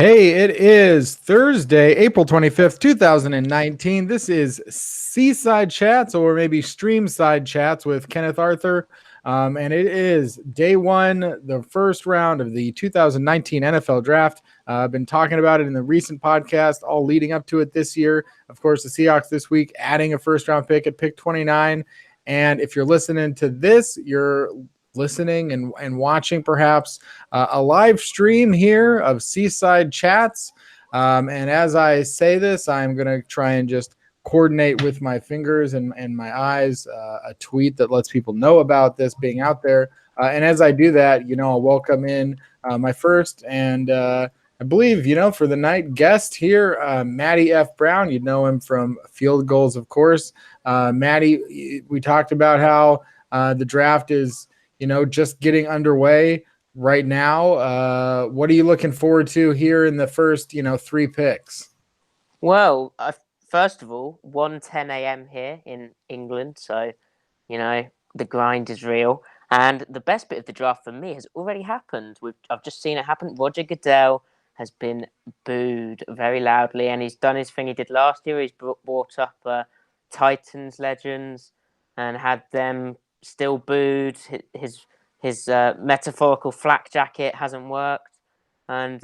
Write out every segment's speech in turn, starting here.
Hey, it is Thursday, April 25th, 2019. This is Seaside Chats or maybe Streamside Chats with Kenneth Arthur. And it is day one, the first round of the 2019 NFL Draft. I've been talking about it in the recent podcast, all leading up to it this year. Of course, the Seahawks this week adding a first round pick at pick 29. And if you're listening to this, you're listening and watching perhaps a live stream here of Seaside Chats. And as I say this, I'm going to try and just coordinate with my fingers and my eyes a tweet that lets people know about this being out there. And as I do that, I'll welcome in my first and I believe, for the night guest here, Matty F Brown. You'd know him from Field Gulls, of course. Matty, we talked about how the draft is, just getting underway right now. What are you looking forward to here in the first, three picks? Well, first of all, 1:10 a.m. here in England, so the grind is real. And the best bit of the draft for me has already happened. I've just seen it happen. Roger Goodell has been booed very loudly, and he's done his thing he did last year. He's brought up Titans legends and had them still booed. His metaphorical flak jacket hasn't worked, and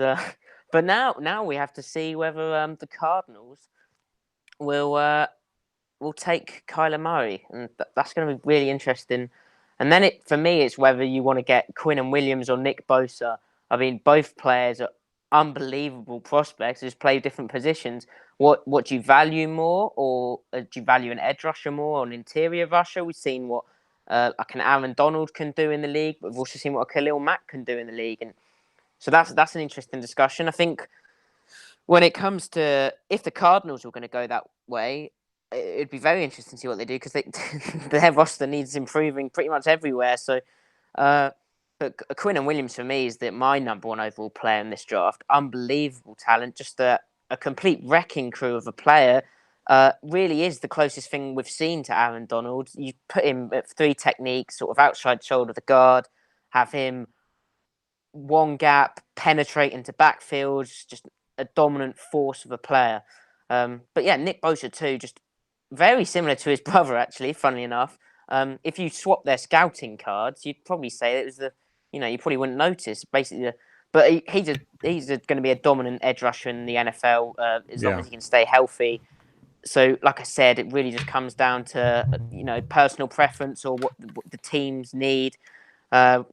but now we have to see whether the Cardinals will take Kyler Murray, and that's going to be really interesting. And then for me, it's whether you want to get Quinnen Williams or Nick Bosa. I mean, both players are unbelievable prospects. Just play different positions. What do you value more, or do you value an edge rusher more, or an interior rusher? We've seen what like an Aaron Donald can do in the league, but we've also seen what a Khalil Mack can do in the league, and so that's an interesting discussion. I think when it comes to if the Cardinals were going to go that way, it'd be very interesting to see what they do because their roster needs improving pretty much everywhere. So, but Quinnen Williams for me is my number one overall player in this draft. Unbelievable talent, just a complete wrecking crew of a player. Really is the closest thing we've seen to Aaron Donald. You put him at three techniques, sort of outside shoulder the guard, have him one gap, penetrate into backfields, just a dominant force of a player. But yeah, Nick Bosa too, just very similar to his brother, actually, funnily enough. If you swap their scouting cards, you'd probably say it was you probably wouldn't notice, basically. But he's going to be a dominant edge rusher in the NFL as long as he can stay healthy. So, like I said, it really just comes down to, personal preference or what the teams need. But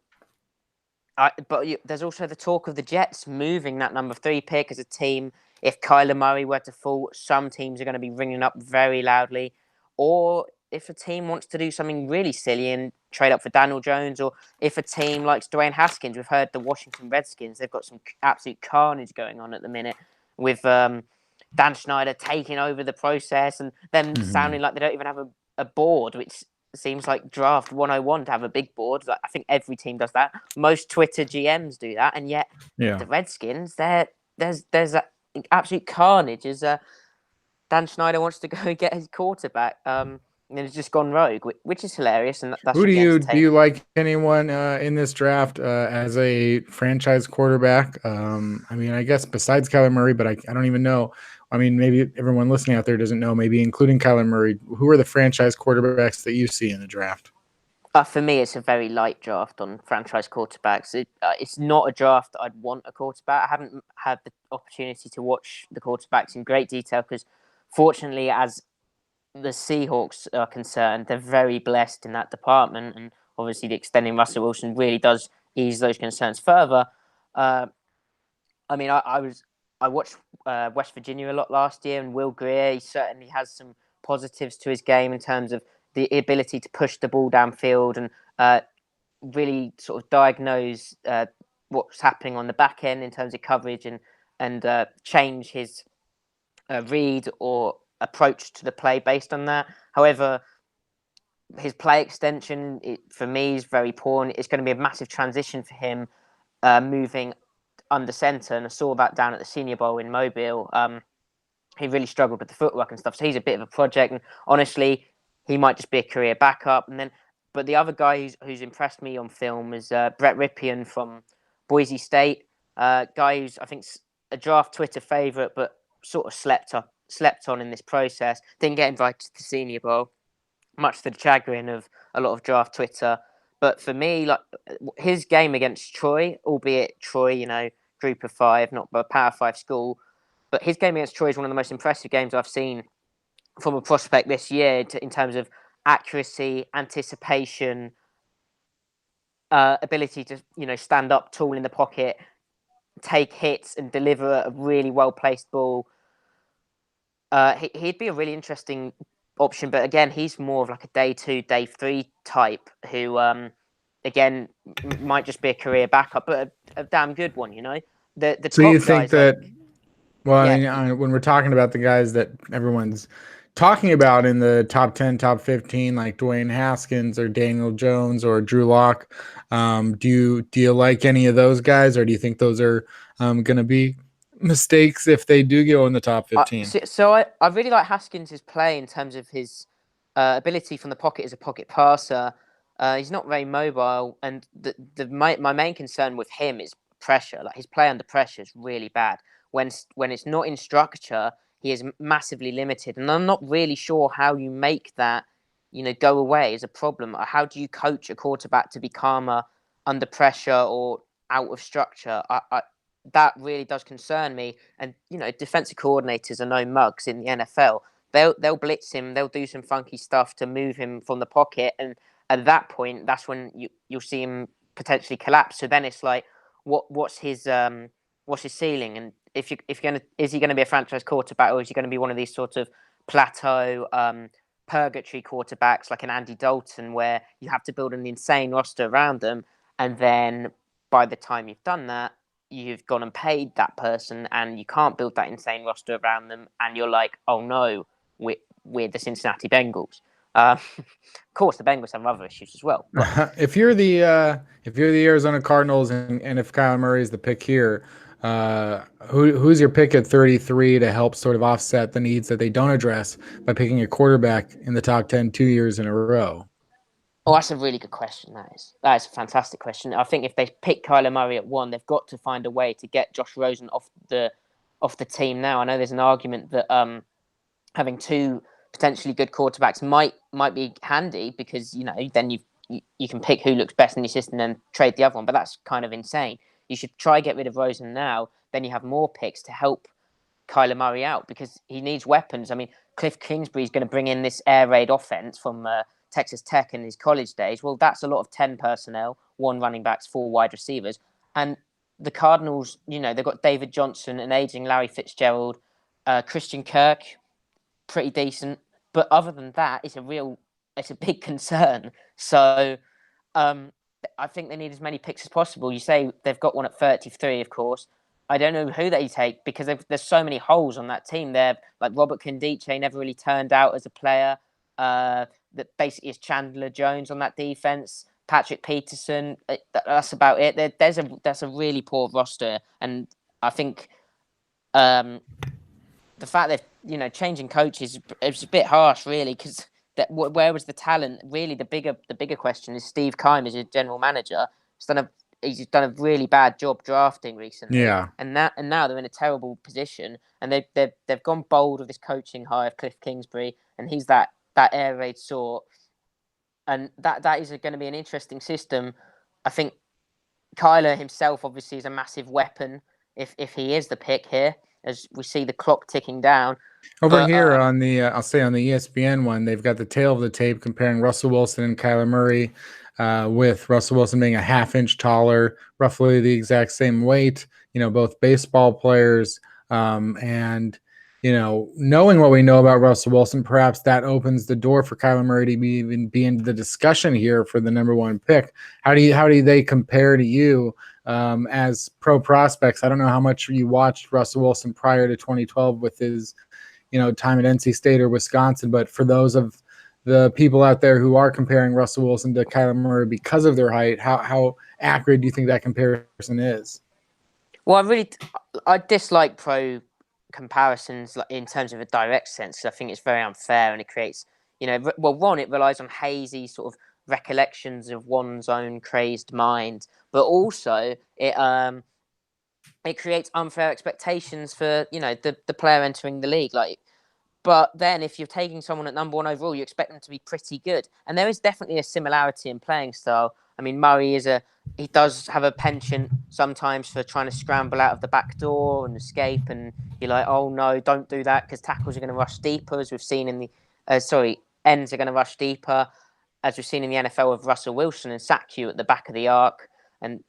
there's also the talk of the Jets moving that number 3 pick as a team. If Kyler Murray were to fall, some teams are going to be ringing up very loudly. Or if a team wants to do something really silly and trade up for Daniel Jones, or if a team likes Dwayne Haskins, we've heard the Washington Redskins, they've got some absolute carnage going on at the minute with Dan Snyder taking over the process and them sounding like they don't even have a board, which seems like draft 101 to have a big board. I think every team does that. Most Twitter GMs do that, and yet the Redskins, there's absolute carnage as Dan Snyder wants to go get his quarterback, and it's just gone rogue, which is hilarious. And that's who do you like anyone in this draft as a franchise quarterback? I mean, I guess besides Kyler Murray, but I don't even know. I mean, maybe everyone listening out there doesn't know, maybe including Kyler Murray. Who are the franchise quarterbacks that you see in the draft? For me, it's a very light draft on franchise quarterbacks. It's not a draft I'd want a quarterback. I haven't had the opportunity to watch the quarterbacks in great detail because, fortunately, as the Seahawks are concerned, they're very blessed in that department. And obviously, the extending Russell Wilson really does ease those concerns further. I mean, I watched West Virginia a lot last year, and Will Grier, he certainly has some positives to his game in terms of the ability to push the ball downfield and really sort of diagnose what's happening on the back end in terms of coverage and change his read or approach to the play based on that. However, his play extension, for me, is very poor, and it's going to be a massive transition for him moving under centre, and I saw that down at the Senior Bowl in Mobile. He really struggled with the footwork and stuff, so he's a bit of a project, and honestly, he might just be a career backup. But the other guy who's impressed me on film is Brett Ripien from Boise State, guy who's, I think, a draft Twitter favorite, but sort of slept on in this process. Didn't get invited to the Senior Bowl, much to the chagrin of a lot of draft Twitter. But for me, like his game against Troy, albeit Troy, group of five, not a Power 5 school, but his game against Troy is one of the most impressive games I've seen from a prospect this year in terms of accuracy, anticipation, ability to stand up tall in the pocket, take hits, and deliver a really well placed ball. He'd be a really interesting option, but again, he's more of like a day 2, day 3 type who, again, might just be a career backup, but a damn good one. The So top you think guys that? Well, I yeah, mean, when we're talking about the guys that everyone's talking about in the top 10, top 15, like Dwayne Haskins or Daniel Jones or Drew Lock, do you like any of those guys, or do you think those are going to be mistakes if they do go in the top 15? I really like Haskins' play in terms of his ability from the pocket as a pocket passer. He's not very mobile, and my main concern with him is pressure. Like his play under pressure is really bad. When it's not in structure, he is massively limited, and I'm not really sure how you make that go away as a problem. How do you coach a quarterback to be calmer under pressure or out of structure? That really does concern me. And defensive coordinators are no mugs in the NFL. They'll blitz him. They'll do some funky stuff to move him from the pocket, and at that point, that's when you'll see him potentially collapse. So then it's like, what's his ceiling? And is he gonna be a franchise quarterback, or is he going to be one of these sort of plateau purgatory quarterbacks like an Andy Dalton, where you have to build an insane roster around them, and then by the time you've done that, you've gone and paid that person, and you can't build that insane roster around them, and you're like, oh no, we're the Cincinnati Bengals. Of course, the Bengals have other issues as well. But If you're the Arizona Cardinals and if Kyler Murray is the pick here, who's your pick at 33 to help sort of offset the needs that they don't address by picking a quarterback in the top 10 2 years in a row? oh, that's a really good question. That is a fantastic question. I think if they pick Kyler Murray at 1, they've got to find a way to get Josh Rosen off the team now. I know there's an argument that having 2 potentially good quarterbacks might be handy, because then you can pick who looks best in your system and trade the other one, but that's kind of insane. You should try get rid of Rosen now, then you have more picks to help Kyler Murray out, because he needs weapons. I mean, Cliff Kingsbury is going to bring in this air raid offense from Texas Tech in his college days. Well, that's a lot of 10 personnel, 1 running backs, 4 wide receivers. And the Cardinals, they've got David Johnson, an aging Larry Fitzgerald, Christian Kirk, pretty decent. But other than that, it's a big concern. So I think they need as many picks as possible. You say they've got one at 33, of course. I don't know who they take, because there's so many holes on that team. They're like Robert Kondiche never really turned out as a player. That basically is Chandler Jones on that defense. Patrick Peterson. That's about it. That's a really poor roster, and I think the fact that changing coaches, it's a bit harsh, really, because where was the talent? Really, the bigger question is Steve Keim as a general manager. He's done a really bad job drafting recently. Yeah. And now they're in a terrible position, and they've gone bold with this coaching hire of Cliff Kingsbury, and he's that air raid sort, and that is going to be an interesting system. I think Kyler himself obviously is a massive weapon if he is the pick here, as we see the clock ticking down. Over here on the, I'll say on the ESPN one, they've got the tail of the tape comparing Russell Wilson and Kyler Murray, with Russell Wilson being a half-inch taller, roughly the exact same weight. Both baseball players, and knowing what we know about Russell Wilson, perhaps that opens the door for Kyler Murray to even be in the discussion here for the number 1 pick. How do they compare to you as pro prospects? I don't know how much you watched Russell Wilson prior to 2012 with his time at NC State or Wisconsin, but for those of the people out there who are comparing Russell Wilson to Kyler Murray because of their height, how accurate do you think that comparison is? Well, I dislike pro comparisons in terms of a direct sense. I think it's very unfair, and it creates, one, it relies on hazy sort of recollections of one's own crazed mind, but also it creates unfair expectations for the player entering the league. But then if you're taking someone at number one overall, you expect them to be pretty good. And there is definitely a similarity in playing style. I mean, Murray he does have a penchant sometimes for trying to scramble out of the back door and escape. And you're like, oh no, don't do that because tackles are going to rush deeper, as we've seen in ends are going to rush deeper, as we've seen in the NFL with Russell Wilson and sack you at the back of the arc and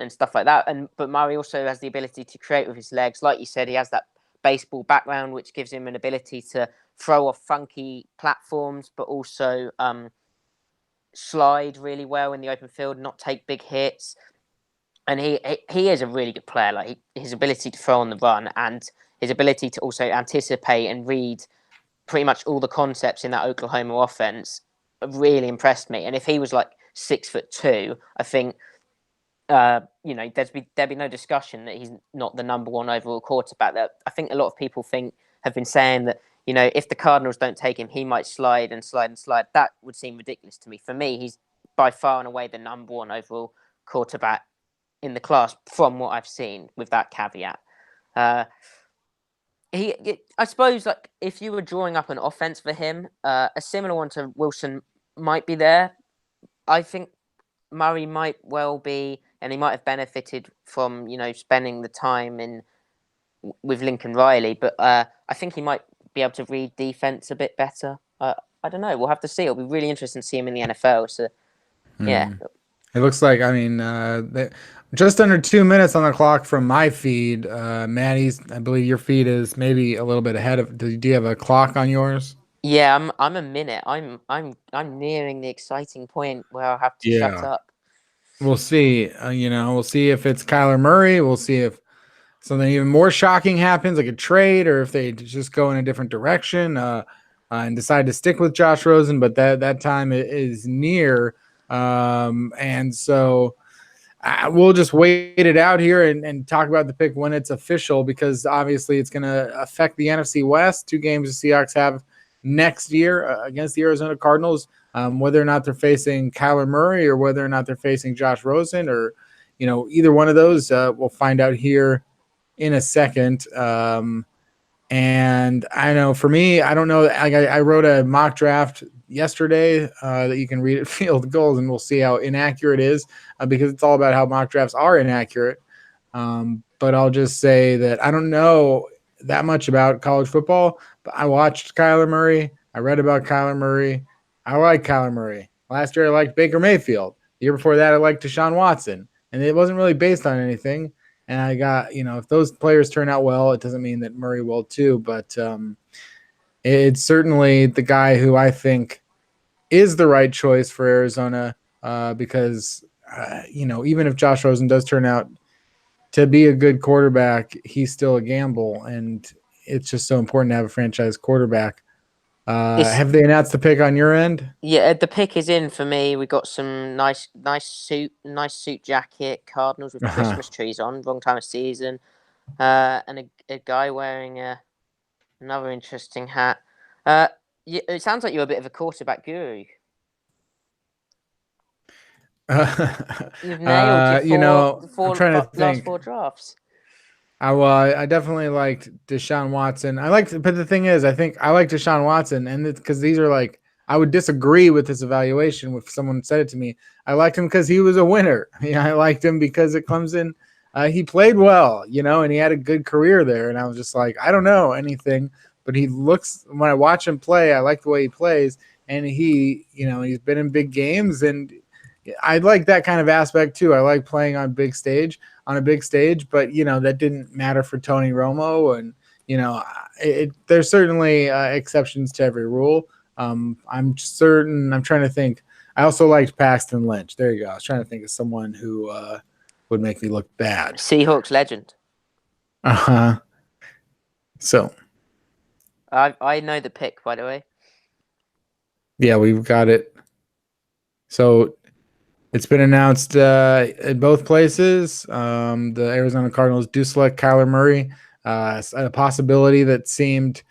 stuff like that. But Murray also has the ability to create with his legs. Like you said, he has that baseball background, which gives him an ability to throw off funky platforms, but also slide really well in the open field, not take big hits. And he is a really good player. His ability to throw on the run and his ability to also anticipate and read pretty much all the concepts in that Oklahoma offense really impressed me. And if he was 6'2", I think there'd be no discussion that he's not the number one overall quarterback. That I think a lot of people have been saying that if the Cardinals don't take him, he might slide and slide and slide. That would seem ridiculous to me. For me, he's by far and away the number one overall quarterback in the class from what I've seen. With that caveat, I suppose if you were drawing up an offense for him, a similar one to Wilson might be there. I think Murray might well be, and he might have benefited from spending the time with Lincoln Riley, but I think he might be able to read defense a bit better. I don't know. We'll have to see. It'll be really interesting to see him in the NFL. So yeah, it looks like just under 2 minutes on the clock from my feed. Matty's, I believe your feed is maybe a little bit ahead of. Do you have a clock on yours? Yeah, I'm a minute. I'm nearing the exciting point where I'll have to shut up. We'll see. We'll see if it's Kyler Murray. We'll see if something even more shocking happens, like a trade, or if they just go in a different direction and decide to stick with Josh Rosen. But that time is near, and so we'll just wait it out here and talk about the pick when it's official, because obviously it's going to affect the NFC West. 2 games the Seahawks have next year against the Arizona Cardinals. Whether or not they're facing Kyler Murray or whether or not they're facing Josh Rosen, or either one of those, we'll find out here in a second. And I know for me, I don't know. I wrote a mock draft yesterday that you can read at Field Gulls, and we'll see how inaccurate it is because it's all about how mock drafts are inaccurate. But I'll just say that I don't know that much about college football, but I watched Kyler Murray. I read about Kyler Murray. I like Kyler Murray. Last year, I liked Baker Mayfield. The year before that, I liked Deshaun Watson. And it wasn't really based on anything. And I got, if those players turn out well, it doesn't mean that Murray will too. But it's certainly the guy who I think is the right choice for Arizona because, even if Josh Rosen does turn out to be a good quarterback, he's still a gamble. And it's just so important to have a franchise quarterback. Have they announced the pick on your end? Yeah, the pick is in for me. We got some nice suit jacket, Cardinals with Christmas trees on, wrong time of season, and a guy wearing another interesting hat. It sounds like you're a bit of a quarterback guru. You've nailed your last 4 drafts. I definitely liked Deshaun Watson. But the thing is, I think I like Deshaun Watson, and because these are I would disagree with this evaluation if someone said it to me. I liked him because he was a winner. I liked him because at Clemson, he played well, and he had a good career there. And I was just like, I don't know anything, but when I watch him play, I like the way he plays, and he's been in big games, and I like that kind of aspect too. I like playing on a big stage, but that didn't matter for Tony Romo, and there's certainly exceptions to every rule. I'm trying to think. I also liked Paxton Lynch. There you go. I was trying to think of someone who would make me look bad. Seahawks legend. So I know the pick, by the way. Yeah, we've got it. So it's been announced at both places. The Arizona Cardinals do select Kyler Murray, a possibility that seemed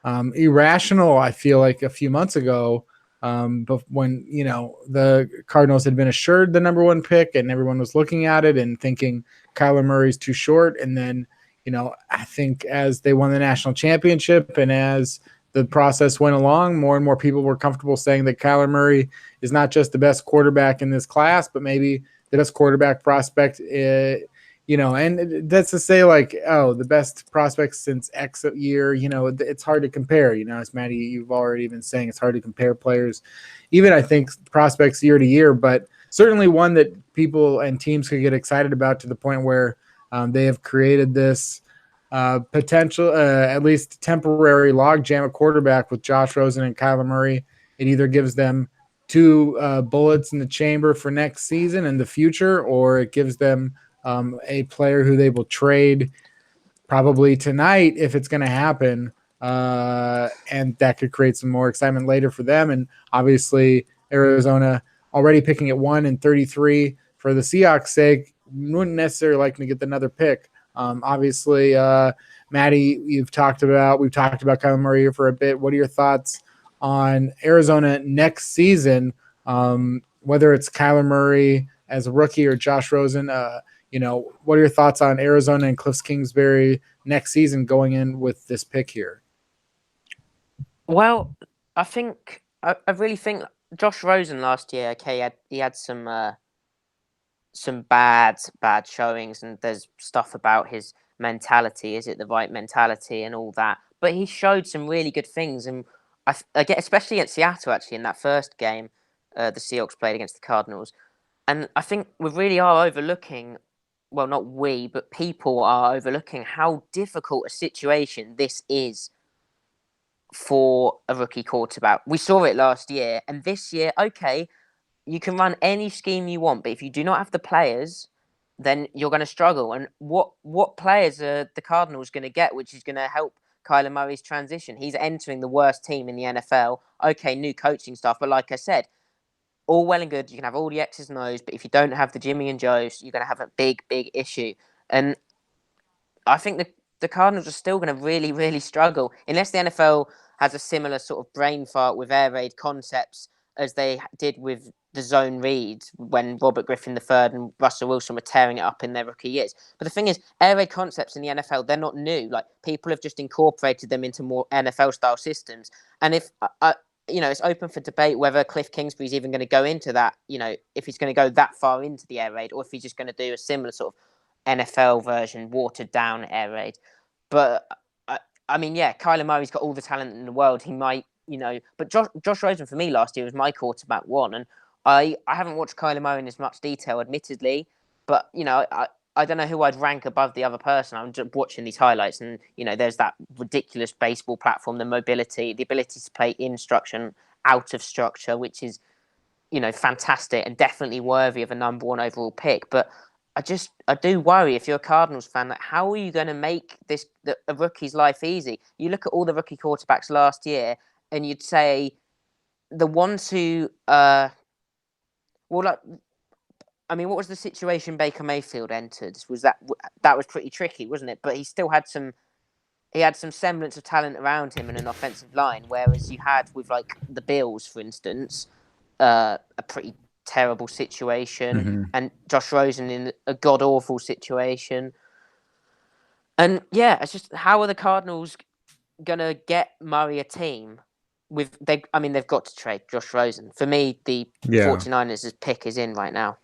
irrational, I feel like, a few months ago. But when, the Cardinals had been assured the number 1 pick and everyone was looking at it and thinking Kyler Murray's too short. And then, I think as they won the national championship and as the process went along, more and more people were comfortable saying that Kyler Murray is not just the best quarterback in this class, but maybe the best quarterback prospect. And that's to say, like, oh, the best prospects since X year. It's hard to compare. As Matty, you've already been saying, it's hard to compare players, even I think prospects year to year, but certainly one that people and teams could get excited about to the point where they have created this potential, at least temporary logjam at quarterback with Josh Rosen and Kyler Murray. It either gives them two bullets in the chamber for next season and the future, or it gives them a player who they will trade probably tonight if it's going to happen. And that could create some more excitement later for them. And obviously, Arizona already picking at 1 and 33 for the Seahawks' sake, wouldn't necessarily like to get another pick. Obviously, Matty, we've talked about Kyler Murray here for a bit. What are your thoughts on Arizona next season? Whether it's Kyler Murray as a rookie or Josh Rosen, what are your thoughts on Arizona and Cliff Kingsbury next season going in with this pick here? Well, I really think Josh Rosen last year. Okay, he had some bad showings, and there's stuff about his mentality. Is it the right mentality and all that? But he showed some really good things, and I get especially against Seattle actually in that first game, the Seahawks played against the Cardinals, and I think we really are overlooking. Well, not we, but people are overlooking how difficult a situation this is for a rookie quarterback. We saw it last year, and this year, okay, you can run any scheme you want, but if you do not have the players, then you're going to struggle. And what players are the Cardinals going to get, which is going to help Kyler Murray's transition? He's entering the worst team in the NFL. Okay, new coaching staff, but like I said, all well and good. You can have all the X's and O's, but if you don't have the Jimmy and Joes, you're going to have a big issue. And I think the Cardinals are still going to really, really struggle unless the NFL has a similar sort of brain fart with air raid concepts as they did with the zone reads when Robert Griffin III and Russell Wilson were tearing it up in their rookie years. But the thing is, air raid concepts in the NFL, they're not new. Like, people have just incorporated them into more NFL-style systems. And if it's open for debate whether Cliff Kingsbury's even going to go into that, if he's going to go that far into the air raid, or if he's just going to do a similar sort of NFL version, watered down air raid. But Kyler Murray's got all the talent in the world. He might, but Josh Rosen for me last year was my quarterback one, and I haven't watched Kyler Murray in as much detail, admittedly, but I don't know who I'd rank above the other person. I'm just watching these highlights, and there's that ridiculous baseball platform, the mobility, the ability to play in structure, out of structure, which is fantastic and definitely worthy of a number one overall pick. But I do worry, if you're a Cardinals fan, that how are you going to make a rookie's life easy? You look at all the rookie quarterbacks last year, and you'd say the ones who, what was the situation Baker Mayfield entered? That was pretty tricky, wasn't it? But he still had some semblance of talent around him in an offensive line, whereas you had with like the Bills, for instance, a pretty terrible situation, and Josh Rosen in a god awful situation. And yeah, it's just, how are the Cardinals gonna get Murray a team with they've got to trade Josh Rosen. For me, the 49ers' pick is in right now.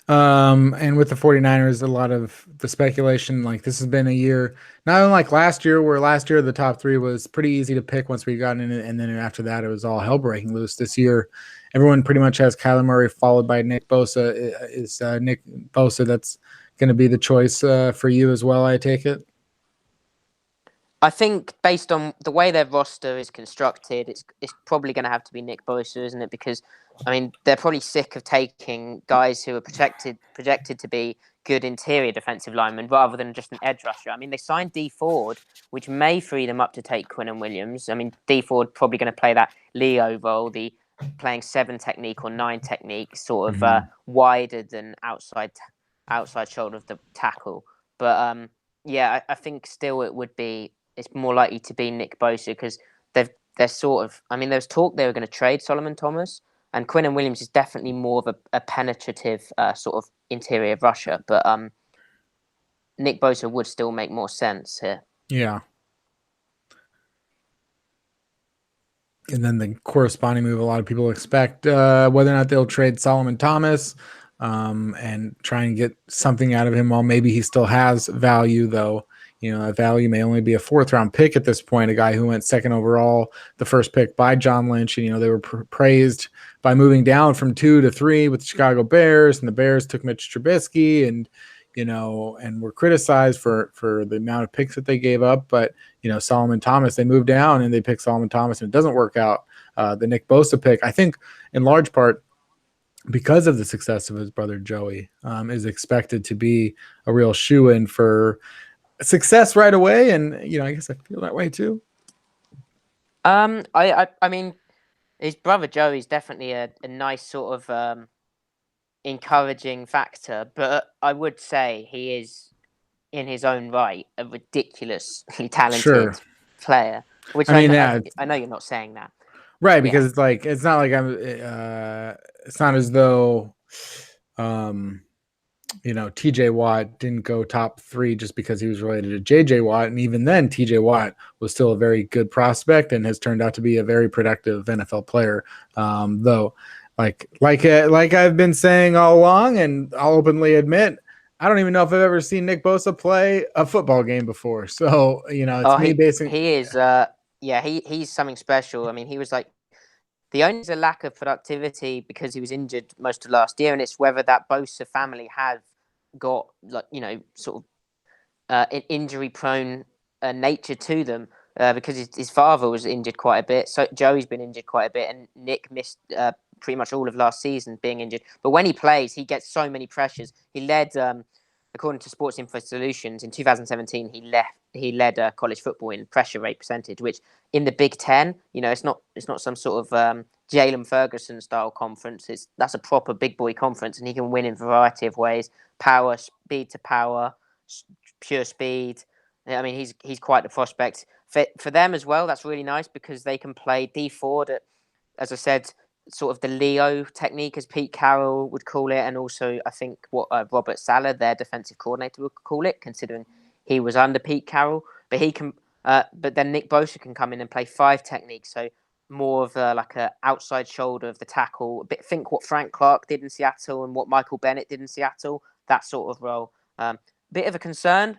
And with the 49ers, a lot of the speculation, like, this has been a year, not unlike last year, where last year the top three was pretty easy to pick once we got in it, and then after that it was all hell breaking loose. This year, everyone pretty much has Kyler Murray followed by Nick Bosa. Is Nick Bosa that's going to be the choice for you as well, I take it? I think based on the way their roster is constructed, it's probably going to have to be Nick Bosa, isn't it? Because they're probably sick of taking guys who are projected to be good interior defensive linemen rather than just an edge rusher. They signed Dee Ford, which may free them up to take Quinnen Williams. Dee Ford probably going to play that Leo role, the playing 7 technique or 9 technique, sort of wider than outside shoulder of the tackle. But I think still it's more likely to be Nick Bosa, because they're sort of, there was talk they were going to trade Solomon Thomas, And Quinnen Williams is definitely more of a penetrative sort of interior rusher, but Nick Bosa would still make more sense here. Yeah. And then the corresponding move, a lot of people expect whether or not they'll trade Solomon Thomas and try and get something out of him. While maybe he still has value, though, that value may only be a 4th-round pick at this point. A guy who went 2nd overall, the first pick by John Lynch, and they were praised by moving down from 2 to 3 with the Chicago Bears, and the Bears took Mitch Trubisky, and were criticized for the amount of picks that they gave up. But Solomon Thomas, they moved down and they picked Solomon Thomas, and it doesn't work out. The Nick Bosa pick, I think, in large part because of the success of his brother Joey, is expected to be a real shoe-in for success right away. And I guess I feel that way too. I mean, his brother Joey's definitely a nice sort of encouraging factor, but I would say he is, in his own right, a ridiculously talented player. Which I know you're not saying that, right? Because it's not like it's not as though TJ Watt didn't go top 3 just because he was related to JJ Watt, and even then TJ Watt was still a very good prospect and has turned out to be a very productive NFL player. Though, like I've been saying all along, and I'll openly admit, I don't even know if I've ever seen Nick Bosa play a football game before. So it's me basically. He is he's something special. I mean, he was the only a lack of productivity because he was injured most of last year, and it's whether that Bosa family have got sort of an injury-prone nature to them, because his father was injured quite a bit. So Joey's been injured quite a bit, and Nick missed pretty much all of last season being injured. But when he plays, he gets so many pressures. He led, according to Sports Info Solutions, in 2017, he led college football in pressure rate percentage, which in the Big Ten, it's not some sort of Jalen Ferguson style conference. That's a proper big boy conference, and he can win in a variety of ways: power, speed to power, pure speed. I mean, he's quite the prospect for them as well. That's really nice because they can play D Ford at, as I said, sort of the Leo technique, as Pete Carroll would call it, and also I think what Robert Saleh, their defensive coordinator, would call it, considering he was under Pete Carroll. But he can, but then Nick Bosa can come in and play 5 techniques, so more of a outside shoulder of the tackle. Think what Frank Clark did in Seattle and what Michael Bennett did in Seattle. That sort of role. Bit of a concern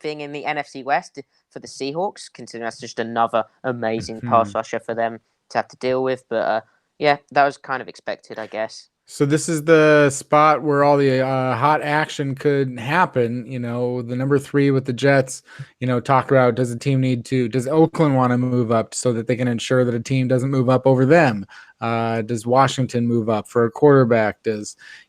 being in the NFC West for the Seahawks, considering that's just another amazing pass rusher for them to have to deal with. But yeah, that was kind of expected, I guess. So this is the spot where all the hot action could happen. The number 3 with the Jets, talk about, does Oakland want to move up so that they can ensure that a team doesn't move up over them? Does Washington move up for a quarterback? Do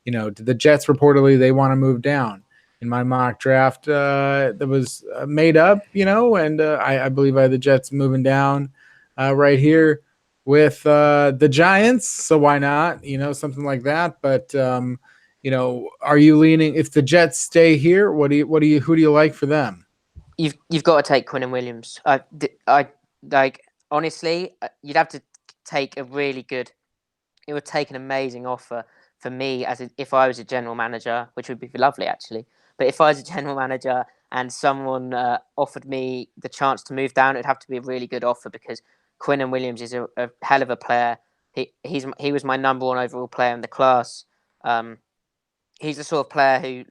the Jets reportedly they want to move down? In my mock draft that was made up, and I believe I had the Jets moving down right here with the Giants. So why not, something like that. But, are you leaning, if the Jets stay here, who do you like for them? You've got to take Quinnen Williams. I honestly, you'd have to take a really good, it would take an amazing offer for me if I was a general manager, which would be lovely actually. But if I was a general manager and someone offered me the chance to move down, it'd have to be a really good offer because Quinnen Williams is a hell of a player. He was my number 1 overall player in the class. He's the sort of player who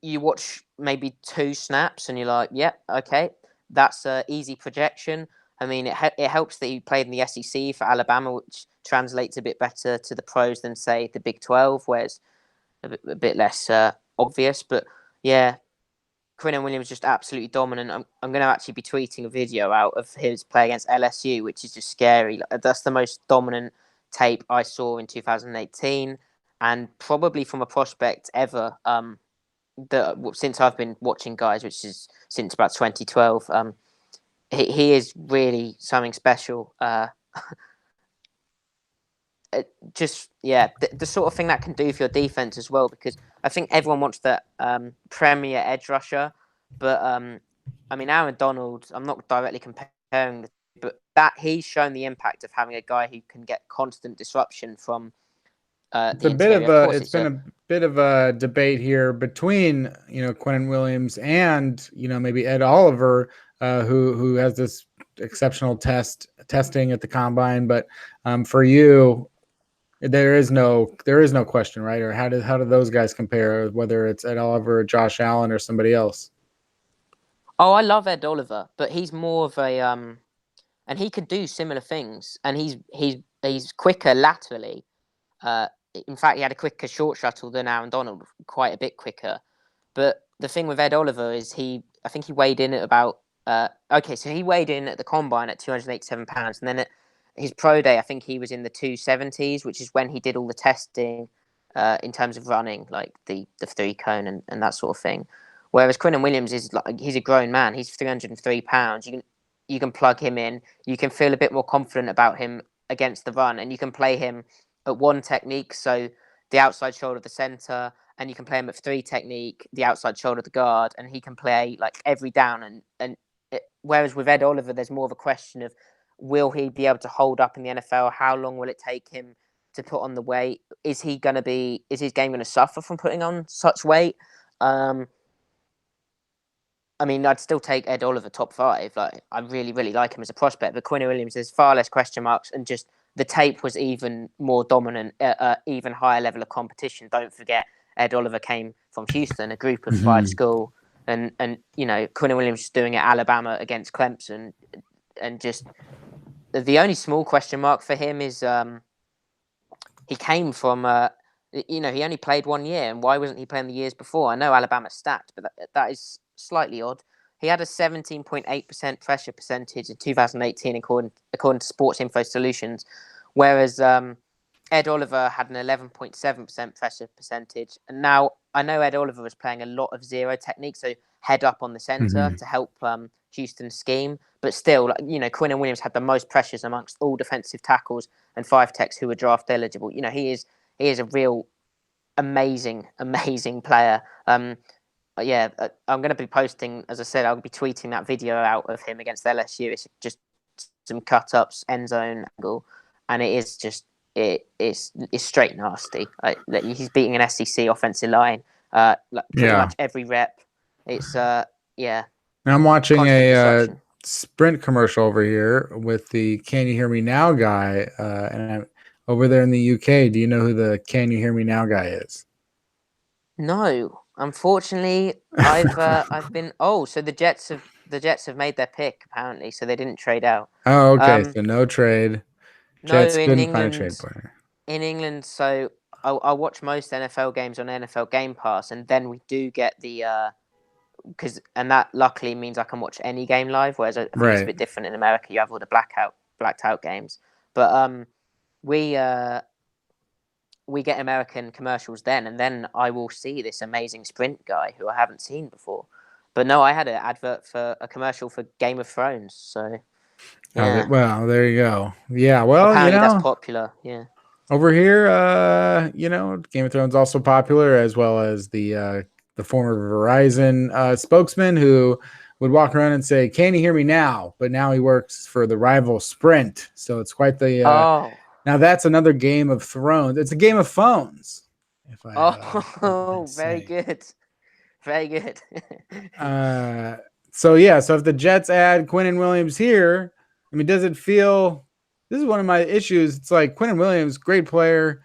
you watch maybe 2 snaps and you're like, yeah, okay, that's an easy projection. I mean, it helps that he played in the SEC for Alabama, which translates a bit better to the pros than, say, the Big 12, where it's a bit less obvious. But yeah, Quinnen Williams just absolutely dominant. I'm going to actually be tweeting a video out of his play against LSU, which is just scary. That's the most dominant tape I saw in 2018, and probably from a prospect ever. Since I've been watching guys, which is since about 2012. He is really something special. The sort of thing that can do for your defense as well, because I think everyone wants that premier edge rusher, but I mean, Aaron Donald, I'm not directly comparing, but that he's shown the impact of having a guy who can get constant disruption from It's the a bit interior. of Of a course, it's been a bit of a debate here between Quentin Williams and maybe Ed Oliver, who has this exceptional testing at the combine. But for you, there is no question, right? Or how do those guys compare? Whether it's Ed Oliver, or Josh Allen, or somebody else? Oh, I love Ed Oliver, but he's more of a and he could do similar things, and he's quicker laterally. In fact, he had a quicker short shuttle than Aaron Donald, quite a bit quicker. But the thing with Ed Oliver is I think he weighed in at about so he weighed in at the combine at 287 pounds, and then at his pro day, I think he was in the 270s, which is when he did all the testing in terms of running, like the 3-cone and that sort of thing. Whereas Quinton Williams is like he's a grown man. He's 303 pounds. You can plug him in. You can feel a bit more confident about him against the run, and you can play him at 1 technique, so the outside shoulder of the center, and you can play him at 3 technique, the outside shoulder of the guard, and he can play like every down. Whereas with Ed Oliver, there's more of a question of will he be able to hold up in the NFL? How long will it take him to put on the weight? Is his game going to suffer from putting on such weight? I mean, I'd still take Ed Oliver top 5. Like, I really, really like him as a prospect. But Quinn Williams, there's far less question marks, and just the tape was even more dominant at an even higher level of competition. Don't forget, Ed Oliver came from Houston, a group of 5 school, and Quinn Williams just doing it at Alabama against Clemson, and just the only small question mark for him is he came from he only played 1 year, and why wasn't he playing the years before? I know Alabama's stacked, but that is slightly odd. He had a 17.8% pressure percentage in 2018, according to Sports Info Solutions, whereas Ed Oliver had an 11.7% pressure percentage. And now I know Ed Oliver was playing a lot of 0 technique, so head up on the center to help Houston's scheme. But still, Quinn Williams had the most pressures amongst all defensive tackles and 5 techs who were draft eligible. He is a real amazing player. I'm going to be posting, as I said, I'll be tweeting that video out of him against LSU. It's just some cut-ups, end zone angle, and it is just it's straight nasty. He's beating an SEC offensive line, pretty much every rep. It's I'm watching a Sprint commercial over here with the "Can You Hear Me Now" guy, and I'm over there in the UK. Do you know who the "Can You Hear Me Now" guy is? No. Unfortunately, I've been. Oh, so the Jets have made their pick apparently, so they didn't trade out. Oh, okay. So no trade. Jets in couldn't England, find a trade partner. In England, so I watch most NFL games on NFL Game Pass, and then we do get the and that luckily means I can watch any game live. Whereas I think it's a bit different in America. You have all the blacked out games, but we get American commercials then, and then I will see this amazing Sprint guy who I haven't seen before. But no, I had an advert for a commercial for Game of Thrones. So, yeah. Well, there you go. Yeah, well, apparently that's popular. Yeah. Over here, Game of Thrones also popular, as well as the former Verizon spokesman who would walk around and say, "Can you hear me now?" But now he works for the rival Sprint, so it's quite the. Now that's another Game of Thrones. It's a Game of Phones. Very good. Very good. So if the Jets add Quinton Williams here, I mean, does it feel? This is one of my issues. It's like Quinton Williams, great player.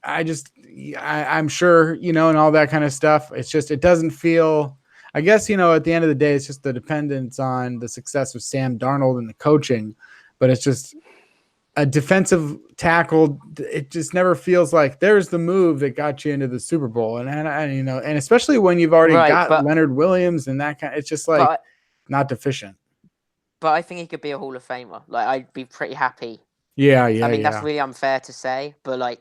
I'm sure, and all that kind of stuff. It's just, it doesn't feel. I guess, at the end of the day, it's just the dependence on the success of Sam Darnold and the coaching, but it's just. A defensive tackle, it just never feels like there's the move that got you into the Super Bowl, and especially when you've already got Leonard Williams and that kind. It's just like not deficient. But I think he could be a Hall of Famer. Like, I'd be pretty happy. Yeah. I mean, that's really unfair to say, but I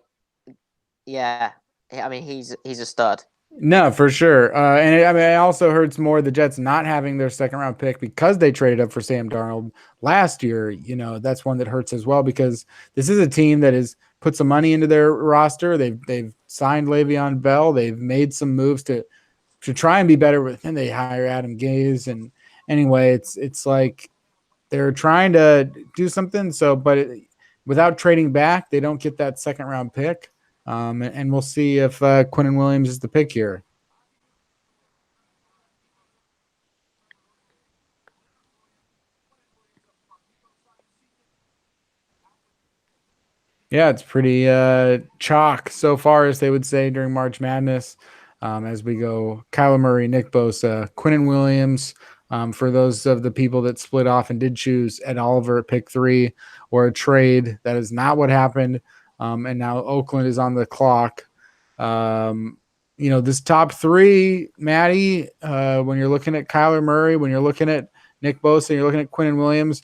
mean, he's a stud. No, for sure. And I also heard some more the Jets not having their second round pick because they traded up for Sam Darnold last year. That's one that hurts as well, because this is a team that has put some money into their roster. They've signed Le'Veon Bell. They've made some moves to try and be better with, and they hire Adam Gase. And anyway, it's like they're trying to do something. So, without trading back, they don't get that second round pick. And we'll see if Quinnen Williams is the pick here. Yeah, it's pretty chalk so far, as they would say during March Madness. As we go, Kyler Murray, Nick Bosa, Quinnen Williams. For those of the people that split off and did choose Ed Oliver at pick 3 or a trade, that is not what happened. And now Oakland is on the clock. This top 3, Matty, when you're looking at Kyler Murray, when you're looking at Nick Bosa, you're looking at Quinnen Williams,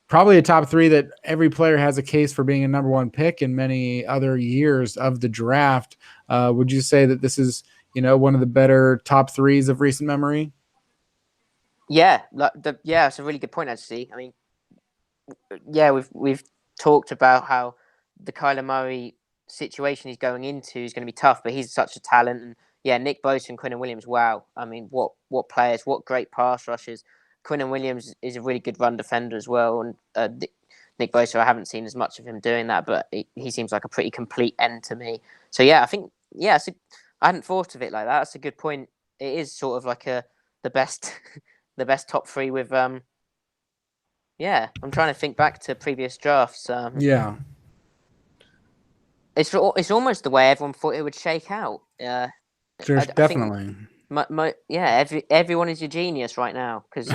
probably a top 3 that every player has a case for being a number 1 pick in many other years of the draft. Would you say that this is, one of the better top 3s of recent memory? Yeah, it's a really good point, actually. I mean, yeah, we've talked about how the Kyler Murray situation he's going into is going to be tough, but he's such a talent. And yeah, Nick Bosa and Quinnen Williams, wow. I mean, what players, what great pass rushers. Quinnen Williams is a really good run defender as well. And Nick Bosa, I haven't seen as much of him doing that, but he seems like a pretty complete end to me. So yeah, I think, yeah, I hadn't thought of it like that. That's a good point. It is sort of like the best the best top 3 with yeah, I'm trying to think back to previous drafts. Yeah, it's almost the way everyone thought it would shake out. there's definitely. Everyone is your genius right now because.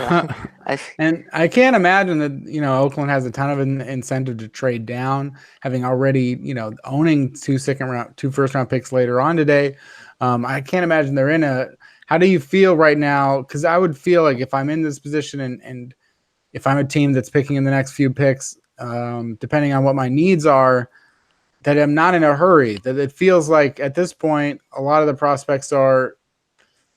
And I can't imagine that Oakland has a ton of incentive to trade down, having already owning 2 first round picks later on today. I can't imagine they're in a. How do you feel right now? Because I would feel like if I'm in this position and if I'm a team that's picking in the next few picks, depending on what my needs are, that I'm not in a hurry. That it feels like at this point, a lot of the prospects are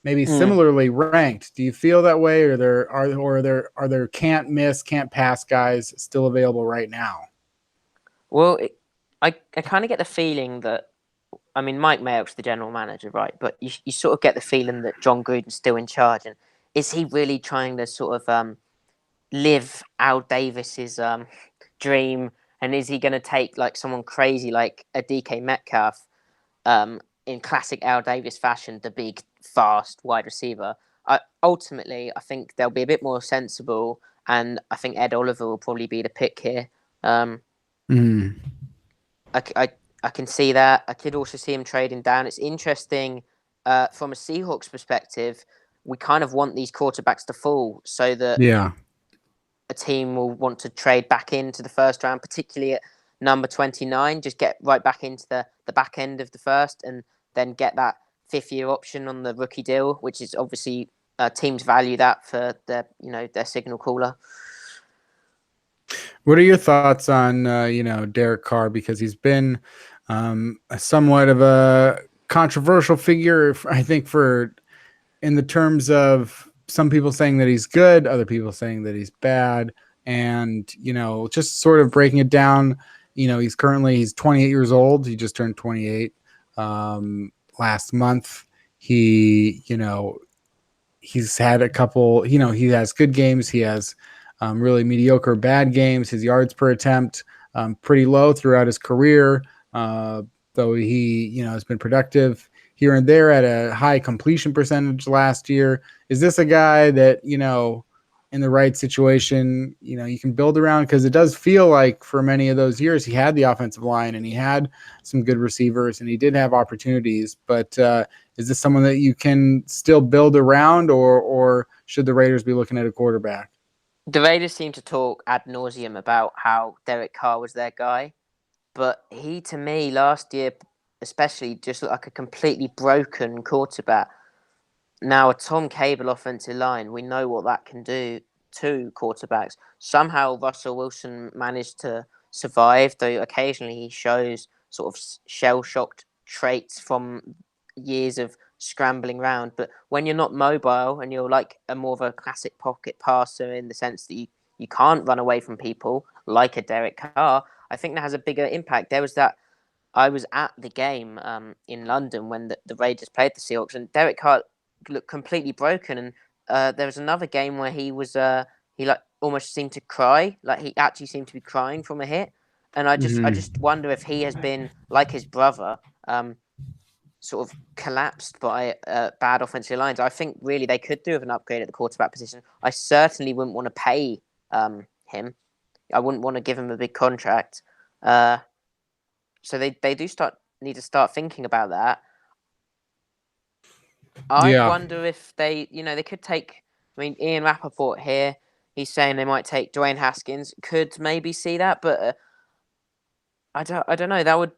maybe similarly ranked. Do you feel that way, or are there can't miss, can't pass guys still available right now? Well, I kind of get the feeling that, I mean, Mike Mayock's the general manager, right? But you sort of get the feeling that John Gruden's still in charge, and is he really trying to sort of live Al Davis's dream, and is he going to take like someone crazy like a DK Metcalf in classic Al Davis fashion, the big fast wide receiver? Ultimately, I think they'll be a bit more sensible, and I think Ed Oliver will probably be the pick here. I can see that. I could also see him trading down. It's interesting from a Seahawks perspective. We kind of want these quarterbacks to fall so that a team will want to trade back into the first round, particularly at number 29. Just get right back into the back end of the first, and then get that 5th-year option on the rookie deal, which is obviously teams value that for their signal caller. What are your thoughts on Derek Carr, because he's been somewhat of a controversial figure, I think, in the terms of some people saying that he's good, other people saying that he's bad, and just sort of breaking it down. He's 28 years old. He just turned 28 last month. He's had a couple. He has good games. He has really mediocre bad games. His yards per attempt pretty low throughout his career, though he has been productive here and there at a high completion percentage last year. Is this a guy that in the right situation you can build around? Because it does feel like for many of those years he had the offensive line and he had some good receivers and he did have opportunities. But is this someone that you can still build around, or should the Raiders be looking at a quarterback? The Raiders seem to talk ad nauseum about how Derek Carr was their guy, but he, to me, last year especially, just looked like a completely broken quarterback. Now, a Tom Cable offensive line, we know what that can do to quarterbacks. Somehow, Russell Wilson managed to survive, though occasionally he shows sort of shell-shocked traits from years of scrambling around. But when you're not mobile and you're like a more of a classic pocket passer in the sense that you can't run away from people like a Derek Carr, I think that has a bigger impact. There was that. I was at the game in London when the Raiders played the Seahawks, and Derek Carr looked completely broken. And there was another game where he was he like almost seemed to cry, like he actually seemed to be crying from a hit. And I just wonder if he has been like his brother, sort of collapsed by bad offensive lines. I think really they could do with an upgrade at the quarterback position. I certainly wouldn't want to pay him. I wouldn't want to give him a big contract. So they do need to start thinking about that. I wonder if they could take. I mean, Ian Rappaport here, he's saying they might take Dwayne Haskins. Could maybe see that, but I don't know. That would.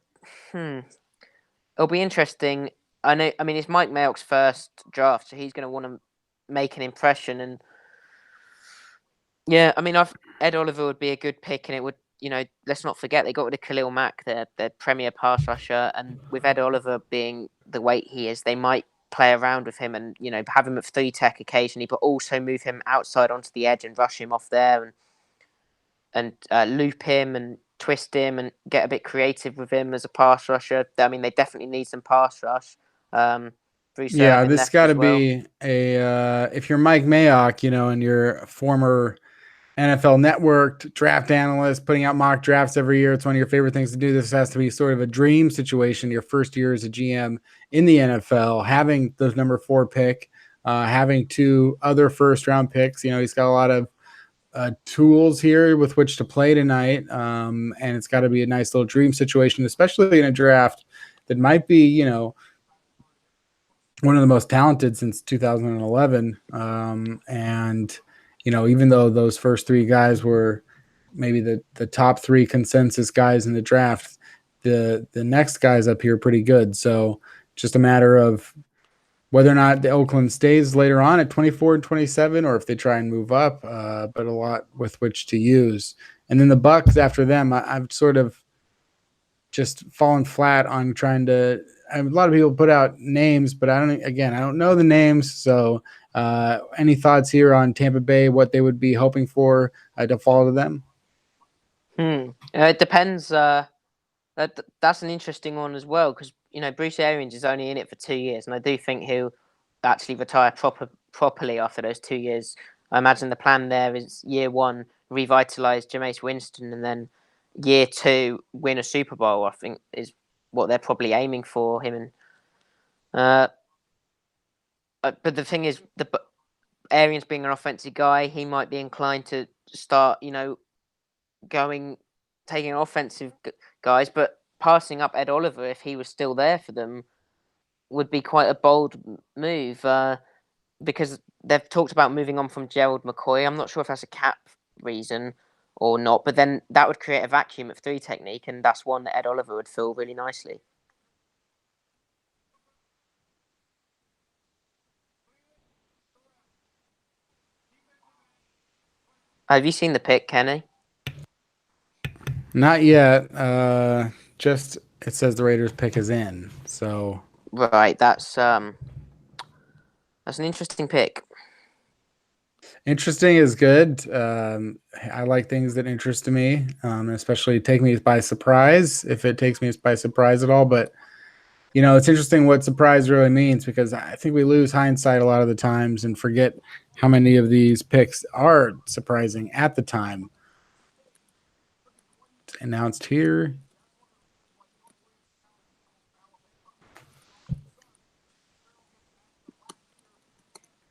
It'll be interesting. I know. I mean, it's Mike Mayock's first draft, so he's going to want to make an impression. And yeah, I mean, Ed Oliver would be a good pick, and it would. Let's not forget they got rid of Khalil Mack, their premier pass rusher, and with Ed Oliver being the weight he is, they might play around with him and have him at 3-tech occasionally, but also move him outside onto the edge and rush him off there and loop him and twist him and get a bit creative with him as a pass rusher. I mean, they definitely need some pass rush. This got to be if you're Mike Mayock, and you're a former NFL Network draft analyst, putting out mock drafts every year. It's one of your favorite things to do. This has to be sort of a dream situation. Your first year as a GM in the NFL, having the number 4 pick, having 2 other first-round picks. He's got a lot of tools here with which to play tonight, and it's got to be a nice little dream situation, especially in a draft that might be, one of the most talented since 2011, and even though those first 3 guys were maybe the top 3 consensus guys in the draft, the next guys up here are pretty good. So just a matter of whether or not the Oakland stays later on at 24 and 27, or if they try and move up, but a lot with which to use. And then the Bucks after them, I've sort of just fallen flat on trying to. A lot of people put out names, but I don't know the names. So any thoughts here on Tampa Bay, what they would be hoping for to fall to them? It depends. That's an interesting one as well, because Bruce Arians is only in it for 2 years, and I do think he'll actually retire properly after those 2 years. I imagine the plan there is year 1 revitalize Jameis Winston, and then year 2 win a Super Bowl. I think is what they're probably aiming for him. And but the thing is, the Arians being an offensive guy, he might be inclined to start, taking offensive guys, but passing up Ed Oliver if he was still there for them would be quite a bold move, because they've talked about moving on from Gerald McCoy. I'm not sure if that's a cap reason or not, but then that would create a vacuum at 3 technique, and that's one that Ed Oliver would fill really nicely. Have you seen the pick, Kenny? Not yet. Just it says the Raiders pick is in. So right, that's an interesting pick. Interesting is good. I like things that interest me, especially take me by surprise, if it takes me by surprise at all. But, it's interesting what surprise really means, because I think we lose hindsight a lot of the times and forget how many of these picks are surprising at the time. It's announced here.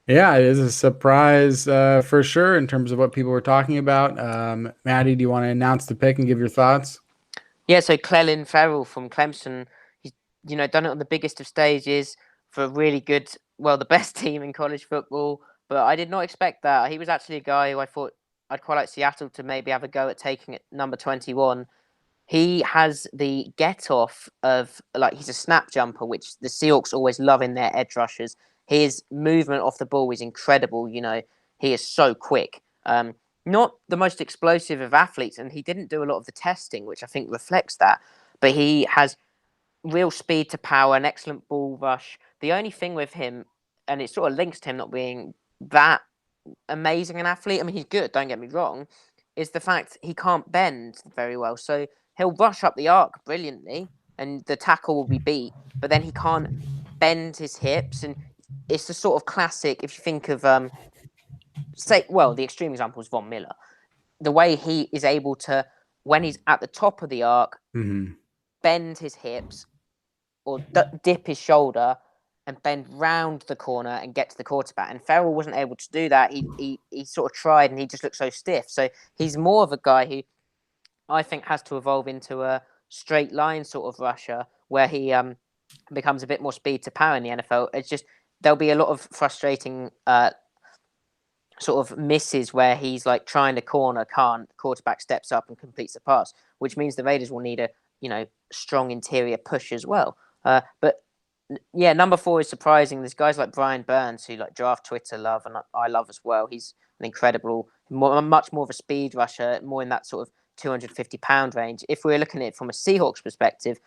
Yeah, it is a surprise for sure in terms of what people were talking about. Matty, do you want to announce the pick and give your thoughts? Yeah, so Clelin Ferrell from Clemson, he's done it on the biggest of stages for a really good, the best team in college football. But I did not expect that. He was actually a guy who I thought I'd quite like Seattle to maybe have a go at taking it number 21. He has the get off of, he's a snap jumper, which the Seahawks always love in their edge rushers. His movement off the ball is incredible. He is so quick. Not the most explosive of athletes, and he didn't do a lot of the testing, which I think reflects that. But he has real speed to power, an excellent ball rush. The only thing with him, and it sort of links to him not being that amazing an athlete, I mean, he's good, don't get me wrong, is the fact he can't bend very well. So he'll rush up the arc brilliantly, and the tackle will be beat, but then he can't bend his hips. And it's the sort of classic, if you think of the extreme example is Von Miller. The way he is able to, when he's at the top of the arc, bend his hips or dip his shoulder and bend round the corner and get to the quarterback. And Ferrell wasn't able to do that. He sort of tried and he just looked so stiff. So he's more of a guy who I think has to evolve into a straight line sort of rusher where he becomes a bit more speed to power in the NFL. It's just there'll be a lot of frustrating sort of misses where he's like trying to corner, can't, quarterback steps up and completes the pass, which means the Raiders will need a strong interior push as well. But yeah, number 4 is surprising. There's guys like Brian Burns who like draft Twitter love and I love as well. He's an incredible, much more of a speed rusher, more in that sort of 250-pound range. If we're looking at it from a Seahawks perspective,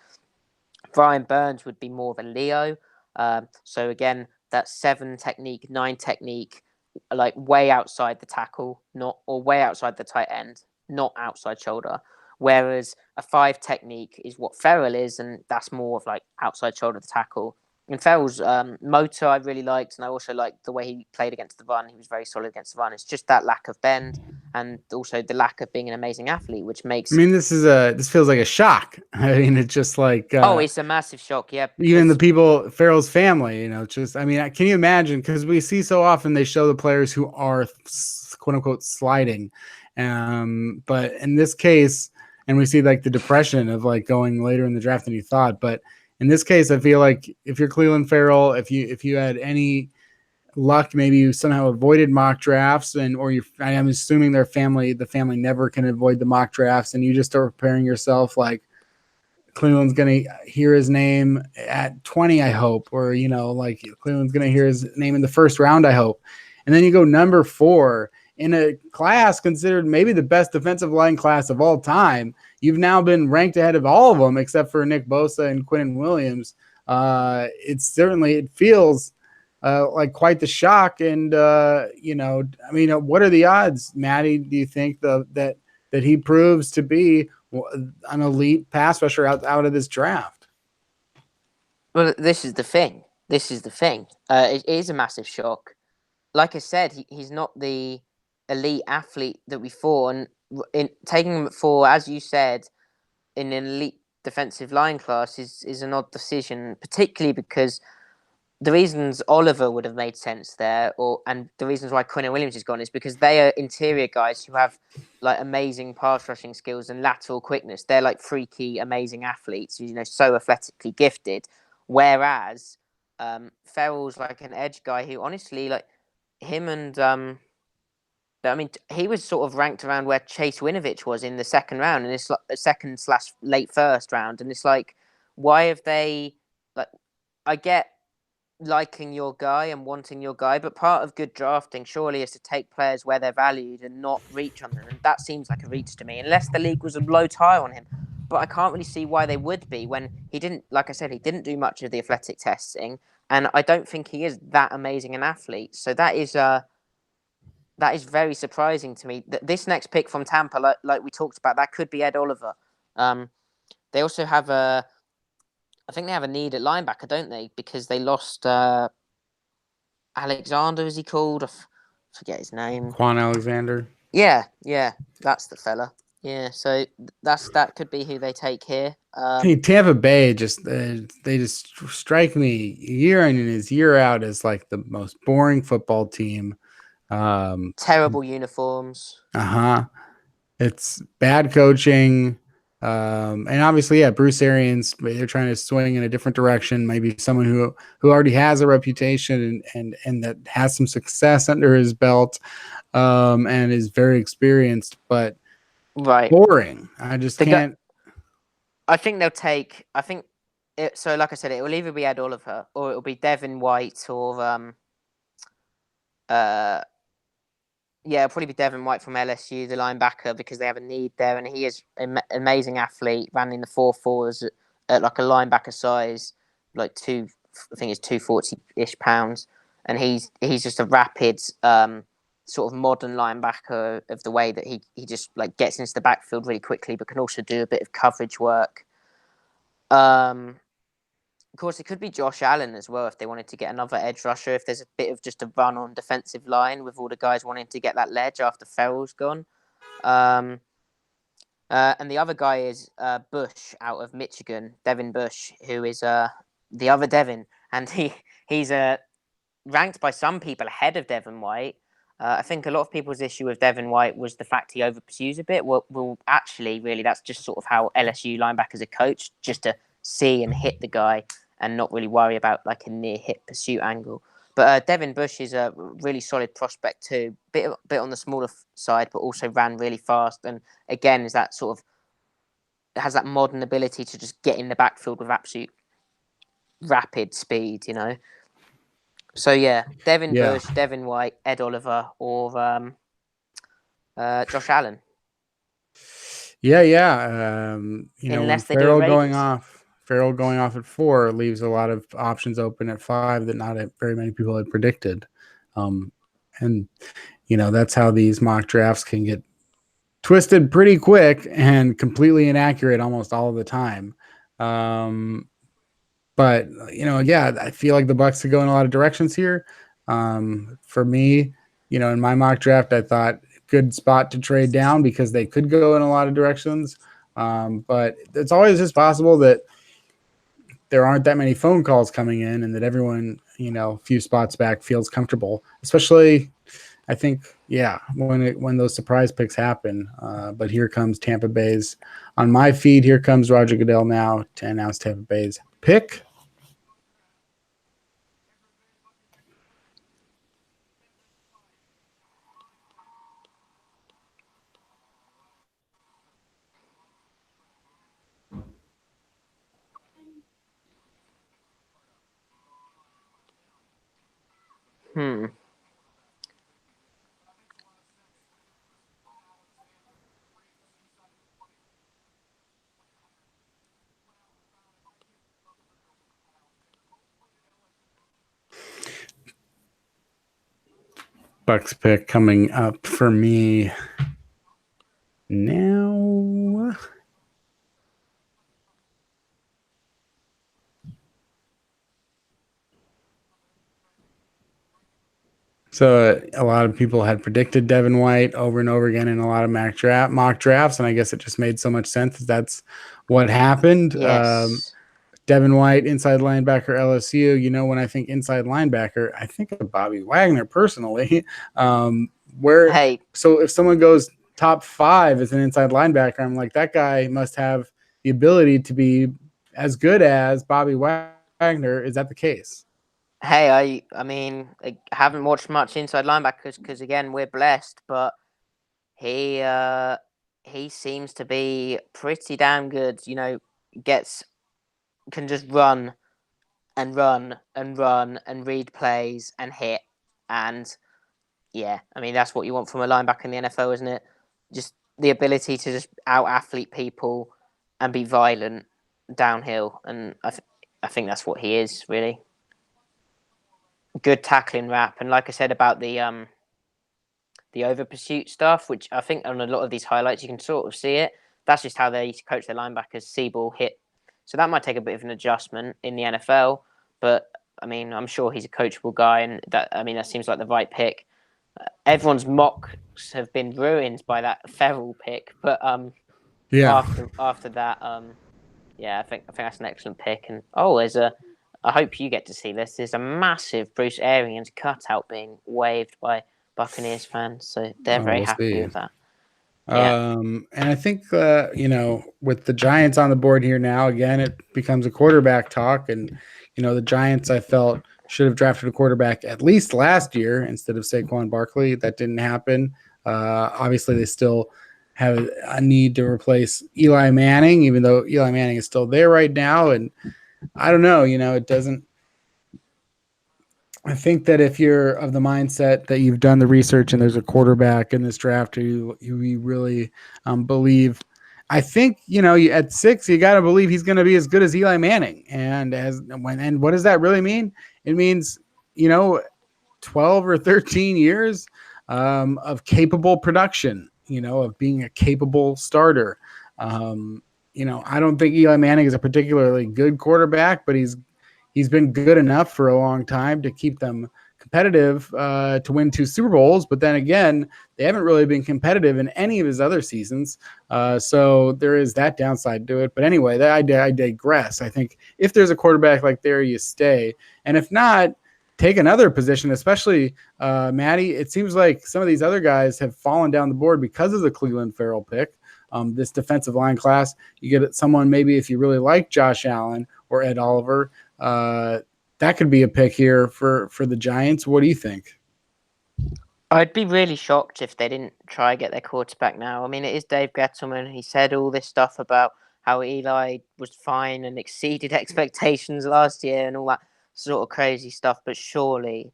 Brian Burns would be more of a Leo. So again, that 7 technique, 9 technique, like way outside the tackle, or way outside the tight end, not outside shoulder. Whereas a 5 technique is what Ferrell is, and that's more of like outside shoulder the tackle. And Ferrell's motor I really liked, and I also liked the way he played against the run. He was very solid against the run. It's just that lack of bend, and also the lack of being an amazing athlete, which makes. I mean, this feels like a shock. I mean, it's just like it's a massive shock. Yeah, even the people, Farrell's family, just I mean, can you imagine? Because we see so often they show the players who are quote unquote sliding, but in this case. And we see like the depression of like going later in the draft than you thought. But in this case, I feel like if you're Cleveland Ferrell, if you had any luck, maybe you somehow avoided mock drafts, I'm assuming the family never can avoid the mock drafts, and you just start preparing yourself like Cleveland's gonna hear his name at 20, I hope, or like Cleveland's gonna hear his name in the first round, I hope, and then you go number 4. In a class considered maybe the best defensive line class of all time, you've now been ranked ahead of all of them except for Nick Bosa and Quinnen Williams. It feels like quite the shock. And, I mean, what are the odds, Matty, do you think that he proves to be an elite pass rusher out of this draft? Well, this is the thing. It is a massive shock. Like I said, he's not the elite athlete that we thought, and in taking him for, as you said, in an elite defensive line class is an odd decision, particularly because the reasons Oliver would have made sense there, and the reasons why Quinnen Williams is gone is because they are interior guys who have like amazing pass rushing skills and lateral quickness. They're like freaky, amazing athletes, so athletically gifted. Whereas Ferrell's like an edge guy who, honestly, like him and I mean, he was sort of ranked around where Chase Winovich was in the second round, and it's like a second/late first round. And it's like, why have they, like, I get liking your guy and wanting your guy, but part of good drafting surely is to take players where they're valued and not reach on them. And that seems like a reach to me, unless the league was a low tie on him. But I can't really see why they would be when he didn't, like I said, he didn't do much of the athletic testing. And I don't think he is that amazing an athlete. So that is very surprising to me. This next pick from Tampa, like we talked about, that could be Ed Oliver. They also have I think they have a need at linebacker, don't they? Because they lost Alexander, is he called? I forget his name. Quan Alexander. Yeah, that's the fella. Yeah, so that could be who they take here. Hey, Tampa Bay they just strike me year in and year out as like the most boring football team. Terrible uniforms. It's bad coaching. And obviously, yeah, Bruce Arians, they're trying to swing in a different direction. Maybe someone who already has a reputation and that has some success under his belt, and is very experienced, but boring. I just can't. I think they'll take. I think it. So, like I said, it will either be Ed Oliver or it will be Devin White or yeah, it'll probably be Devin White from LSU, the linebacker, because they have a need there, and he is an amazing athlete. Ran in the 4.4s at like a linebacker size, like I think it's 240-ish pounds, and he's just a rapid, sort of modern linebacker of the way that he just like gets into the backfield really quickly, but can also do a bit of coverage work. course, it could be Josh Allen as well if they wanted to get another edge rusher. If there's a bit of just a run on defensive line with all the guys wanting to get that ledge after Ferrell's gone. And the other guy is Bush out of Michigan, Devin Bush, who is the other Devin, and he's ranked by some people ahead of Devin White. I think a lot of people's issue with Devin White was the fact he over pursues a bit. Well, actually, really, that's just sort of how LSU linebackers are coached, just to see and hit the guy and not really worry about like a near hit pursuit angle. But Devin Bush is a really solid prospect too, bit on the smaller side, but also ran really fast. And again, is that sort of has that modern ability to just get in the backfield with absolute rapid speed, you know. So yeah, Devin Bush, Devin White, Ed Oliver, or Josh Allen. Yeah. Unless they Ferrell do going off at 4 leaves a lot of options open at 5 that not very many people had predicted. And that's how these mock drafts can get twisted pretty quick and completely inaccurate almost all of the time. But I feel like the Bucs could go in a lot of directions here. For me, in my mock draft, I thought good spot to trade down because they could go in a lot of directions. But it's always just possible that there aren't that many phone calls coming in and that everyone, a few spots back feels comfortable, especially I think, when those surprise picks happen. But here comes Tampa Bay's on my feed. Here comes Roger Goodell now to announce Tampa Bay's pick. Bucs pick coming up for me now. So a lot of people had predicted Devin White over and over again in a lot of mock drafts, and I guess it just made so much sense that that's what happened. Yes. Devin White, inside linebacker, LSU. When I think inside linebacker, I think of Bobby Wagner personally. So if someone goes top 5 as an inside linebacker, I'm like, that guy must have the ability to be as good as Bobby Wagner. Is that the case? Hey, I mean, I haven't watched much inside linebackers because again we're blessed, but he seems to be pretty damn good. Can just run and run and run and read plays and hit, and yeah, I mean that's what you want from a linebacker in the NFL, isn't it? Just the ability to just out athlete people and be violent downhill, and I think that's what he is really. Good tackling rap, and like I said about the over pursuit stuff, which I think on a lot of these highlights you can sort of see it. That's just how they coach their linebackers, see ball, hit. So that might take a bit of an adjustment in the NFL, but I mean, I'm sure he's a coachable guy, and that seems like the right pick. Everyone's mocks have been ruined by that Ferrell pick, but after that, I think that's an excellent pick. And I hope you get to see this. There's a massive Bruce Arians cutout being waved by Buccaneers fans, so they're very happy with that. Yeah. And I think with the Giants on the board here now, again, it becomes a quarterback talk. And the Giants, I felt, should have drafted a quarterback at least last year instead of Saquon Barkley. That didn't happen. Obviously, they still have a need to replace Eli Manning, even though Eli Manning is still there right now. And I don't know, it doesn't. I think that if you're of the mindset that you've done the research and there's a quarterback in this draft who you really believe, I think, at 6, you got to believe he's going to be as good as Eli Manning. And what does that really mean? It means, 12 or 13 years of capable production, of being a capable starter. I don't think Eli Manning is a particularly good quarterback, but he's he's been good enough for a long time to keep them competitive to win 2 Super Bowls. But then again, they haven't really been competitive in any of his other seasons. So there is that downside to it. But anyway, I digress. I think if there's a quarterback like there, you stay. And if not, take another position, especially Matty. It seems like some of these other guys have fallen down the board because of the Cleveland Farrell pick. This defensive line class, you get someone maybe if you really like Josh Allen or Ed Oliver, that could be a pick here for the Giants. What do you think? I'd be really shocked if they didn't try and get their quarterback now. I mean, it is Dave Gettleman. He said all this stuff about how Eli was fine and exceeded expectations last year and all that sort of crazy stuff. But surely,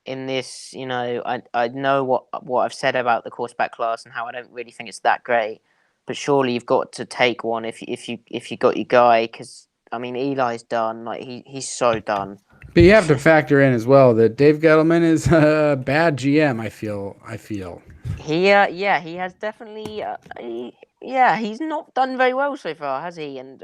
in this, I know what I've said about the quarterback class and how I don't really think it's that great. But surely you've got to take one if you got your guy, because I mean Eli's done. Like he's so done. But you have to factor in as well that Dave Gettleman is a bad GM. I feel. He has definitely he's not done very well so far, has he? And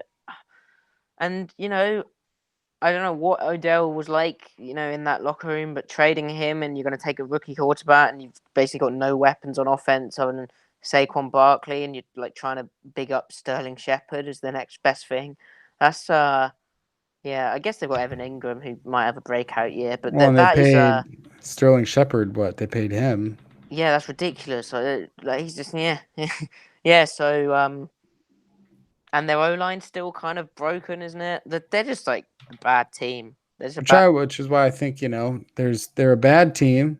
I don't know what Odell was like, in that locker room, but trading him and you're going to take a rookie quarterback and you've basically got no weapons on offense other than Saquon Barkley, and you're like trying to big up Sterling Shepard as the next best thing. That's I guess they've got Evan Ingram who might have a breakout year, but They paid Sterling Shepard what they paid him. Yeah, that's ridiculous. Like he's just yeah. So and their O-line's still kind of broken, isn't it? They're just like a bad team. Which is why I think they're a bad team.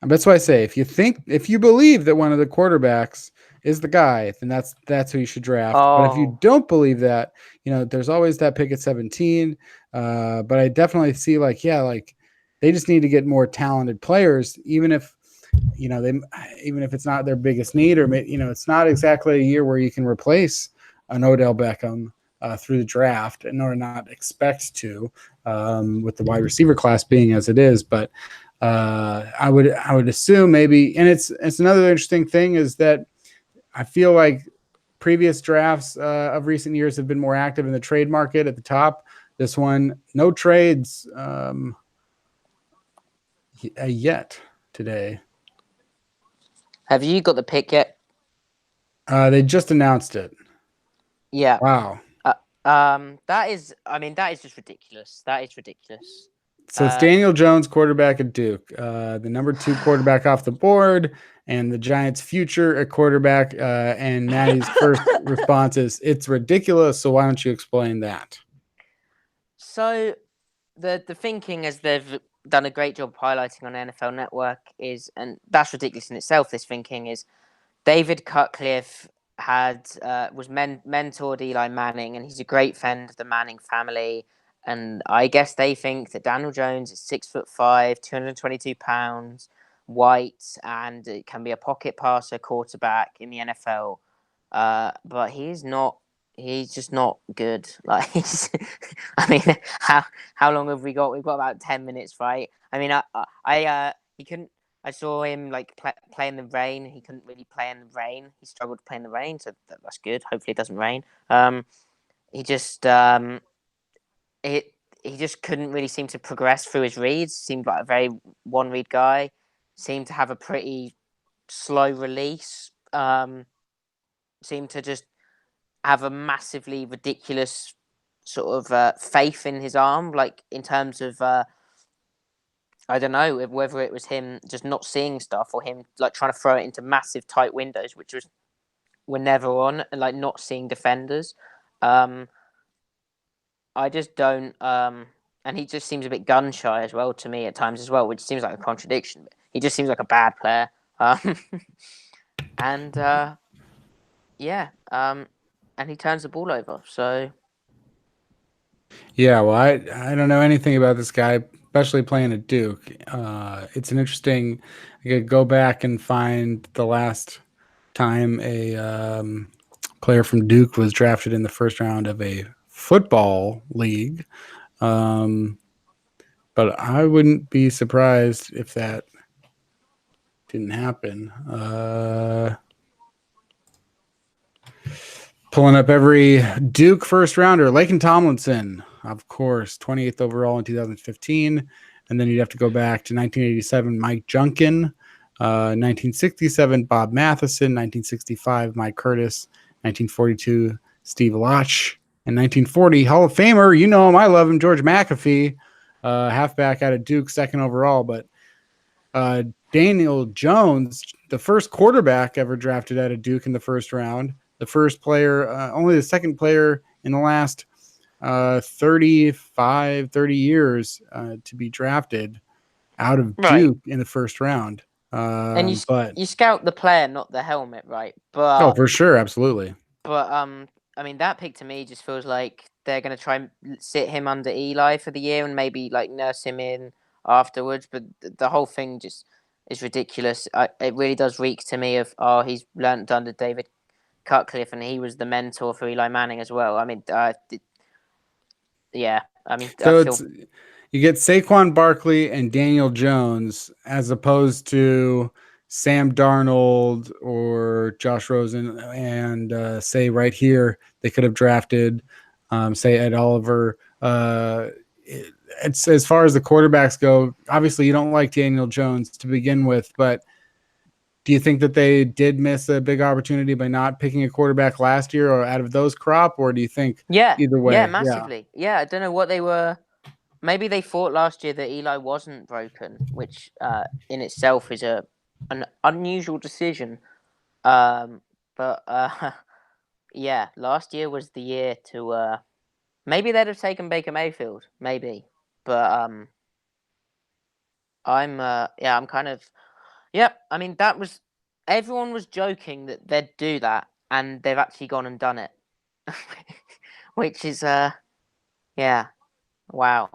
And that's why I say if you believe that one of the quarterbacks is the guy, then that's who you should draft. But if you don't believe that, there's always that pick at 17. But I definitely see they just need to get more talented players, even if it's not their biggest need, or it's not exactly a year where you can replace an Odell Beckham through the draft, and or not expect to, with the wide receiver class being as it is. But I would assume maybe, and it's another interesting thing is that I feel like previous drafts of recent years have been more active in the trade market at the top. This one, no trades yet today. Have you got the pick yet? They just announced it. Yeah. Wow. That is just ridiculous. That is ridiculous. So it's Daniel Jones, quarterback at Duke, the number 2 quarterback off the board, and the Giants' future at quarterback. And Matty's first response is, "It's ridiculous." So why don't you explain that? So the thinking, as they've done a great job highlighting on NFL Network, is, and that's ridiculous in itself. This thinking is David Cutcliffe was mentored Eli Manning, and he's a great friend of the Manning family. And I guess they think that Daniel Jones is 6'5", 222 pounds, white, and it can be a pocket passer quarterback in the NFL. But he's not. He's just not good. Like I mean, how long have we got? We've got about 10 minutes, right? I mean, he couldn't. I saw him play in the rain. He couldn't really play in the rain. He struggled to play in the rain, so that's good. Hopefully, it doesn't rain. He just couldn't really seem to progress through his reads. Seemed like a very one read guy. Seemed to have a pretty slow release. Seemed to just have a massively ridiculous sort of faith in his arm, like in terms of I don't know whether it was him just not seeing stuff or him like trying to throw it into massive tight windows, which were never on, and like not seeing defenders. I just don't. And he just seems a bit gun shy as well to me at times as well, which seems like a contradiction. But he just seems like a bad player. And and he turns the ball over. So yeah, well, I don't know anything about this guy, especially playing at Duke. It's an interesting. I could go back and find the last time a player from Duke was drafted in the first round of a football league. But I wouldn't be surprised if that didn't happen. Pulling up every Duke first rounder. Laken Tomlinson, of course, 28th overall in 2015. And then you'd have to go back to 1987, Mike Junkin, 1967, Bob Matheson, 1965, Mike Curtis, 1942, Steve Lach, and 1940, Hall of Famer, you know him, I love him, George McAfee, halfback out of Duke, second overall. But Daniel Jones, the first quarterback ever drafted out of Duke in the first round, the first player, only the second player in the last 30 years to be drafted out of Duke in the first round. And But you scout the player, not the helmet, right? oh, for sure, absolutely. But I mean, that pick to me just feels like they're gonna try and sit him under Eli for the year and maybe like nurse him in afterwards. But the whole thing just is ridiculous. It really does reek to me of he's learnt under David Cutcliffe and he was the mentor for Eli Manning as well. I mean, yeah. I mean, So you get Saquon Barkley and Daniel Jones as opposed to Sam Darnold or Josh Rosen, and say right here they could have drafted, say Ed Oliver. It's as far as the quarterbacks go. Obviously, you don't like Daniel Jones to begin with, but do you think that they did miss a big opportunity by not picking a quarterback last year or out of those crop, or do you think either way? Yeah, massively. Yeah, I don't know what they were. Maybe they thought last year that Eli wasn't broken, which in itself is an unusual decision. But yeah, last year was the year to maybe they'd have taken Baker Mayfield, maybe. But I'm kind of I mean everyone was joking that they'd do that and they've actually gone and done it. Which is yeah. Wow.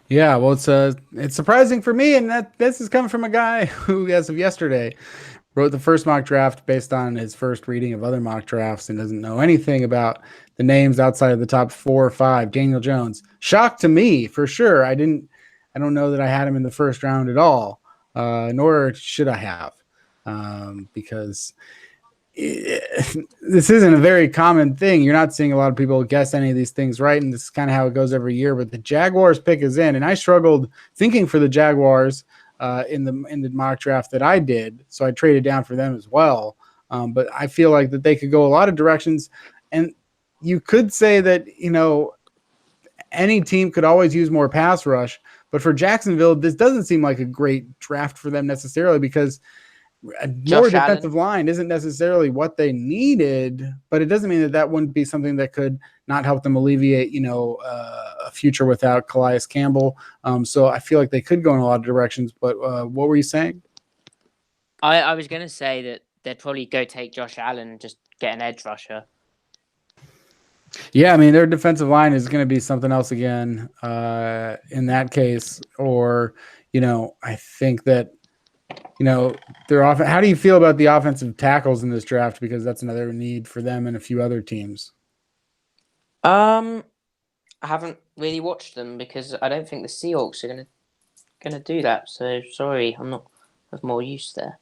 Yeah, well, it's surprising for me, and that this is coming from a guy who, as of yesterday, wrote the first mock draft based on his first reading of other mock drafts and doesn't know anything about the names outside of the top 4 or 5. Daniel Jones, shock to me for sure. I don't know that I had him in the first round at all, nor should I have, because this isn't a very common thing. You're not seeing a lot of people guess any of these things right, and this is kind of how it goes every year. But the Jaguars pick is in, and I struggled thinking for the Jaguars in the mock draft that I did, so I traded down for them as well. But I feel like that they could go a lot of directions, and you could say that any team could always use more pass rush. But for Jacksonville, this doesn't seem like a great draft for them necessarily because more defensive line isn't necessarily what they needed, but it doesn't mean that wouldn't be something that could not help them alleviate, a future without Calais Campbell. So I feel like they could go in a lot of directions, but what were you saying? I was going to say that they'd probably go take Josh Allen and just get an edge rusher. Yeah, I mean, their defensive line is going to be something else again in that case. Or, I think that, they're off. How do you feel about the offensive tackles in this draft? Because that's another need for them and a few other teams. I haven't really watched them because I don't think the Seahawks are gonna do that. So sorry, I'm not of more use there.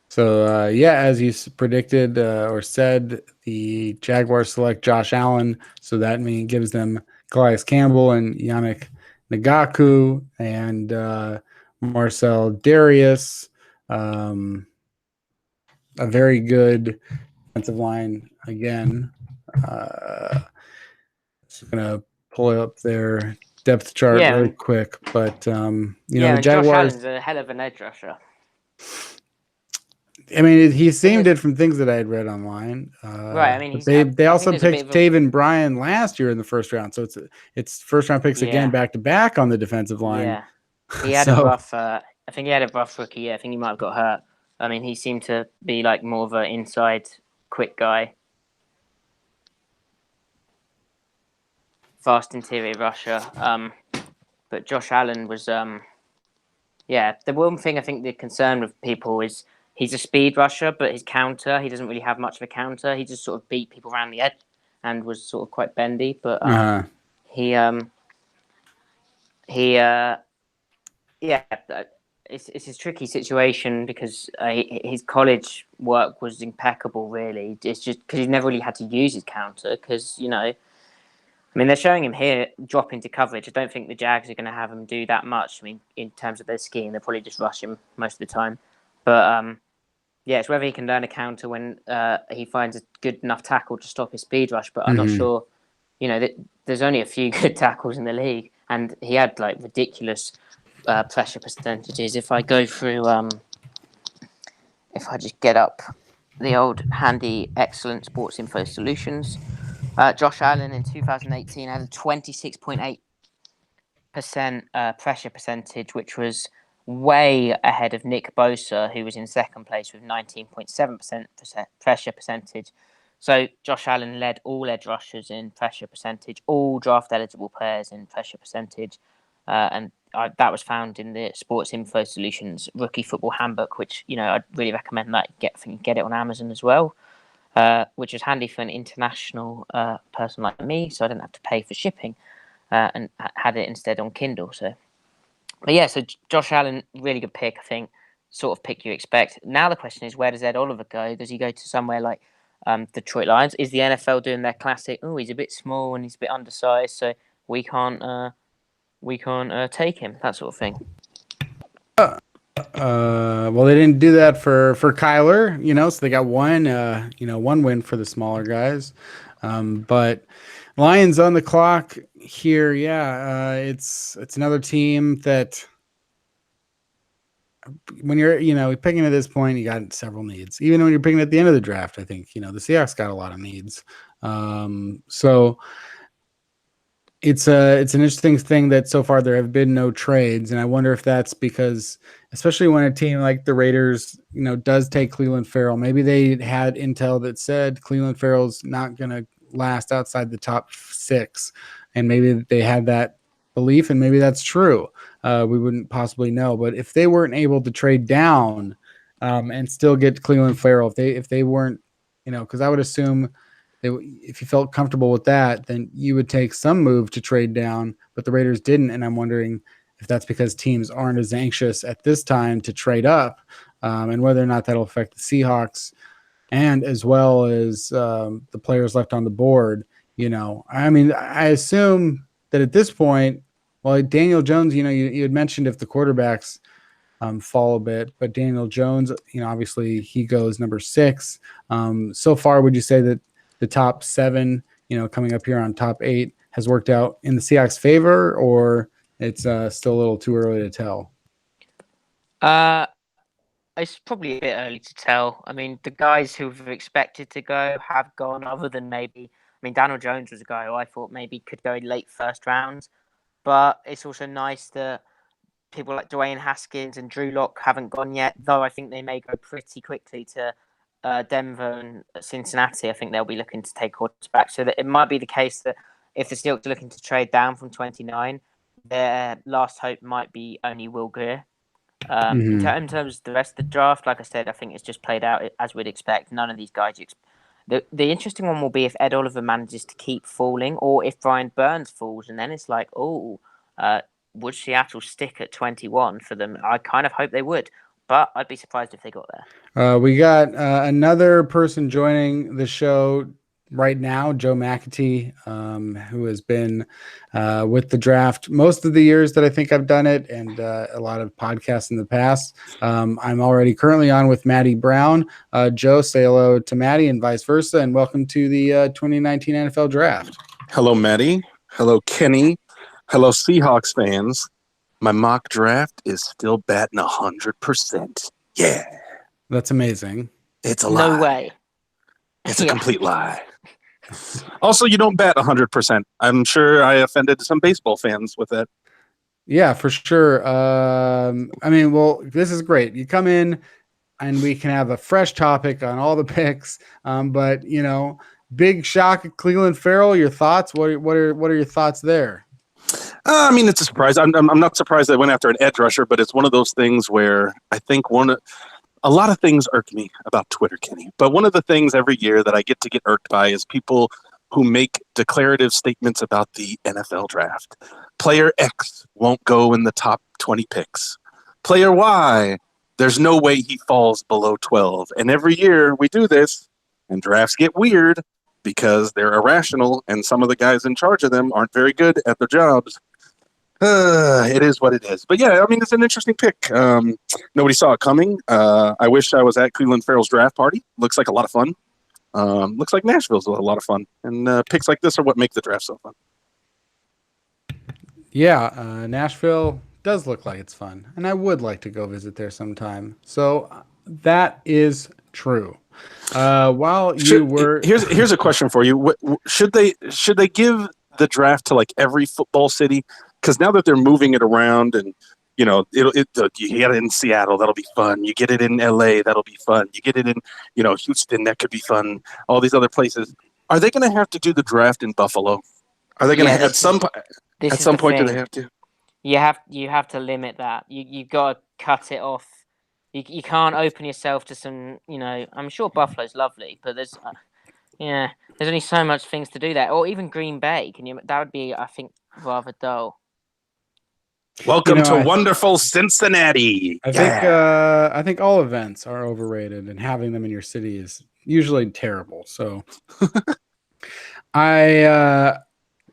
So as you predicted or said, the Jaguars select Josh Allen, so that gives them Calais Campbell and Yannick Ngakoue and Marcel Darius, a very good defensive line again. Just gonna pull up their depth chart really quick, but the Jaguars. Josh Allen's a hell of an edge rusher. I mean, he seemed it from things that I had read online. Right. I mean, they also picked Taven Bryan last year in the first round, so it's first round picks again back to back on the defensive line. Yeah, he had a rough. I think he had a rough rookie year. I think he might have got hurt. I mean, he seemed to be like more of an inside quick guy, fast interior rusher. But Josh Allen was the one thing I think the concern with people is. He's a speed rusher, but his counter, he doesn't really have much of a counter. He just sort of beat people around the edge and was sort of quite bendy. But it's a tricky situation because his college work was impeccable. Really, it's just because he's never really had to use his counter. Because I mean, they're showing him here drop into coverage. I don't think the Jags are going to have him do that much. I mean, in terms of their scheme, they'll probably just rush him most of the time. But yeah, it's whether he can learn a counter when he finds a good enough tackle to stop his speed rush. But I'm not sure. There's only a few good tackles in the league, and he had like ridiculous pressure percentages. If I go through, if I just get up the old handy excellent Sports Info Solutions, Josh Allen in 2018 had a 26.8% pressure percentage, which was way ahead of Nick Bosa, who was in second place with 19.7% pressure percentage. So Josh Allen led all edge rushers in pressure percentage, all draft eligible players in pressure percentage, and that was found in the Sports Info Solutions Rookie Football Handbook, which I'd really recommend that get it on Amazon as well, which is handy for an international person like me, so I didn't have to pay for shipping, and had it instead on Kindle. So Josh Allen, really good pick, I think, sort of pick you expect. Now the question is, where does Ed Oliver go? Does he go to somewhere like Detroit Lions? Is the NFL doing their classic? Oh, he's a bit small and he's a bit undersized, so we can't take him. That sort of thing. Well, they didn't do that for Kyler, so they got one win for the smaller guys. But Lions on the clock here. Yeah, it's another team that when you're picking at this point, you got several needs. Even when you're picking at the end of the draft, I think the Seahawks got a lot of needs. So it's an interesting thing that so far there have been no trades, and I wonder if that's because, especially when a team like the Raiders, does take Clelin Ferrell, maybe they had intel that said Clelin Ferrell's not going to last outside the top 6, and maybe they had that belief, and maybe that's true. We wouldn't possibly know, but if they weren't able to trade down and still get Clelin Ferrell, if they weren't, because I would assume if you felt comfortable with that, then you would take some move to trade down, but the Raiders didn't. And I'm wondering if that's because teams aren't as anxious at this time to trade up, and whether or not that'll affect the Seahawks and as well as the players left on the board. I mean, I assume that at this point, well, Daniel Jones, you had mentioned if the quarterbacks fall a bit, but Daniel Jones, obviously he goes number 6. So far, would you say that the top 7, coming up here on top 8 has worked out in the Seahawks' favor, or it's still a little too early to tell? It's probably a bit early to tell. I mean, the guys who've expected to go have gone, other than maybe, Daniel Jones was a guy who I thought maybe could go late first round, but it's also nice that people like Dwayne Haskins and Drew Lock haven't gone yet, though I think they may go pretty quickly to Denver and Cincinnati. I think they'll be looking to take quarterback. So that it might be the case that if the Steelers are looking to trade down from 29, their last hope might be only Will Grier. In terms of the rest of the draft, like I said, I think it's just played out as we'd expect. None of these guys. The interesting one will be if Ed Oliver manages to keep falling, or if Brian Burns falls, and then it's like, would Seattle stick at 21 for them? I kind of hope they would, but I'd be surprised if they got there. We got another person joining the show right now, Joe McAtee, who has been with the draft most of the years that I think I've done it, and a lot of podcasts in the past. I'm already currently on with Matty Brown. Joe, say hello to Matty and vice versa, and welcome to the 2019 NFL Draft. Hello, Matty. Hello, Kenny. Hello, Seahawks fans. My mock draft is still batting 100%. Yeah. That's amazing. It's a lie. No way. It's a complete lie. Also, you don't bat 100%. I'm sure I offended some baseball fans with that. Yeah, for sure. This is great. You come in and we can have a fresh topic on all the picks. But big shock at Clelin Ferrell. Your thoughts? What are your thoughts there? It's a surprise. I'm not surprised they went after an edge rusher, but it's one of those things where I think a lot of things irk me about Twitter, Kenny. But one of the things every year that I get irked by is people who make declarative statements about the NFL draft. Player X won't go in the top 20 picks. Player Y, there's no way he falls below 12. And every year we do this, and drafts get weird because they're irrational, and some of the guys in charge of them aren't very good at their jobs. It is what it is. But yeah, I mean, it's an interesting pick. Nobody saw it coming. I wish I was at Cleveland Farrell's draft party. Looks like a lot of fun. Looks like Nashville's a lot of fun. And picks like this are what make the draft so fun. Yeah, Nashville does look like it's fun, and I would like to go visit there sometime. So that is true. Here's a question for you: should they give the draft to like every football city? Because now that they're moving it around, and you know, you get it in Seattle, that'll be fun. You get it in LA, that'll be fun. You get it in Houston, that could be fun. All these other places. Are they going to have to do the draft in Buffalo? Are they going to at some point? Do they have to? You have to limit that. You've got to cut it off. You can't open yourself to some. I'm sure Buffalo's lovely, but there's only so much things to do there. Or even Green Bay. That would be, I think, rather dull. Welcome to wonderful Cincinnati. I think all events are overrated, and having them in your city is usually terrible. So,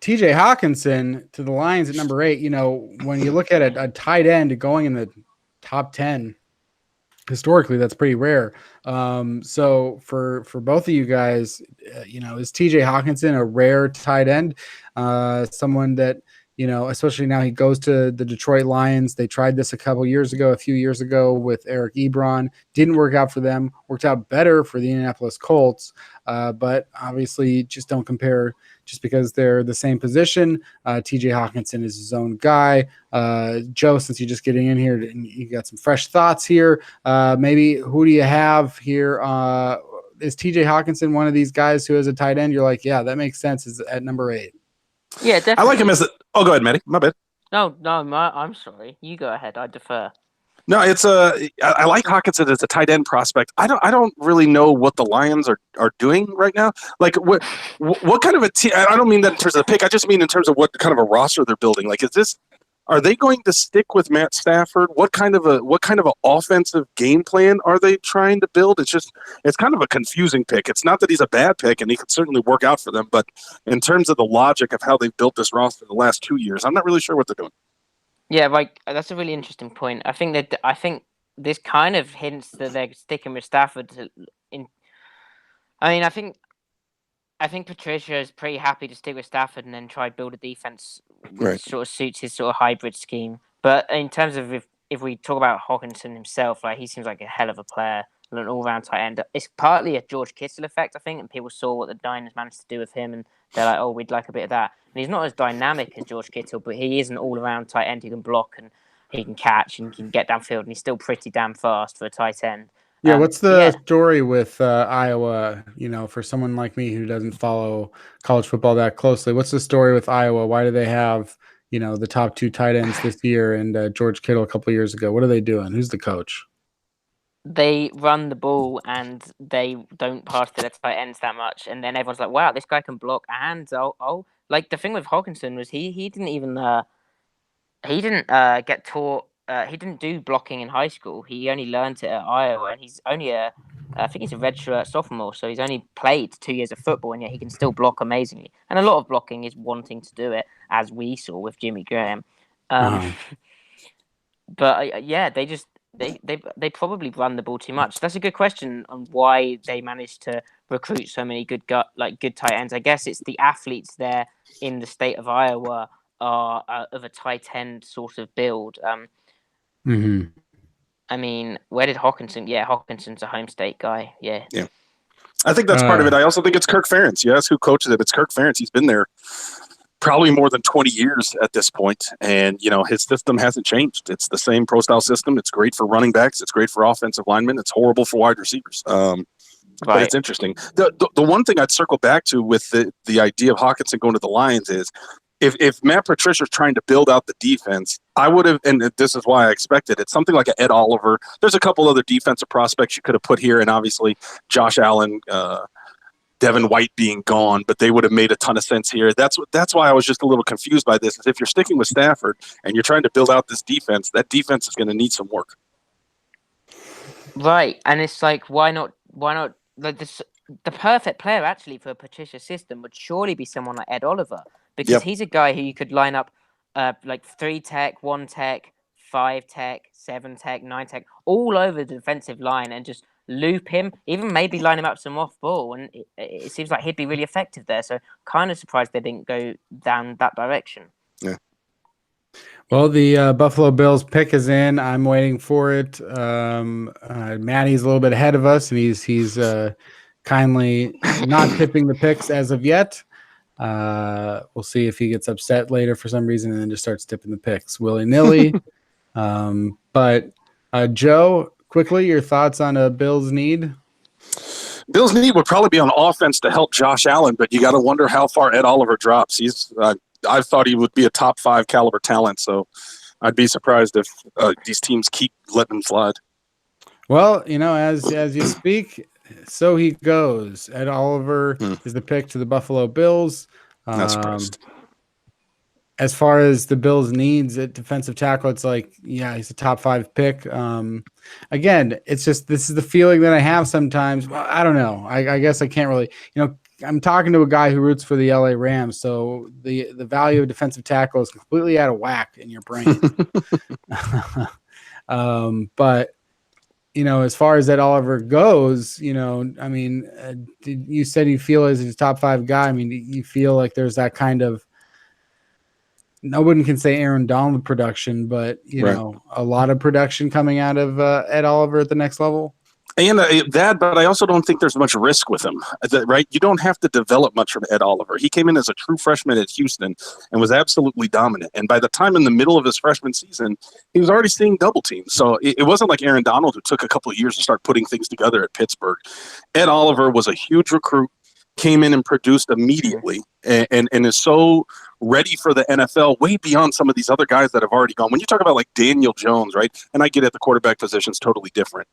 TJ Hawkinson to the Lions at number 8. When you look at a tight end going in the top 10, historically, that's pretty rare. So for both of you guys, is TJ Hawkinson a rare tight end? Someone that, especially now he goes to the Detroit Lions. They tried this a few years ago with Eric Ebron. Didn't work out for them. Worked out better for the Indianapolis Colts. But obviously just don't compare just because they're the same position. TJ Hawkinson is his own guy. Joe, since you're just getting in here and you got some fresh thoughts here, maybe who do you have here? Is TJ Hawkinson one of these guys who is a tight end? You're like, yeah, that makes sense. Is at number 8. Yeah, definitely. I like him as oh, go ahead, Matty. My bad. No, I'm sorry. You go ahead. I defer. No, I like Hawkinson as a tight end prospect. I don't really know what the Lions are doing right now. Like what kind of a team? I don't mean that in terms of the pick. I just mean in terms of what kind of a roster they're building. Like, are they going to stick with Matt Stafford? What kind of a offensive game plan are they trying to build? It's kind of a confusing pick. It's not that he's a bad pick, and he could certainly work out for them. But in terms of the logic of how they've built this roster the last 2 years, I'm not really sure what they're doing. Yeah, that's a really interesting point. I think this kind of hints that they're sticking with Stafford. I think Patricia is pretty happy to stick with Stafford and then try to build a defense that sort of suits his sort of hybrid scheme. But in terms of if we talk about Hawkinson himself, like, he seems like a hell of a player, an all-round tight end. It's partly a George Kittle effect, I think, and people saw what the Niners managed to do with him, and they're like, oh, we'd like a bit of that. And he's not as dynamic as George Kittle, but he is an all-around tight end who can block and he can catch and can get downfield, and he's still pretty damn fast for a tight end. Yeah, what's the story with Iowa? For someone like me who doesn't follow college football that closely, what's the story with Iowa? Why do they have, the top 2 tight ends this year and George Kittle a couple of years ago? What are they doing? Who's the coach? They run the ball and they don't pass to their tight ends that much, and then everyone's like, "Wow, this guy can block." And like the thing with Hawkinson was he didn't even get taught. He didn't do blocking in high school. He only learned it at Iowa, and he's only I think he's a redshirt sophomore, so he's only played 2 years of football, and yet he can still block amazingly. And a lot of blocking is wanting to do it, as we saw with Jimmy Graham. But they probably run the ball too much. That's a good question on why they managed to recruit so many good tight ends. I guess it's the athletes there in the state of Iowa are of a tight end sort of build. I mean, where did Hawkinson? Yeah, Hawkinson's a home state guy. Yeah. I think that's part of it. I also think it's Kirk Ferentz. You ask who coaches it. It's Kirk Ferentz. He's been there probably more than 20 years at this point, and his system hasn't changed. It's the same pro style system. It's great for running backs. It's great for offensive linemen. It's horrible for wide receivers. But it's interesting. The one thing I'd circle back to with the idea of Hawkinson going to the Lions is if Matt Patricia's trying to build out the defense, I would have, and this is why I expected it, something like an Ed Oliver. There's a couple other defensive prospects you could have put here, and obviously Josh Allen Devin White being gone, but they would have made a ton of sense here. That's why I was just a little confused by this. Is if you're sticking with Stafford and you're trying to build out this defense, that defense is going to need some work. Right, and it's like, why not? Like this, the perfect player actually for a Patricia system would surely be someone like Ed Oliver, because he's a guy who you could line up, like 3 tech, 1 tech, 5 tech, 7 tech, 9 tech, all over the defensive line, and just loop him, even maybe line him up some off ball, and it seems like he'd be really effective there. So kind of surprised they didn't go down that direction. Yeah. Well, the Buffalo Bills pick is in. I'm waiting for it. Matty's a little bit ahead of us, and he's kindly not tipping the picks as of yet. We'll see if he gets upset later for some reason and then just starts tipping the picks willy-nilly. But Joe, quickly, your thoughts on a Bills need? Bills' need would probably be on offense to help Josh Allen, but you got to wonder how far Ed Oliver drops. I thought he would be a top 5 caliber talent, so I'd be surprised if these teams keep letting him slide. Well, as you speak, so he goes. Ed Oliver is the pick to the Buffalo Bills. Not surprised. As far as the Bills' needs at defensive tackle, it's like, yeah, he's a top 5 pick. Again, it's just this is the feeling that I have sometimes. Well, I don't know. I guess I can't really, I'm talking to a guy who roots for the LA Rams, so the value of defensive tackle is completely out of whack in your brain. But as far as that Oliver goes, I mean, you said you feel as a top 5 guy. I mean, you feel like there's that kind of, no one can say Aaron Donald production, but a lot of production coming out of Ed Oliver at the next level. And but I also don't think there's much risk with him, right? You don't have to develop much from Ed Oliver. He came in as a true freshman at Houston and was absolutely dominant. And by the time in the middle of his freshman season, he was already seeing double teams. So it wasn't like Aaron Donald, who took a couple of years to start putting things together at Pittsburgh. Ed Oliver was a huge recruit, came in and produced immediately, and is so ready for the NFL, way beyond some of these other guys that have already gone. When you talk about like Daniel Jones, right? And I get it, the quarterback position is totally different.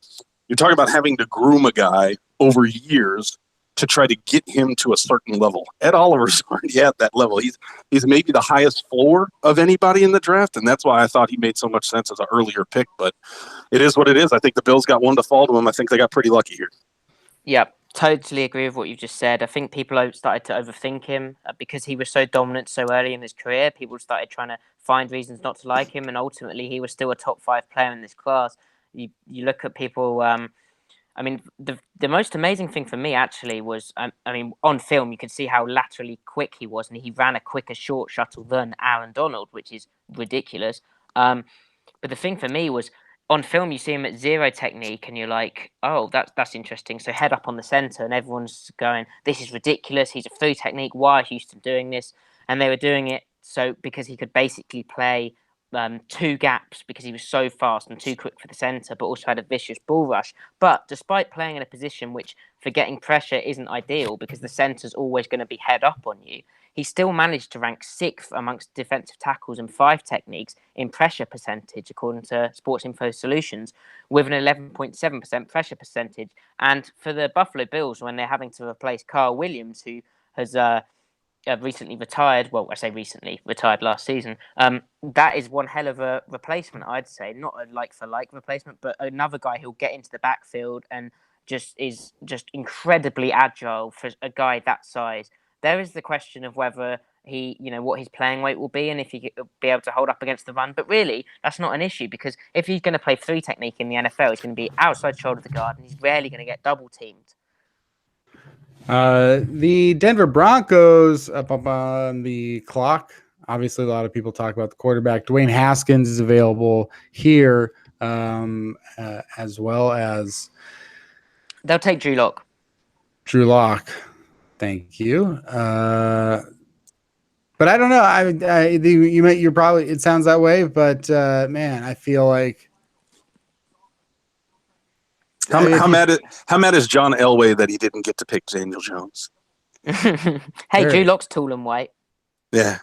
You're talking about having to groom a guy over years to try to get him to a certain level. Ed Oliver's already at that level. He's maybe the highest floor of anybody in the draft, and that's why I thought he made so much sense as an earlier pick. But it is what it is. I think the Bills got one to fall to him. I think they got pretty lucky here. Yeah, totally agree with what you've just said. I think people started to overthink him because he was so dominant so early in his career. People started trying to find reasons not to like him, and ultimately he was still a top 5 player in this class. You look at people. I mean, the most amazing thing for me actually was, on film you could see how laterally quick he was, and he ran a quicker short shuttle than Aaron Donald, which is ridiculous. But the thing for me was, on film you see him at 0 technique, and you're like, oh, that's interesting. So head up on the center, and everyone's going, this is ridiculous. He's a 3 technique. Why are Houston doing this? And they were doing it because he could basically play 2 gaps because he was so fast and too quick for the center, but also had a vicious bull rush. But despite playing in a position which for getting pressure isn't ideal because the center's always going to be head up on you, he still managed to rank 6th amongst defensive tackles and 5 techniques in pressure percentage, according to Sports Info Solutions, with an 11.7% pressure percentage. And for the Buffalo Bills, when they're having to replace Carl Williams, who has recently retired, well, I say recently, retired last season, that is one hell of a replacement, I'd say. Not a like-for-like replacement, but another guy who'll get into the backfield and is incredibly agile for a guy that size. There is the question of whether he, what his playing weight will be and if he will be able to hold up against the run. But really, that's not an issue because if he's going to play 3 technique in the NFL, he's going to be outside shoulder of the guard and he's rarely going to get double teamed. The Denver Broncos up on the clock. Obviously, a lot of people talk about the quarterback. Dwayne Haskins is available here, as well as they'll take Drew Lock. Drew Lock, thank you. But I don't know. You're probably. It sounds that way, but man, I feel like. How mad is John Elway that he didn't get to pick Daniel Jones? Hey, Drew Lock's tall and white. Yeah.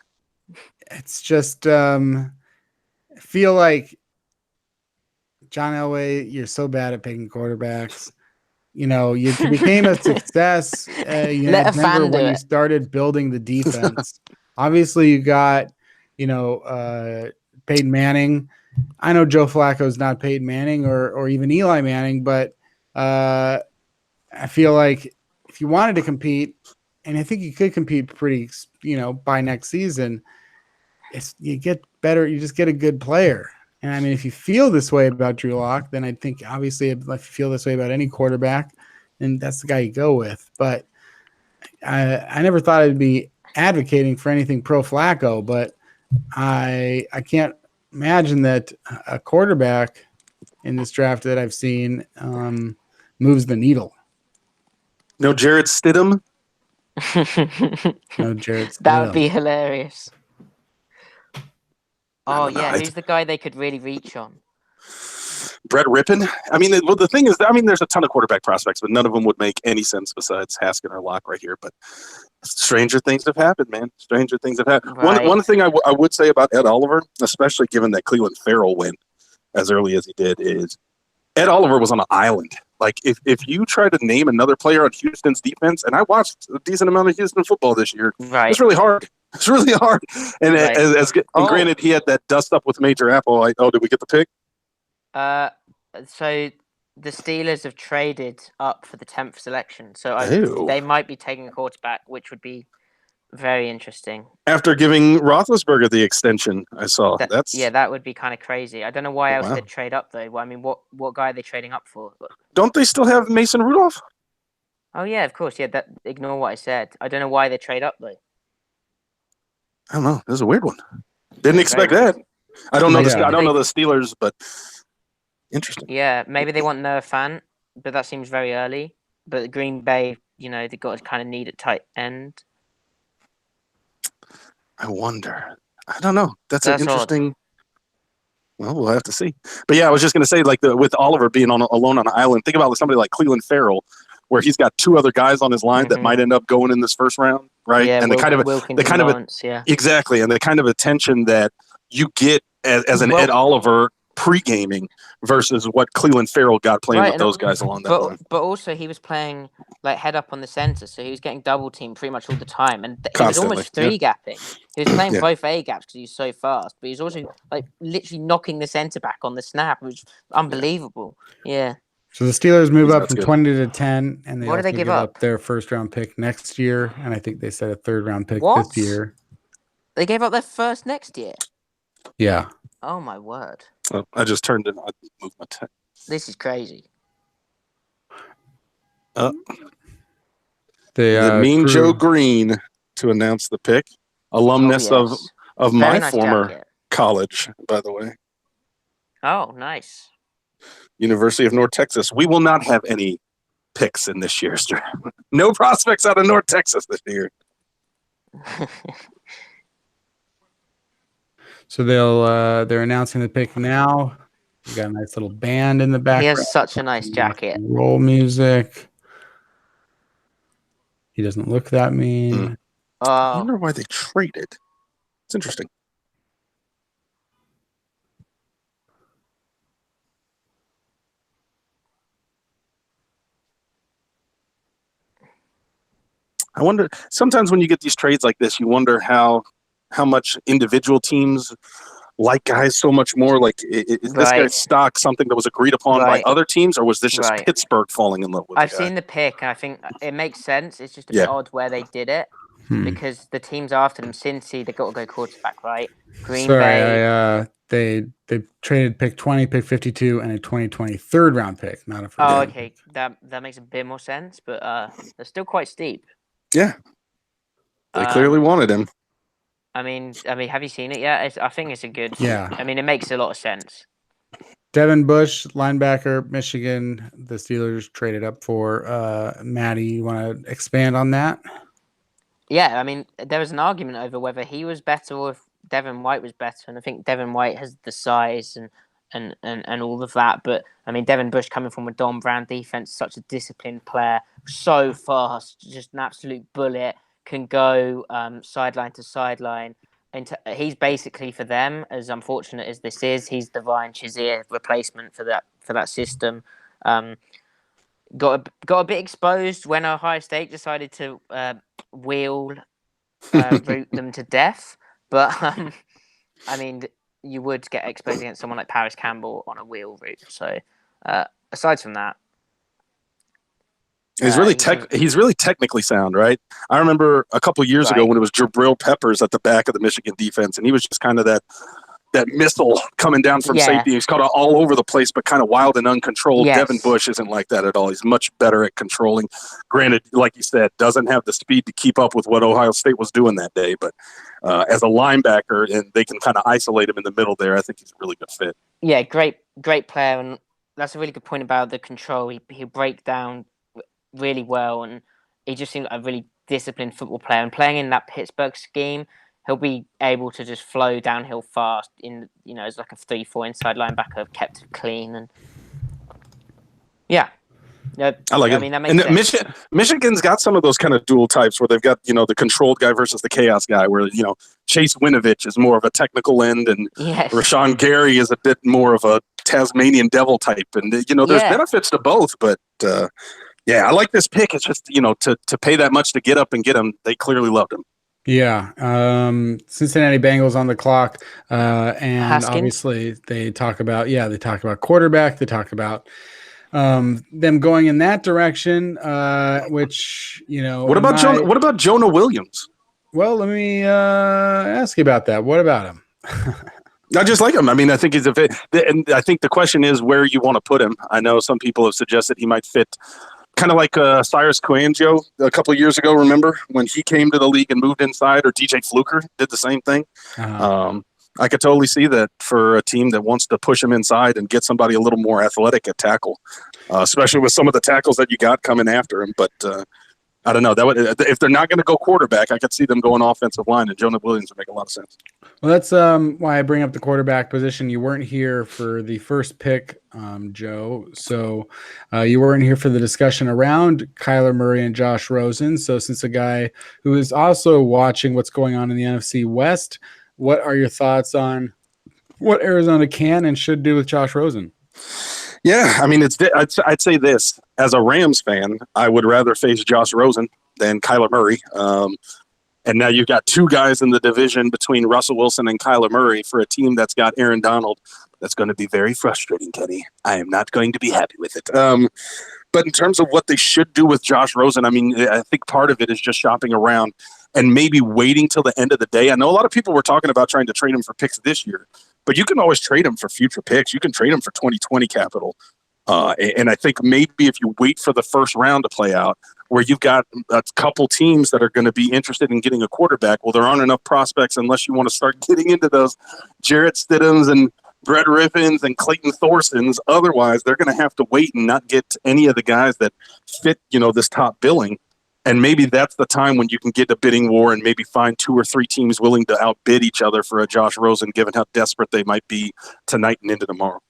It's just I feel like John Elway, you're so bad at picking quarterbacks. you became a success Let a at Denver fan do when you it. started building the defense. Obviously, you got, Peyton Manning. I know Joe Flacco is not Peyton Manning or even Eli Manning, but I feel like if you wanted to compete, and I think you could compete pretty, by next season, you get better. You just get a good player. And I mean, if you feel this way about Drew Lock, then I think obviously if you feel this way about any quarterback, then that's the guy you go with. But I never thought I'd be advocating for anything pro Flacco, but I can't imagine that a quarterback in this draft that I've seen moves the needle. No Jared Stidham. No Jarrett Stidham. That would be hilarious. Oh don't know. yeah, who's the guy they could really reach on? Brett Rippon. I mean, the thing is, there's a ton of quarterback prospects, but none of them would make any sense besides Haskins or Locke right here. But stranger things have happened, man. Stranger things have happened. Right. One thing I would say about Ed Oliver, especially given that Cleveland Farrell went as early as he did, is Ed Oliver was on an island. Like, if you try to name another player on Houston's defense, and I watched a decent amount of Houston football this year, Right. it's really hard. It's really hard. And Right. and granted, he had that dust up with Major Apple. Did we get the pick? So the Steelers have traded up for the 10th selection, so Ew. they might be taking a quarterback, which would be very interesting. After giving Roethlisberger the extension, I saw that would be kind of crazy. I don't know why else wow. they'd trade up though. Well, I mean, what guy are they trading up for? Don't they still have Mason Rudolph? Oh yeah, of course. Yeah, ignore what I said. I don't know why they trade up though. I don't know. This is a weird one. Didn't expect Very that. I don't know. Yeah. I don't know the Steelers, but interesting. Yeah, maybe they want Noah Fant, but that seems very early. But Green Bay, they got to kind of need at tight end. I wonder. I don't know. That's an That's interesting. Odd. Well, we'll have to see. But yeah, I was just going to say, with Oliver being alone on an island, think about somebody like Cleveland Farrell, where he's got two other guys on his line that might end up going in this first round, right? Yeah, and Lawrence, exactly, and the kind of attention that you get as an Ed Oliver pre-gaming versus what Cleveland Farrell got playing with those guys along that line. But also he was playing like head up on the center, so he was getting double teamed pretty much all the time, and he was almost three gapping. He was playing both A gaps because he was so fast, but he was also like literally knocking the center back on the snap, which was unbelievable. Yeah. So the Steelers move up from 20 to 10, and they what also do they give up? Their first round pick next year, and I think they said a third round pick this year. They gave up their first next year. Yeah. Oh my word! Oh, I just turned it. I moved my text. This is crazy. The Mean Joe Green to announce the pick, alumnus of my former college, by the way. Oh, nice. University of North Texas. We will not have any picks in this year's draft. No prospects out of North Texas this year. So they're announcing the pick now. You got a nice little band in the background. He has such a nice jacket. Roll music. He doesn't look that mean. I wonder why they traded. It's interesting. I wonder, sometimes when you get these trades like this, you wonder how much individual teams like guys so much more. Like, is this guy's stock something that was agreed upon by other teams, or was this just Pittsburgh falling in love with I've seen the pick, and I think it makes sense. It's just a bit odd where they did it, because the teams after them, Cincy, they got to go quarterback, right? Green Bay. They traded pick 20, pick 52, and a 2020 third round pick, not a first. Oh, okay. That makes a bit more sense, but they're still quite steep. Yeah. They clearly wanted him. I mean, have you seen it yet? I think it's a good. Yeah. I mean, it makes a lot of sense. Devin Bush, linebacker, Michigan. The Steelers traded up for Matty. You want to expand on that? Yeah, I mean, there was an argument over whether he was better or if Devin White was better, and I think Devin White has the size and all of that. But I mean, Devin Bush coming from a Don Brown defense, such a disciplined player, so fast, just an absolute bullet. Can go sideline to sideline. And he's basically, for them, as unfortunate as this is, he's the Ryan Shazier replacement for that system. got a bit exposed when Ohio State decided to root them to death. But I mean, you would get exposed against someone like Paris Campbell on a wheel route. So aside from that, he's really technically sound, right? I remember a couple years ago when it was Jabril Peppers at the back of the Michigan defense, and he was just kind of that missile coming down from safety. He's caught all over the place, but kind of wild and uncontrolled. Yes. Devin Bush isn't like that at all. He's much better at controlling. Granted, like you said, doesn't have the speed to keep up with what Ohio State was doing that day, but as a linebacker, and they can kind of isolate him in the middle there, I think he's a really good fit. Yeah, great player, and that's a really good point about the control. He'll break down really well, and he just seems like a really disciplined football player. And playing in that Pittsburgh scheme, he'll be able to just flow downhill fast as like a 3-4 inside linebacker, kept clean, and I like it. I mean, that makes sense. Michigan's got some of those kind of dual types where they've got, the controlled guy versus the chaos guy, where, Chase Winovich is more of a technical end, and Rashawn Gary is a bit more of a Tasmanian devil type. And, there's benefits to both, but I like this pick. It's just, to pay that much to get up and get him, they clearly loved him. Yeah. Cincinnati Bengals on the clock. And Haskins. Obviously they talk about quarterback. They talk about them going in that direction, which, what about Jonah Williams? Well, let me ask you about that. What about him? I just like him. I mean, I think he's a fit. And I think the question is where you want to put him. I know some people have suggested he might fit kind of like Cyrus Kouandjio a couple of years ago, remember, when he came to the league and moved inside, or DJ Fluker did the same thing. I could totally see that for a team that wants to push him inside and get somebody a little more athletic at tackle, especially with some of the tackles that you got coming after him. But I don't know. If they're not going to go quarterback, I could see them going offensive line, and Jonah Williams would make a lot of sense. Well, that's why I bring up the quarterback position. You weren't here for the first pick, Joe. So you weren't here for the discussion around Kyler Murray and Josh Rosen. So since a guy who is also watching what's going on in the NFC West, what are your thoughts on what Arizona can and should do with Josh Rosen? Yeah, I mean, I'd say this. As a Rams fan, I would rather face Josh Rosen than Kyler Murray. And now you've got two guys in the division between Russell Wilson and Kyler Murray for a team that's got Aaron Donald. That's going to be very frustrating, Kenny. I am not going to be happy with it. But in terms of what they should do with Josh Rosen, I mean, I think part of it is just shopping around and maybe waiting till the end of the day. I know a lot of people were talking about trying to trade him for picks this year, but you can always trade him for future picks. You can trade him for 2020 capital. And I think maybe if you wait for the first round to play out, where you've got a couple teams that are going to be interested in getting a quarterback, well, there aren't enough prospects unless you want to start getting into those Jarrett Stidhams and Brett Rippins and Clayton Thorsons. Otherwise, they're going to have to wait and not get any of the guys that fit, this top billing. And maybe that's the time when you can get a bidding war and maybe find 2 or 3 teams willing to outbid each other for a Josh Rosen, given how desperate they might be tonight and into tomorrow.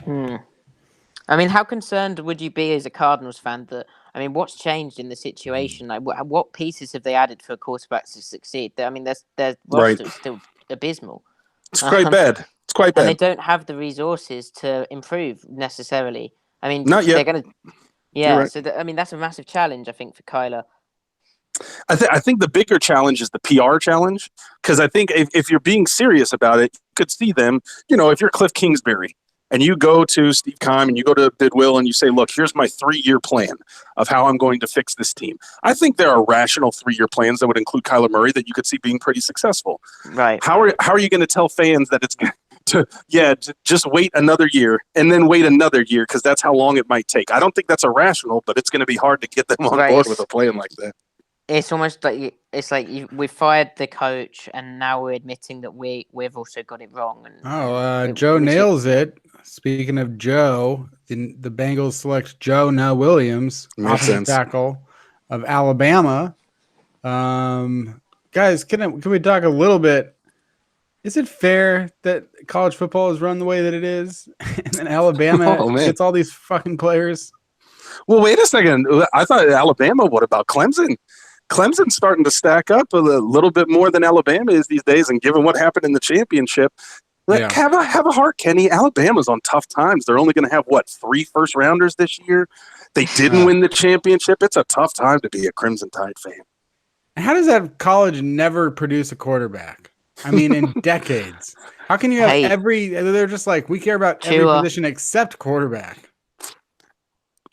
I mean, how concerned would you be as a Cardinals fan what's changed in the situation? Like, what pieces have they added for quarterbacks to succeed? I mean, their roster is still abysmal. It's quite bad. It's quite bad. And they don't have the resources to improve necessarily. I mean, not yet. They're going to. Yeah, right. So that's a massive challenge, I think, for Kyler. I think the bigger challenge is the PR challenge, because I think if you're being serious about it, you could see them, if you're Cliff Kingsbury and you go to Steve Keim and you go to Bidwill and you say, look, here's my 3-year plan of how I'm going to fix this team. I think there are rational 3-year plans that would include Kyler Murray that you could see being pretty successful. Right. How are you going to tell fans that it's just wait another year and then wait another year, because that's how long it might take? I don't think that's irrational, but it's going to be hard to get them on board with a plan like that. It's almost like we fired the coach, and now we're admitting that we've also got it wrong. And Joe nails it. Speaking of Joe, the Bengals select Jonah Williams, offensive tackle of Alabama. Guys, can we talk a little bit? Is it fair that college football is run the way that it is, and then Alabama gets all these fucking players? Well, wait a second. I thought Alabama. What about Clemson? Clemson's starting to stack up a little bit more than Alabama is these days, and given what happened in the championship, Like, have a heart, Kenny. Alabama's on tough times. They're only going to have, 3 first-rounders this year? They didn't win the championship. It's a tough time to be a Crimson Tide fan. How does that college never produce a quarterback? I mean, in decades. How can you have they're just like, we care about every position except quarterback.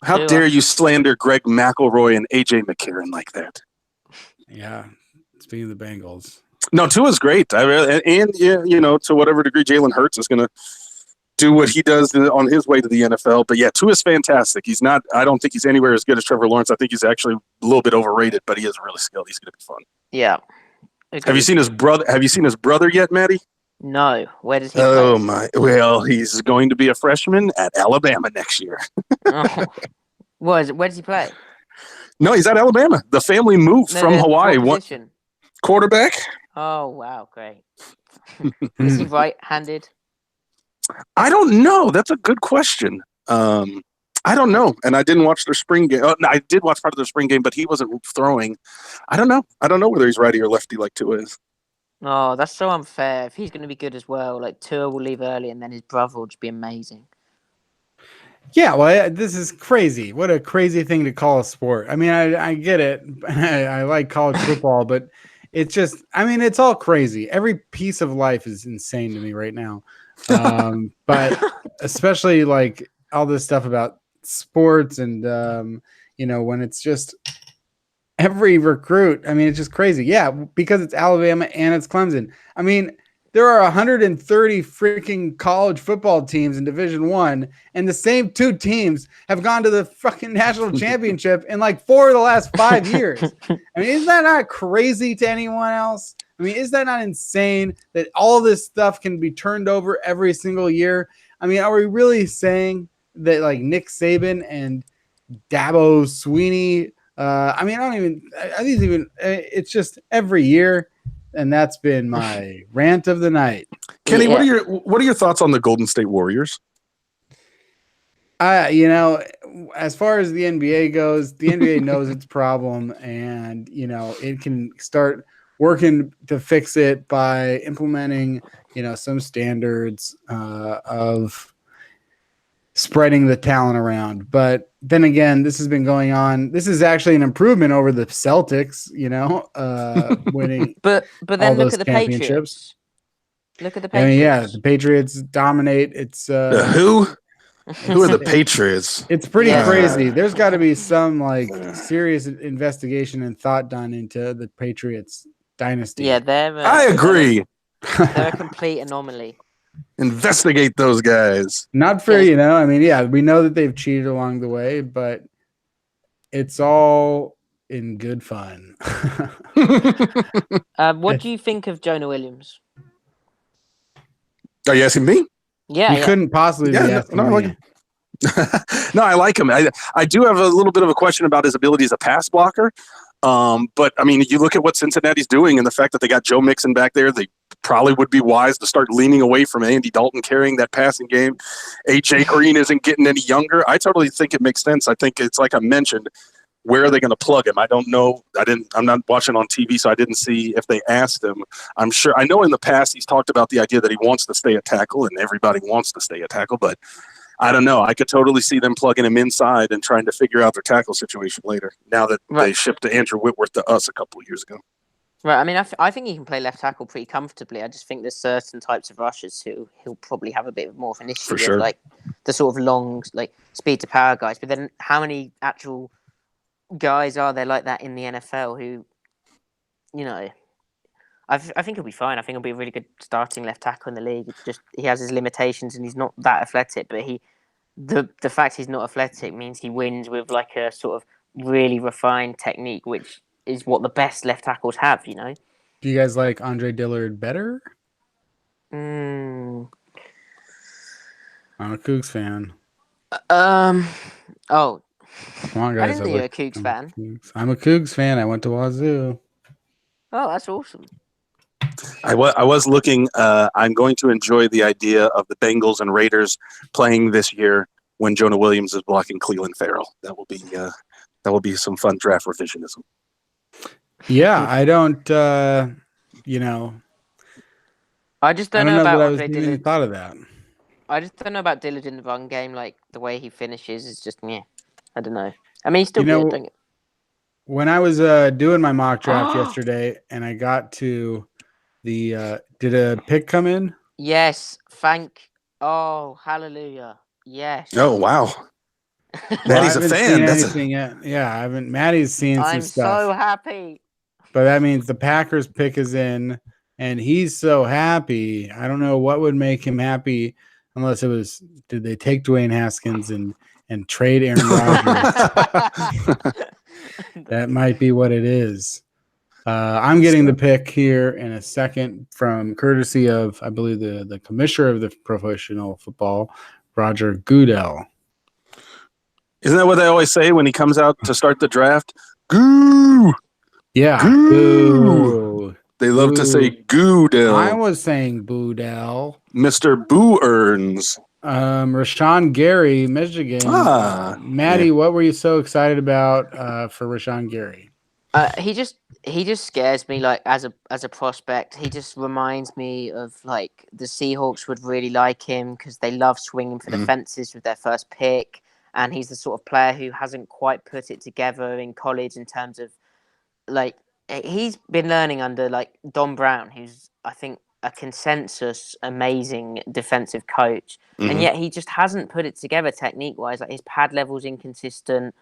How dare you slander Greg McElroy and A.J. McCarron like that? Yeah, speaking of the Bengals. No, Tua's great. To whatever degree Jalen Hurts is going to do what he does on his way to the NFL. But yeah, Tua's fantastic. I don't think he's anywhere as good as Trevor Lawrence. I think he's actually a little bit overrated, but he is really skilled. He's going to be fun. Yeah. Have you seen his brother yet, Maddie? No. Where does he play? Oh my! Well, he's going to be a freshman at Alabama next year. Where does he play? No, he's at Alabama. The family moved from Hawaii. What Quarterback? Oh wow, great. Is he right-handed? I don't know. That's a good question. I don't know. And I didn't watch their spring game. Oh, no, I did watch part of their spring game, but he wasn't throwing. I don't know. I don't know whether he's righty or lefty like Tua is. Oh, that's so unfair. If he's going to be good as well, like Tua will leave early and then his brother will just be amazing. Yeah, well, this is crazy. What a crazy thing to call a sport. I mean, I get it. I like college football, but it's just, I mean, it's all crazy. Every piece of life is insane to me right now. But especially like all this stuff about sports and, when it's just every recruit, I mean, it's just crazy. Yeah, because it's Alabama and it's Clemson. I mean, there are 130 freaking college football teams in Division I, and the same 2 teams have gone to the fucking national championship in like 4 of the last 5 years. I mean, is that not crazy to anyone else? I mean, is that not insane that all this stuff can be turned over every single year? I mean, are we really saying that like Nick Saban and Dabo Swinney? It's just every year. And that's been my rant of the night. Kenny, what are your thoughts on the Golden State Warriors? As far as the NBA goes, the NBA knows its problem, and it can start working to fix it by implementing some standards of spreading the talent around. But then again, this has been going on. This is actually an improvement over the Celtics, winning. but then look at the Patriots. Look at the Patriots. I mean, yeah, the Patriots dominate. It's who? Who are the Patriots? It's pretty crazy. There's got to be some like serious investigation and thought done into the Patriots dynasty. Yeah, I agree. They're a complete anomaly. Investigate those guys. Not for, we know that they've cheated along the way, but it's all in good fun. What do you think of Jonah Williams? Are you asking me? Yeah. You couldn't possibly be asking me. No, I like him. I do have a little bit of a question about his ability as a pass blocker. But I mean, you look at what Cincinnati's doing and the fact that they got Joe Mixon back there, they probably would be wise to start leaning away from Andy Dalton carrying that passing game. AJ Green isn't getting any younger. I totally think it makes sense. I think it's like I mentioned, where are they going to plug him? I don't know. I'm not watching on TV, so I didn't see if they asked him. I know in the past he's talked about the idea that he wants to stay at tackle, and everybody wants to stay at tackle, but I don't know. I could totally see them plugging him inside and trying to figure out their tackle situation later, now that they shipped to Andrew Whitworth to us a couple of years ago. Right. I mean, I think he can play left tackle pretty comfortably. I just think there's certain types of rushers who he'll probably have a bit more of an issue with, like the sort of long, like speed to power guys. But then how many actual guys are there like that in the NFL who, I think he'll be fine. I think he'll be a really good starting left tackle in the league. It's just he has his limitations and he's not that athletic. But the fact he's not athletic means he wins with like a sort of really refined technique, which is what the best left tackles have. Do you guys like Andre Dillard better? I'm a Cougs fan. Oh. Come on, guys. I didn't think you were a Cougs fan. I'm a Cougs fan. I went to Wazoo. Oh, that's awesome. I was looking. I'm going to enjoy the idea of the Bengals and Raiders playing this year when Jonah Williams is blocking Cleveland Farrell. That will be some fun draft revisionism. Yeah, I don't. I just I don't don't know know that about I was Andre even Dillard. thought of that. I just don't know about Dillard in the run game. Like the way he finishes is just yeah. I don't know. I mean, he's still You good. know, Don't when I was doing my mock draft yesterday, and I got to the did a pick come in? Yes, thank. Oh, hallelujah. Yes. Oh wow, Well, I Maddie's a haven't seen fan. That's anything yet. Yeah, I haven't. Maddie's seen some I'm stuff, so happy. but that means the Packers pick is in, and he's so happy. I don't know what would make him happy unless it was did they take Dwayne Haskins and trade Aaron Rodgers? That might be what it is. I'm getting the pick here in a second from courtesy of, I believe, the commissioner of the professional football, Roger Goodell. Isn't that what they always say when he comes out to start the draft? Goo! Yeah. Goo! They love to say Goodell. I was saying Boodell. Mr. Boo Earns. Rashawn Gary, Michigan. Matty, what were you so excited about for Rashawn Gary? He just scares me like as a prospect. He just reminds me of like the Seahawks would really like him because they love swinging for the fences with their first pick, and he's the sort of player who hasn't quite put it together in college in terms of like he's been learning under like Don Brown, who's I think a consensus amazing defensive coach, and yet he just hasn't put it together technique wise. Like his pad level's inconsistent.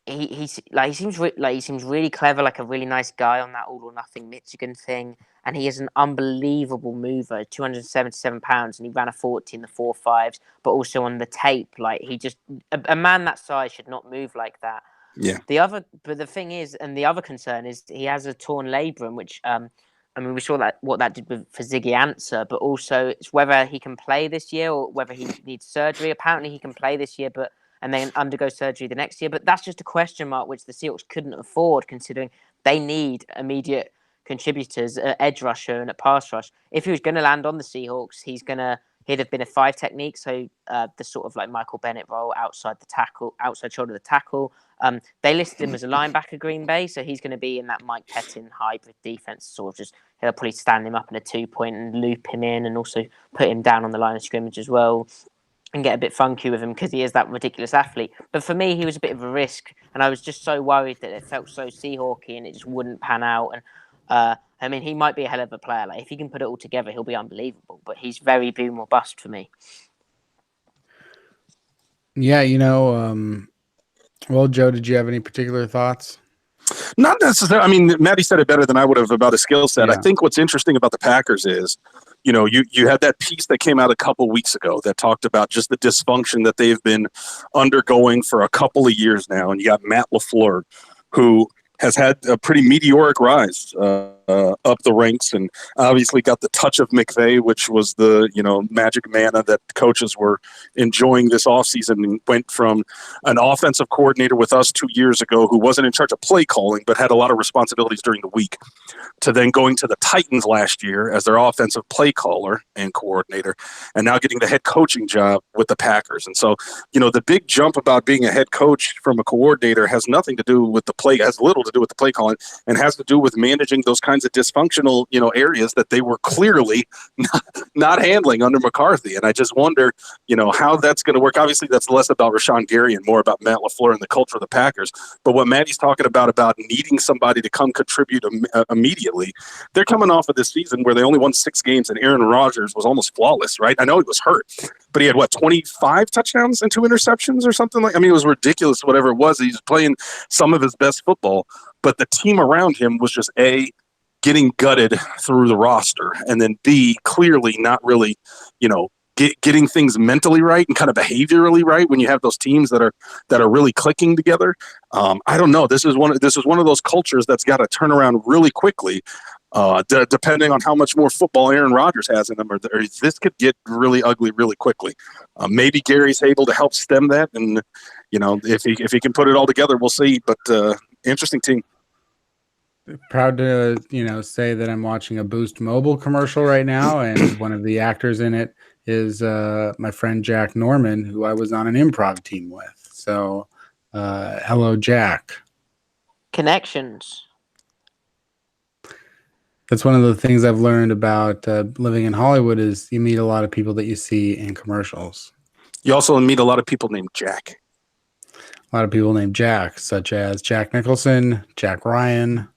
He seems really clever, like a really nice guy on that all or nothing Michigan thing, and he is an unbelievable mover, 277 pounds, and he ran a 40 in the 4.5s, but also on the tape, like he just a man that size should not move like that. Yeah. But the thing is, and the other concern is he has a torn labrum, which I mean, we saw that what that did for Ziggy Answer, but also it's whether he can play this year or whether he needs surgery. Apparently, he can play this year, and then undergo surgery the next year. But that's just a question mark, which the Seahawks couldn't afford, considering they need immediate contributors at edge rusher and at pass rush. If he was going to land on the Seahawks, he'd have been a 5 technique, so the sort of like Michael Bennett role outside the tackle, outside shoulder of the tackle. They listed him as a linebacker, Green Bay, so he's going to be in that Mike Pettin hybrid defense. Sort of just he'll probably stand him up in a 2-point and loop him in, and also put him down on the line of scrimmage as well, and get a bit funky with him because he is that ridiculous athlete. But for me, he was a bit of a risk, and I was just so worried that it felt so Seahawky and it just wouldn't pan out. And I mean, he might be a hell of a player. Like if he can put it all together, he'll be unbelievable. But he's very boom or bust for me. Yeah, well, Joe, did you have any particular thoughts? Not necessarily. I mean, Matty said it better than I would have about his skill set. Yeah. I think what's interesting about the Packers is, you had that piece that came out a couple weeks ago that talked about just the dysfunction that they've been undergoing for a couple of years now. And you got Matt LaFleur, who has had a pretty meteoric rise up the ranks, and obviously got the touch of McVay, which was the magic manna that coaches were enjoying this offseason, and went from an offensive coordinator with us 2 years ago who wasn't in charge of play calling but had a lot of responsibilities during the week, to then going to the Titans last year as their offensive play caller and coordinator, and now getting the head coaching job with the Packers. And so, the big jump about being a head coach from a coordinator has nothing to do with the play, has little to do with the play calling, and has to do with managing those kinds of dysfunctional, areas that they were clearly not handling under McCarthy. And I just wonder, how that's going to work. Obviously, that's less about Rashawn Gary and more about Matt LaFleur and the culture of the Packers. But what Matty's talking about needing somebody to come contribute immediately, they're coming off of this season where they only won 6 games and Aaron Rodgers was almost flawless, right? I know he was hurt, but he had 25 touchdowns and 2 interceptions or something like. I mean, it was ridiculous. Whatever it was, he's playing some of his best football. But the team around him was just A, getting gutted through the roster, and then B, clearly not really, getting things mentally right and kind of behaviorally right when you have those teams that are really clicking together. I don't know. This is one of those cultures that's got to turn around really quickly, depending on how much more football Aaron Rodgers has in him, or this could get really ugly really quickly. Maybe Gary's able to help stem that, and if he can put it all together, we'll see. But interesting team. Proud to say that I'm watching a Boost Mobile commercial right now, and one of the actors in it is my friend Jack Norman, who I was on an improv team with. So hello, Jack. Connections. That's one of the things I've learned about living in Hollywood is you meet a lot of people that you see in commercials. You also meet a lot of people named Jack. A lot of people named Jack, such as Jack Nicholson, Jack Ryan.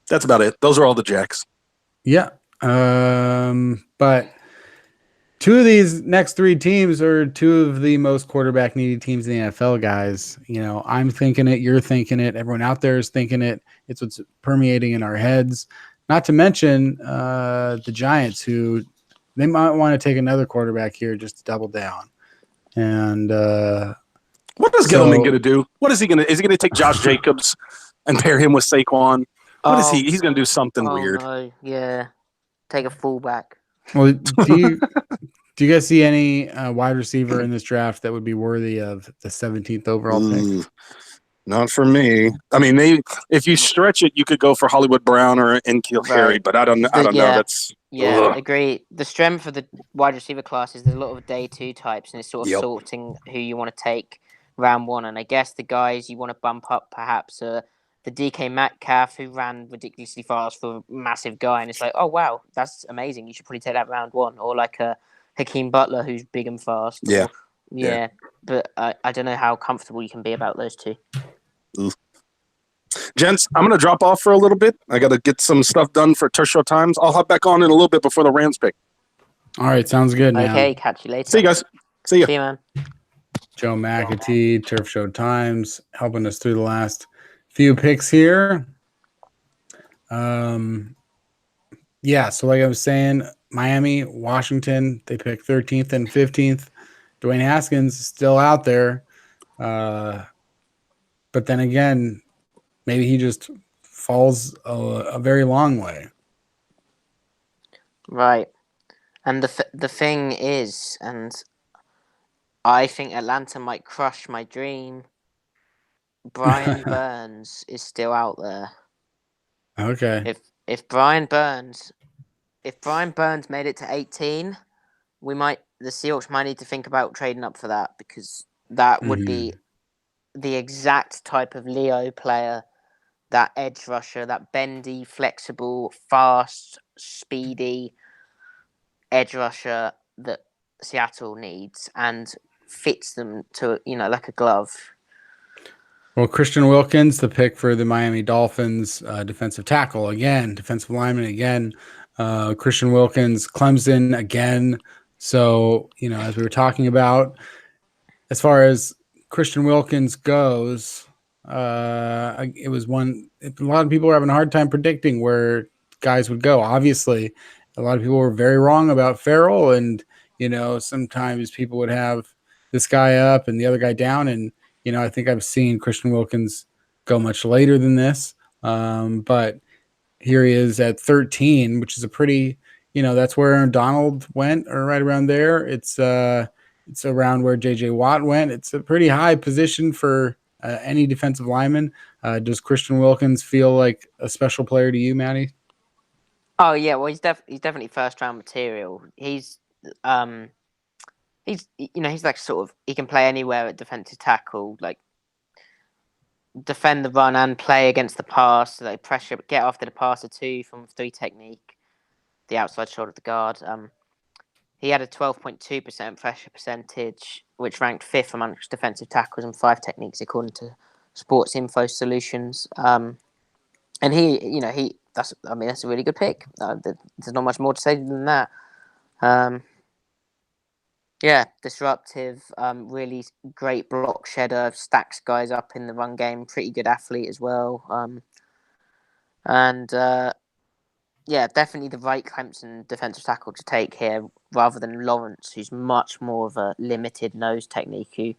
That's about it. Those are all the Jacks. Yeah. But two of these next three teams are two of the most quarterback needy teams in the NFL, guys. You know, I'm thinking it, you're thinking it, everyone out there is thinking it. It's what's permeating in our heads. Not to mention the Giants, who they might want to take another quarterback here just to double down. And what is Gettleman going to do? What is he going to? Is he going to take Josh Jacobs and pair him with Saquon? What is he? He's going to do something weird. No. Yeah, take a fullback. Well, do you guys see any wide receiver in this draft that would be worthy of the 17th overall pick? Not for me. I mean, if you stretch it, you could go for Hollywood Brown or N'Keal Harry, but I don't know. That's agree. The strength of the wide receiver class is there's a lot of day two types, and it's sort of sorting who you want to take round one. And I guess the guys you want to bump up perhaps the DK Metcalf, who ran ridiculously fast for a massive guy, and it's like, oh wow, that's amazing. You should probably take that round one, or like a Hakeem Butler, who's big and fast. Yeah. But I don't know how comfortable you can be about those two. Gents, I'm going to drop off for a little bit. I got to get some stuff done for Tertial Times. I'll hop back on in a little bit before the Rams pick. All right, sounds good, man. Okay, catch you later. See you guys. See you. See you, man. Joe McAtee, Turf Show Times, helping us through the last few picks here. Yeah, so like I was saying, Miami, Washington, they pick 13th and 15th. Dwayne Haskins is still out there. But then again, maybe he just falls a very long way. Right. And the thing is, and I think Atlanta might crush my dream, Brian Burns is still out there. Okay. If Brian Burns made it to 18, the Seahawks might need to think about trading up for that, because that would be the exact type of Leo player, that edge rusher, that bendy, flexible, fast, speedy edge rusher that Seattle needs and fits them to, like a glove. Well, Christian Wilkins, the pick for the Miami Dolphins, defensive tackle again, defensive lineman again, Christian Wilkins, Clemson again. So, as we were talking about, as far as Christian Wilkins goes, it was a lot of people were having a hard time predicting where guys would go. Obviously, a lot of people were very wrong about Farrell, and sometimes people would have this guy up and the other guy down, and I think I've seen Christian Wilkins go much later than this, but here he is at 13, which is a pretty, that's where Aaron Donald went, or right around there. It's around where J.J. Watt went. It's a pretty high position for any defensive lineman. Does Christian Wilkins feel like a special player to you, Matty? Oh yeah, well he's definitely first round material. He's like sort of, he can play anywhere at defensive tackle, like defend the run and play against the pass, like pressure, get after the passer too from 3 technique, the outside shoulder of the guard. He had a 12.2% pressure percentage, which ranked 5th amongst defensive tackles and 5 techniques according to Sports Info Solutions. And that's a really good pick. There's not much more to say than that. Disruptive, really great block shedder, stacks guys up in the run game, pretty good athlete as well. Definitely the right Clemson defensive tackle to take here, rather than Lawrence, who's much more of a limited nose technique, who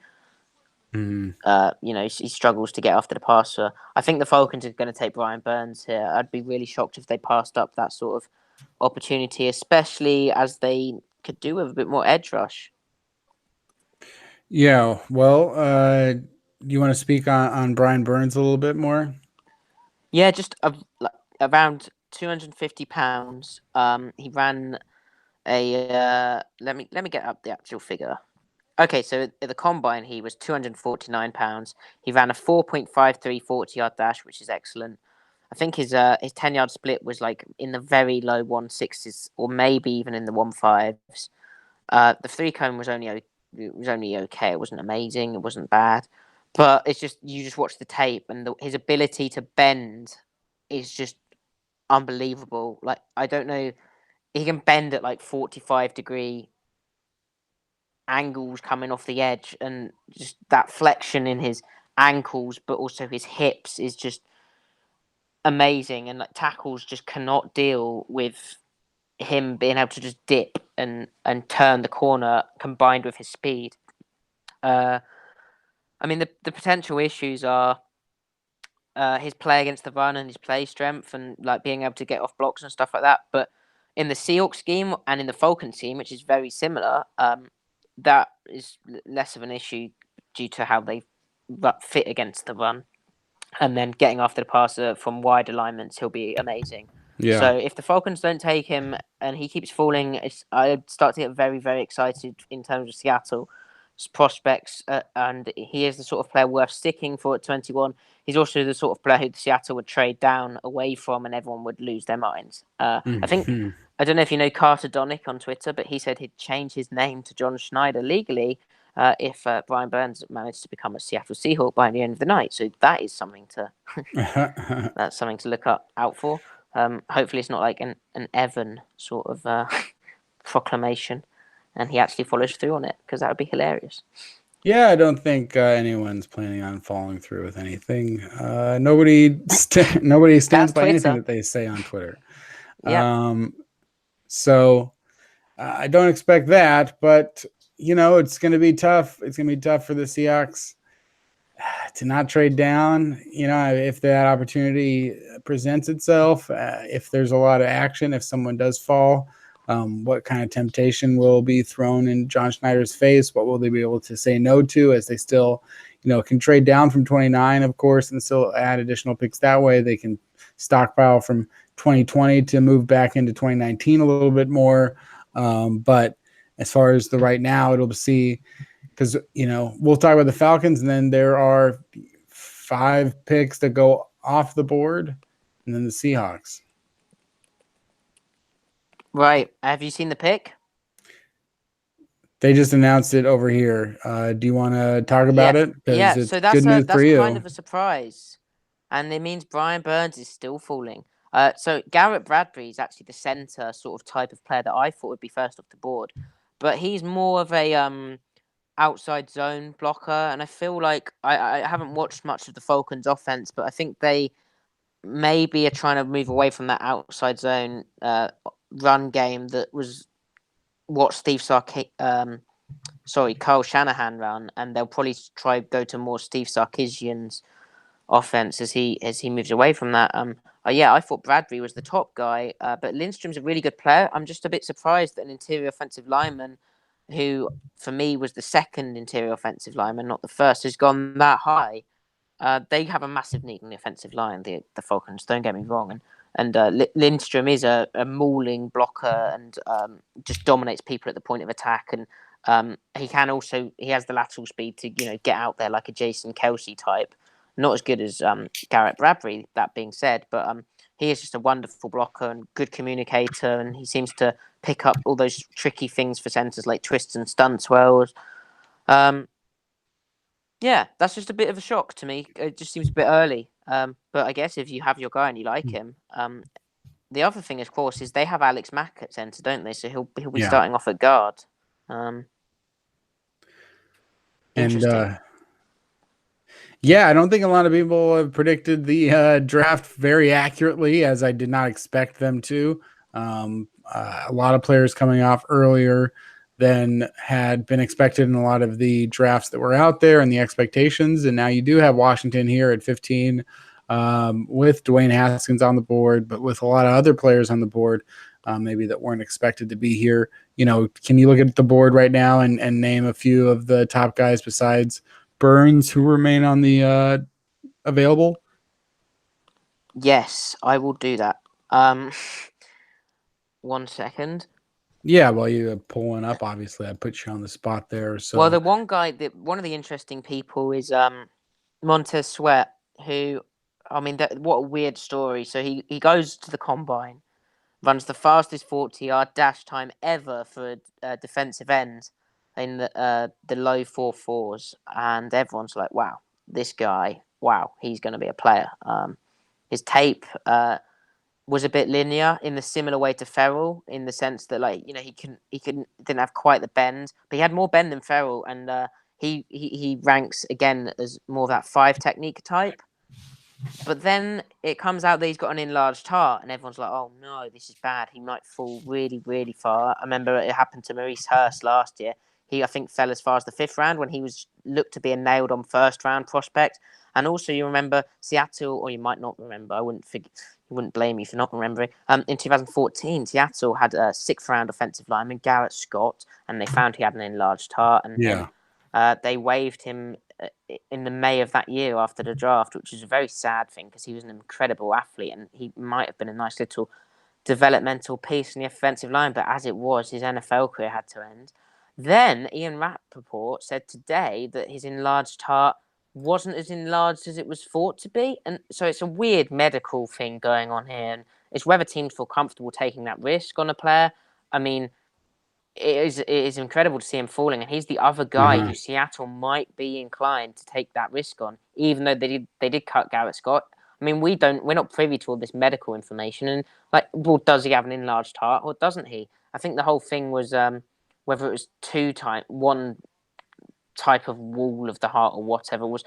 he struggles to get after the passer. I think the Falcons are going to take Brian Burns here. I'd be really shocked if they passed up that sort of opportunity, especially as they could do with a bit more edge rush. Yeah, well, do you want to speak on Brian Burns a little bit more? Yeah, just around 250 pounds. He ran a let me get up the actual figure. Okay, so at the combine, he was 249 pounds. He ran a 4.53 40-yard dash, which is excellent. I think his 10-yard split was like in the very low 160s, or maybe even in the 1.5s. The three cone was only okay. It wasn't amazing. It wasn't bad, but it's just you just watch the tape, and his ability to bend is just unbelievable. Like, I don't know, he can bend at like 45-degree angles coming off the edge, and just that flexion in his ankles, but also his hips is just amazing. And like tackles just cannot deal with him being able to just dip and turn the corner combined with his speed. I mean, the potential issues are his play against the run and his play strength and like being able to get off blocks and stuff like that. But in the Seahawks scheme and in the Falcons team, which is very similar, that is less of an issue due to how they fit against the run. And then getting after the passer from wide alignments, he'll be amazing. Yeah. So if the Falcons don't take him and he keeps falling, I start to get very, very excited in terms of Seattle's prospects. And he is the sort of player worth sticking for at 21. He's also the sort of player who Seattle would trade down away from, and everyone would lose their minds. I think I don't know if you know Carter Donick on Twitter, but he said he'd change his name to John Schneider legally if Brian Burns managed to become a Seattle Seahawk by the end of the night. So that is something to that's something to look out for. Hopefully, it's not like an Evan sort of proclamation, and he actually follows through on it, because that would be hilarious. Yeah, I don't think anyone's planning on following through with anything. Nobody stands by anything that they say on Twitter. Yeah. So I don't expect that, but it's going to be tough. It's going to be tough for the Seahawks to not trade down. If that opportunity presents itself, if there's a lot of action, if someone does fall. What kind of temptation will be thrown in John Schneider's face? What will they be able to say no to, as they still, can trade down from 29, of course, and still add additional picks that way. They can stockpile from 2020 to move back into 2019 a little bit more. But as far as the right now, it'll see, because, we'll talk about the Falcons, and then there are 5 picks that go off the board, and then the Seahawks. Right. Have you seen the pick? They just announced it over here. Do you want to talk about it? Yeah, it's so that's good news for you. kind of a surprise. And it means Brian Burns is still falling. So Garrett Bradbury is actually the center sort of type of player that I thought would be first off the board. But he's more of a outside zone blocker. And I feel like I haven't watched much of the Falcons offense, but I think they maybe are trying to move away from that outside zone run game that was what Kyle Shanahan ran, and they'll probably try go to more Steve Sarkisian's offense as he moves away from that. I thought Bradbury was the top guy, but Lindstrom's a really good player. I'm just a bit surprised that an interior offensive lineman, who for me was the second interior offensive lineman, not the first, has gone that high. They have a massive need in the offensive line, the Falcons. Don't get me wrong, and Lindstrom is a mauling blocker and just dominates people at the point of attack. And he has the lateral speed to get out there like a Jason Kelsey type. Not as good as Garrett Bradbury, that being said, but he is just a wonderful blocker and good communicator, and he seems to pick up all those tricky things for centers like twists and stunts well. Yeah, that's just a bit of a shock to me. It just seems a bit early. But I guess if you have your guy and you like him, the other thing, of course, is they have Alex Mack at centre, don't they? So he'll be starting off at guard. Interesting. I don't think a lot of people have predicted the draft very accurately, as I did not expect them to. A lot of players coming off earlier than had been expected in a lot of the drafts that were out there and the expectations. And now you do have Washington here at 15 with Dwayne Haskins on the board, but with a lot of other players on the board, maybe that weren't expected to be here. Can you look at the board right now and name a few of the top guys besides Burns who remain on the available? Yes, I will do that. 1 second. Yeah, well, you pulling up. Obviously, I put you on the spot there. So Well, the one guy that one of the interesting people is Montez Sweat, who I mean, what a weird story. So he goes to the combine, runs the fastest 40-yard dash time ever for a defensive end in the low 4.4s, and everyone's like, "Wow, this guy! Wow, he's going to be a player." His tape was a bit linear in the similar way to Ferrell, in the sense that, like, you know, didn't have quite the bend, but he had more bend than Ferrell, and he ranks again as more of that 5 technique type. But then it comes out that he's got an enlarged heart, and everyone's like, "Oh no, this is bad. He might fall really, really far." I remember it happened to Maurice Hurst last year. He, I think, fell as far as the 5th round when he was looked to be a nailed on 1st round prospect. And also, you remember Seattle, or you might not remember. I wouldn't blame you for not remembering. In 2014, Seattle had a 6th round offensive lineman, Garrett Scott, and they found he had an enlarged heart, and they waived him in the May of that year after the draft, which is a very sad thing because he was an incredible athlete and he might have been a nice little developmental piece in the offensive line. But as it was, his NFL career had to end. Then Ian Rappaport said today that his enlarged heart wasn't as enlarged as it was thought to be. And so it's a weird medical thing going on here. And it's whether teams feel comfortable taking that risk on a player. I mean, it is incredible to see him falling, and he's the other guy who Seattle might be inclined to take that risk on, even though they did cut Garrett Scott. I mean, we're not privy to all this medical information, and like, well, does he have an enlarged heart or doesn't he? I think the whole thing was whether it was one type of wall of the heart or whatever was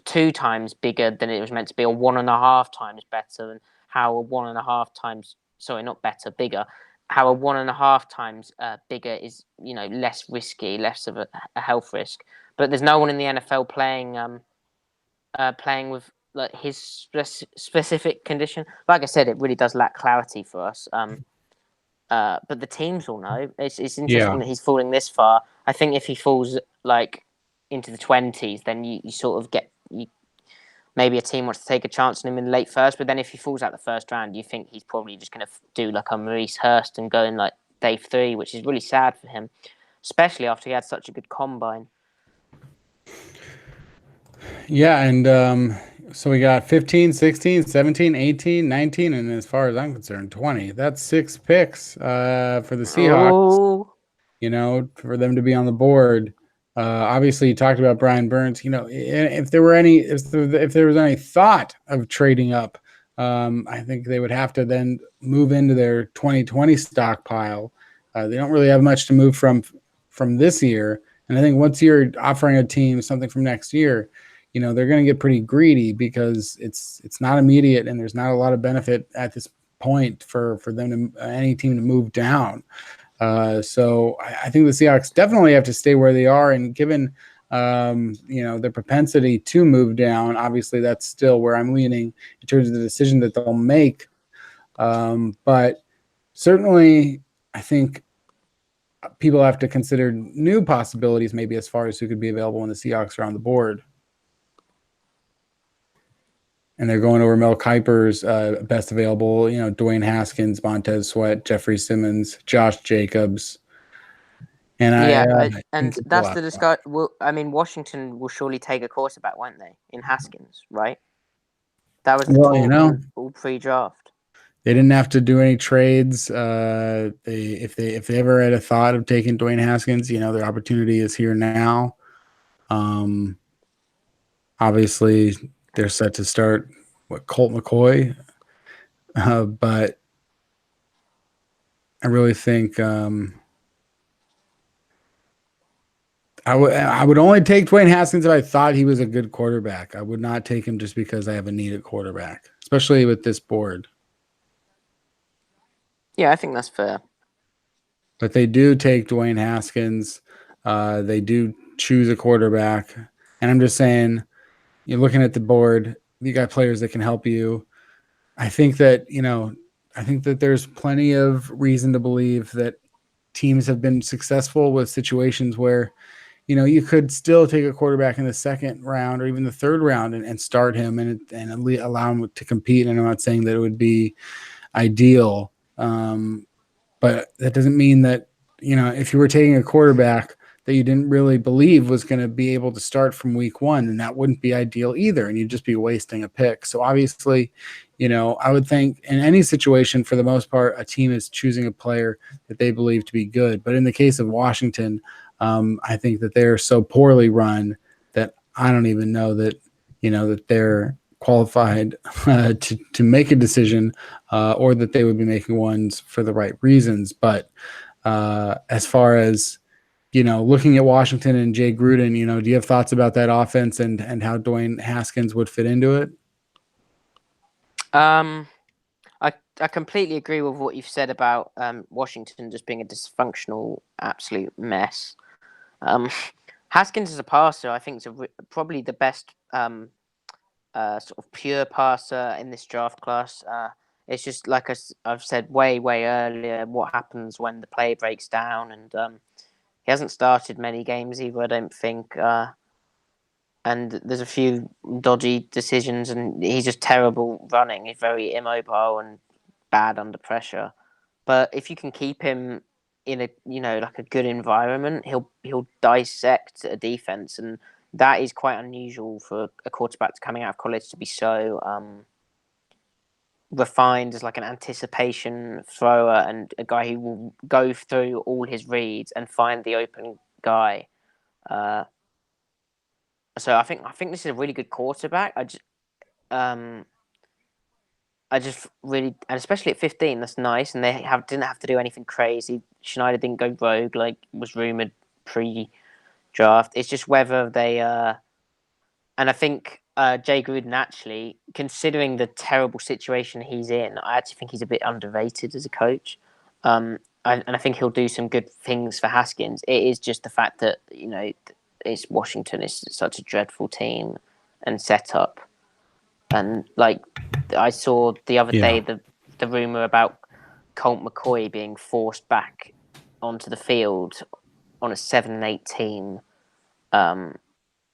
2 times bigger than it was meant to be, or 1.5 times better, than how a 1.5 times, sorry, not better, bigger. How a 1.5 times bigger is, you know, less risky, less of a health risk. But there's no one in the NFL playing with like his specific condition. Like I said, it really does lack clarity for us. But the teams all know. It's interesting that he's falling this far. I think if he falls like into the 20s, then you sort of get maybe a team wants to take a chance on him in the late 1st, but then if he falls out the 1st round, you think he's probably just going to do like a Maurice Hurst and go in like day 3, which is really sad for him, especially after he had such a good combine. Yeah, and so we got 15, 16, 17, 18, 19, and as far as I'm concerned, 20. That's 6 picks for the Seahawks. Oh. You know, for them to be on the board. Obviously, you talked about Brian Burns. You know, if there was any thought of trading up, I think they would have to then move into their 2020 stockpile. They don't really have much to move from this year, and I think once you're offering a team something from next year, you know, they're going to get pretty greedy because it's not immediate and there's not a lot of benefit at this point for them to any team to move down. So I think the Seahawks definitely have to stay where they are, and given you know, their propensity to move down, obviously that's still where I'm leaning in terms of the decision that they'll make. But certainly, I think people have to consider new possibilities, maybe as far as who could be available when the Seahawks are on the board. And they're going over Mel Kiper's best available, you know, Dwayne Haskins, Montez Sweat, Jeffrey Simmons, Josh Jacobs. And and that's the discussion. Well, I mean, Washington will surely take a quarterback, won't they, in Haskins, right? That was the talk, you know, all pre-draft. They didn't have to do any trades. If they ever had a thought of taking Dwayne Haskins, you know, their opportunity is here now. Obviously, they're set to start Colt McCoy, but I really think I would only take Dwayne Haskins if I thought he was a good quarterback. I would not take him just because I have a need at quarterback, especially with this board. Yeah, I think that's fair. But they do take Dwayne Haskins. They do choose a quarterback, and I'm just saying, you're looking at the board, you got players that can help you. I think that there's plenty of reason to believe that teams have been successful with situations where, you know, you could still take a quarterback in the 2nd round or even the 3rd round and start him and allow him to compete. And I'm not saying that it would be ideal, but that doesn't mean that if you were taking a quarterback that you didn't really believe was going to be able to start from week one, then that wouldn't be ideal either. And you'd just be wasting a pick. So obviously, I would think in any situation, for the most part, a team is choosing a player that they believe to be good. But in the case of Washington, I think that they're so poorly run that I don't even know that, that they're qualified to make a decision or that they would be making ones for the right reasons. But as far as, looking at Washington and Jay Gruden, do you have thoughts about that offense and how Dwayne Haskins would fit into it? I completely agree with what you've said about Washington just being a dysfunctional, absolute mess. Haskins as a passer, I think, is probably the best sort of pure passer in this draft class. It's just like I've said way earlier, what happens when the play breaks down, and he hasn't started many games either, I don't think. And there's a few dodgy decisions, and he's just terrible running. He's very immobile and bad under pressure. But if you can keep him in a like a good environment, he'll dissect a defense, and that is quite unusual for a quarterback coming out of college to be so refined as like an anticipation thrower and a guy who will go through all his reads and find the open guy. So I think this is a really good quarterback. I just really, and especially at 15, that's nice. And they didn't have to do anything crazy. Schneider didn't go rogue like was rumored pre-draft. It's just whether they and I think Jay Gruden, actually, considering the terrible situation he's in, I actually think he's a bit underrated as a coach. And I think he'll do some good things for Haskins. It is just the fact that, it's Washington. It's such a dreadful team and setup. And like I saw the other day, the rumor about Colt McCoy being forced back onto the field on a 7-8 team,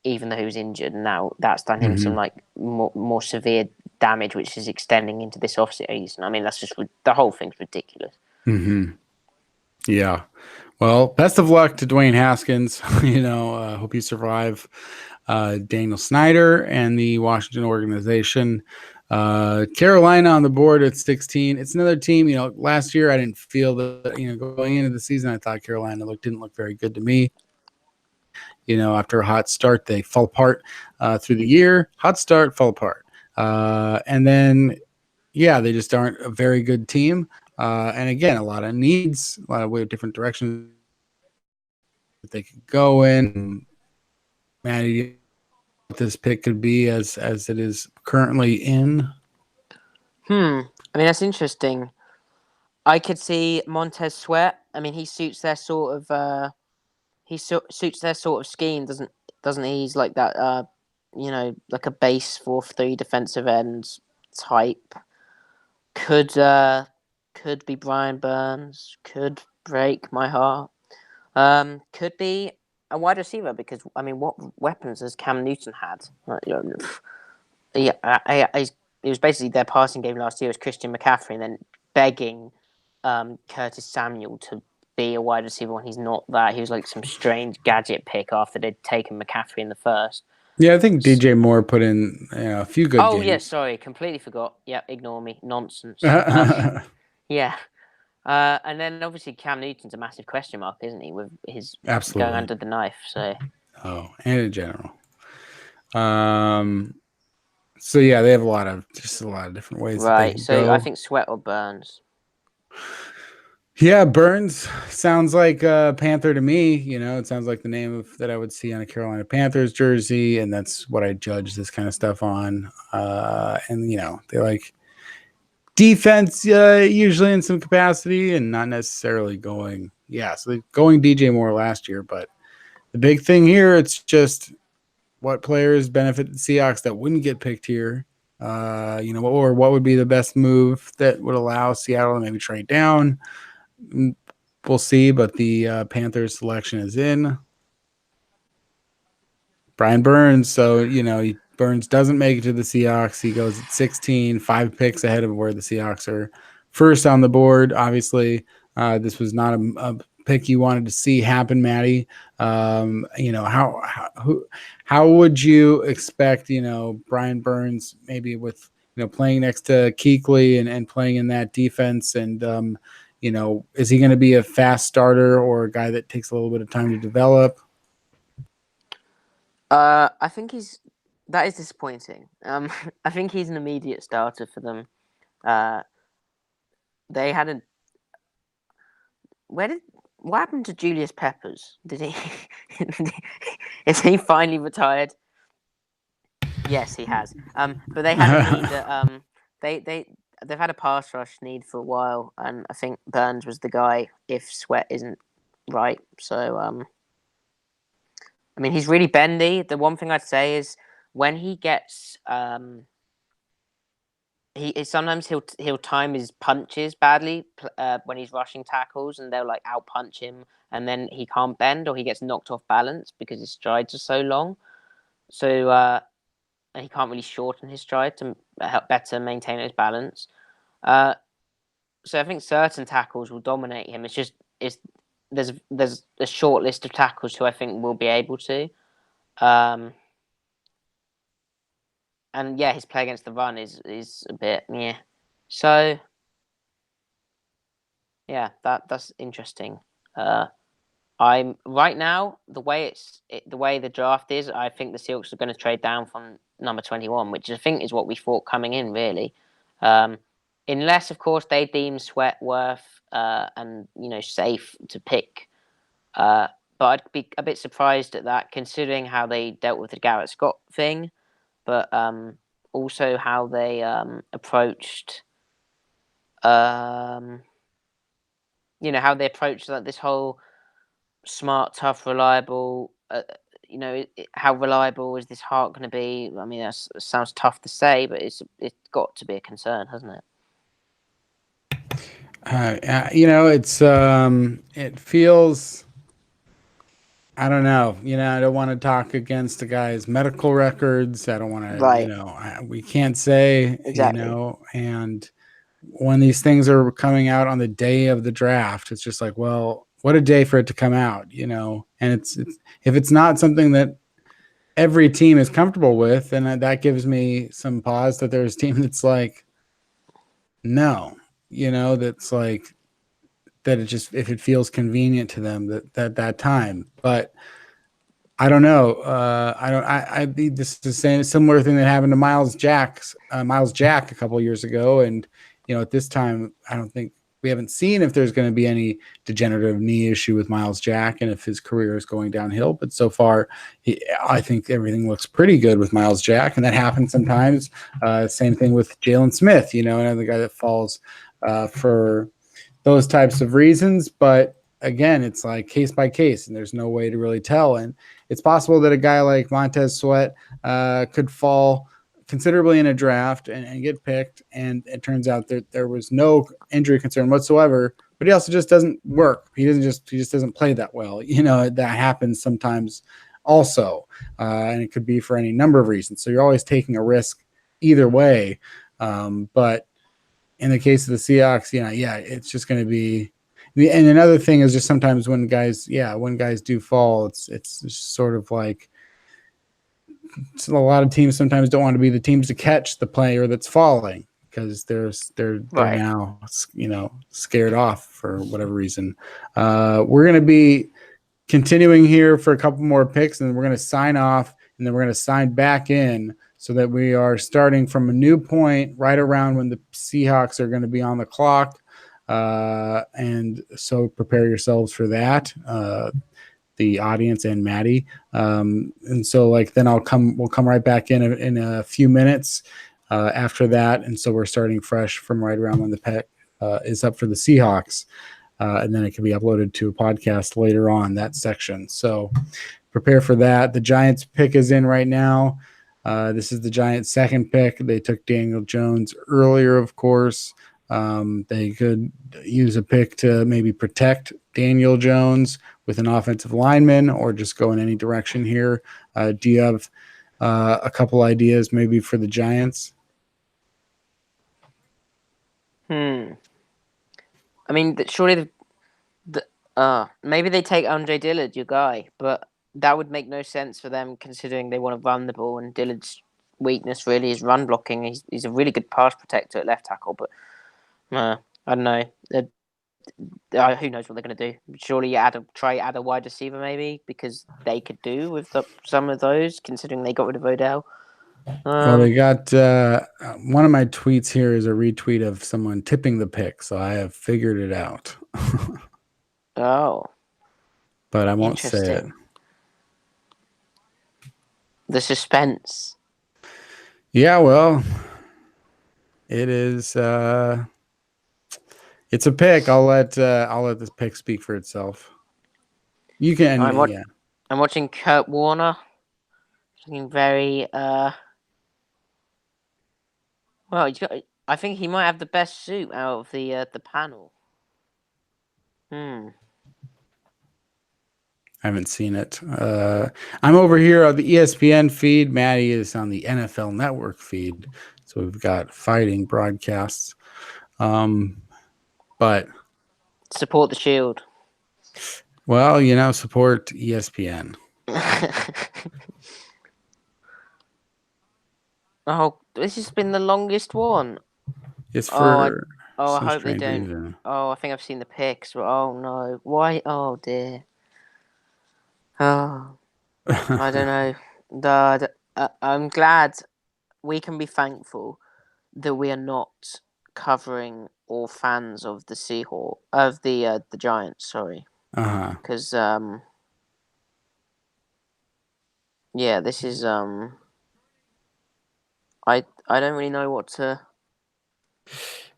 even though he was injured. Now that's done him some like more severe damage, which is extending into this offseason. I mean, that's just the whole thing's ridiculous. Mm-hmm. Yeah. Well, best of luck to Dwayne Haskins. Hope you survive Daniel Snyder and the Washington organization. Carolina on the board at 16. It's another team. Last year I didn't feel that. Going into the season, I thought Carolina didn't look very good to me. After a hot start, they fall apart through the year. Hot start, fall apart, and then they just aren't a very good team. And again, a lot of needs, a lot of way different directions that they could go in. Matty, what this pick could be as it is currently in. I mean, that's interesting. I could see Montez Sweat. I mean, he suits their sort of suits their sort of scheme, doesn't he? He's like that, like a base 4-3 defensive end type. Could be Brian Burns. Could break my heart. Could be a wide receiver because I mean, what weapons has Cam Newton had? He was basically their passing game last year was Christian McCaffrey, and then begging Curtis Samuel to be a wide receiver when he's not that. He was like some strange gadget pick after they'd taken McCaffrey in the first. Yeah, I think DJ Moore put in a few good games. Oh, yeah, sorry. Completely forgot. Yeah, ignore me. Nonsense. Yeah. And then obviously Cam Newton's a massive question mark, isn't he, with his going under the knife. So. Oh, and in general. So, yeah, they have a lot of different ways. Right, so go. I think Sweat or Burns. Yeah, Burns sounds like a Panther to me. It sounds like the name that I would see on a Carolina Panthers jersey, and that's what I judge this kind of stuff on. And they like defense usually in some capacity, and not necessarily going. Yeah, so they're going DJ Moore last year, but the big thing here, it's just what players benefit the Seahawks that wouldn't get picked here. Or what would be the best move that would allow Seattle to maybe trade down. We'll see, but the Panthers selection is in. Brian Burns, so Burns doesn't make it to the Seahawks. He goes at 16, 5 picks ahead of where the Seahawks are first on the board. Obviously, this was not a pick you wanted to see happen, Matty. How would you expect, Brian Burns maybe with, playing next to Kuechly and playing in that defense, and is he going to be a fast starter or a guy that takes a little bit of time to develop? I think that is disappointing. I think he's an immediate starter for them. They had what happened to Julius Peppers? Did he is he finally retired? Yes, he has. But they had a need that they've had a pass rush need for a while, and I think Burns was the guy if Sweat isn't right. So I mean, he's really bendy. The one thing I'd say is when he gets sometimes he'll time his punches badly when he's rushing tackles, and they'll like out punch him, and then he can't bend or he gets knocked off balance because his strides are so long. So and he can't really shorten his stride to help better maintain his balance. So I think certain tackles will dominate him. There's a short list of tackles who I think will be able to. And yeah, his play against the run is a bit So yeah, that's interesting. I'm right now the way the draft is. I think the Seahawks are going to trade down from number 21, which I think is what we thought coming in. Really, unless of course they deem Sweat worth and safe to pick. But I'd be a bit surprised at that, considering how they dealt with the Garrett Scott thing. But also how they approached, how they approached like this whole smart, tough, reliable. How reliable is this heart going to be? I mean, that sounds tough to say, but it's got to be a concern, hasn't it? It feels. I don't know. I don't want to talk against the guy's medical records. I don't want to, right. We can't say, exactly. And when these things are coming out on the day of the draft, it's just like, well, what a day for it to come out, and it's if it's not something that every team is comfortable with, then that gives me some pause that there's a team that's like, no, that's like, that it just, if it feels convenient to them that time. But I don't know. This is the same similar thing that happened to Miles Jack a couple of years ago. And, at this time, I don't think we haven't seen if there's going to be any degenerative knee issue with Miles Jack and if his career is going downhill. But so far, I think everything looks pretty good with Miles Jack. And that happens sometimes. Same thing with Jalen Smith, another guy that falls for those types of reasons. But again, it's like case by case, and there's no way to really tell. And it's possible that a guy like Montez Sweat could fall considerably in a draft and get picked, and it turns out that there was no injury concern whatsoever, but he also just doesn't work. He just doesn't play that well. That happens sometimes also, and it could be for any number of reasons. So you're always taking a risk either way. But in the case of the Seahawks, it's just going to be. And another thing is just sometimes when guys do fall, it's sort of like a lot of teams sometimes don't want to be the teams to catch the player that's falling because they're right. now scared off for whatever reason. We're going to be continuing here for a couple more picks, and then we're going to sign off, and then we're going to sign back in so that we are starting from a new point right around when the Seahawks are going to be on the clock. And so prepare yourselves for that, the audience and Matty. And so then we'll come right back in a few minutes after that. And so we're starting fresh from right around when the pick is up for the Seahawks. And then it can be uploaded to a podcast later on, that section. So prepare for that. The Giants pick is in right now. This is the Giants' second pick. They took Daniel Jones earlier, of course. They could use a pick to maybe protect Daniel Jones with an offensive lineman or just go in any direction here. Do you have a couple ideas maybe for the Giants? I mean, surely Maybe they take Andre Dillard, your guy, but that would make no sense for them considering they want to run the ball, and Dillard's weakness really is run blocking. He's a really good pass protector at left tackle, but I don't know. Who knows what they're going to do? Surely add a wide receiver maybe, because they could do with some of those considering they got rid of Odell. Well, they got one of my tweets here is a retweet of someone tipping the pick, so I have figured it out. Oh, but I won't say it. The suspense. Yeah, well, it is. It's a pick. I'll let this pick speak for itself. You can. I'm watching Kurt Warner. Looking very. Well, I think he might have the best suit out of the panel. I haven't seen it. I'm over here on the ESPN feed. Matty is on the NFL Network feed. So we've got fighting broadcasts. But support the Shield. Well, support ESPN. Oh, this has been the longest one. It's for. I hope they don't. Reason. Oh, I think I've seen the pics. Oh no! Why? Oh dear. Oh, I don't know. I'm glad we can be thankful that we are not covering or fans of the Seahawks of the Giants. Sorry. Because yeah, this is I don't really know what to.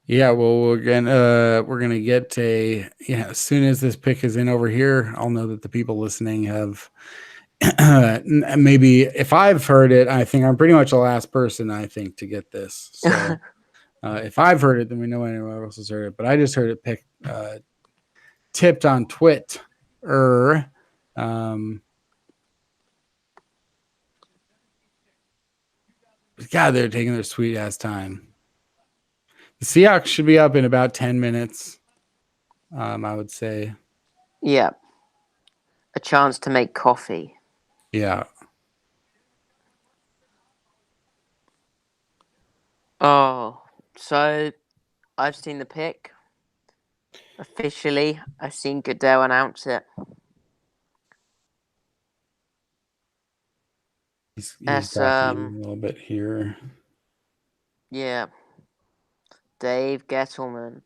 Yeah, well, we're gonna get as soon as this pick is in over here, I'll know that the people listening have maybe if I've heard it, I think I'm pretty much the last person I think to get this. So if I've heard it, then we know anyone else has heard it. But I just heard it tipped on Twitter. God, they're taking their sweet ass time. The Seahawks should be up in about 10 minutes, I would say. Yeah. A chance to make coffee. Yeah. Oh, so I've seen the pick. Officially, I've seen Goodell announce it. He's talking a little bit here. Yeah. Dave Gettleman.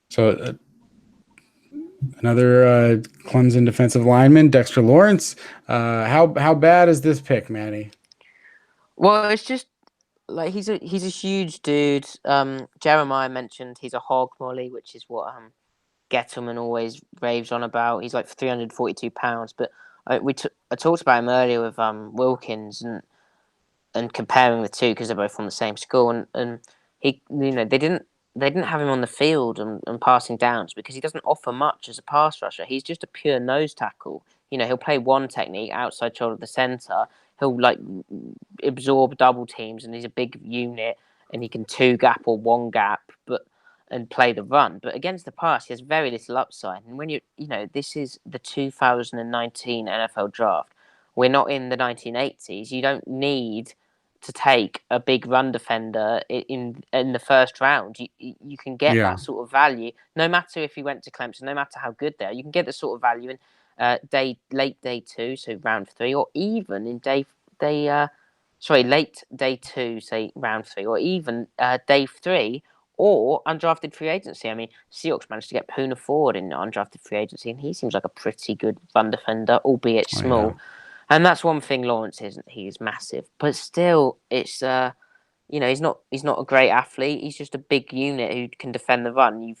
So another Clemson defensive lineman, Dexter Lawrence. How bad is this pick, Matty? Well, it's just like he's a huge dude. Jeremiah mentioned he's a hog molly, which is what Gettleman always raves on about. He's like 342 pounds, but I talked about him earlier with Wilkins and comparing the two because they're both from the same school, and he they didn't have him on the field and passing downs because he doesn't offer much as a pass rusher. He's just a pure nose tackle. He'll play one technique, outside shoulder of the center. He'll absorb double teams, and he's a big unit, and he can two gap or one gap, and play the run. But against the pass, he has very little upside. And when this is the 2019 NFL draft. We're not in the 1980s. You don't need to take a big run defender in the first round. You can get that sort of value, no matter if you went to Clemson, no matter how good they are. You can get the sort of value in late day 2, so round 3, or even in late day 2, say round 3, or even day 3, or undrafted free agency. I mean, Seahawks managed to get Poona Ford in undrafted free agency, and he seems like a pretty good run defender, albeit small. Yeah. And that's one thing Lawrence isn't. He is massive, but still, it's he's not a great athlete. He's just a big unit who can defend the run. You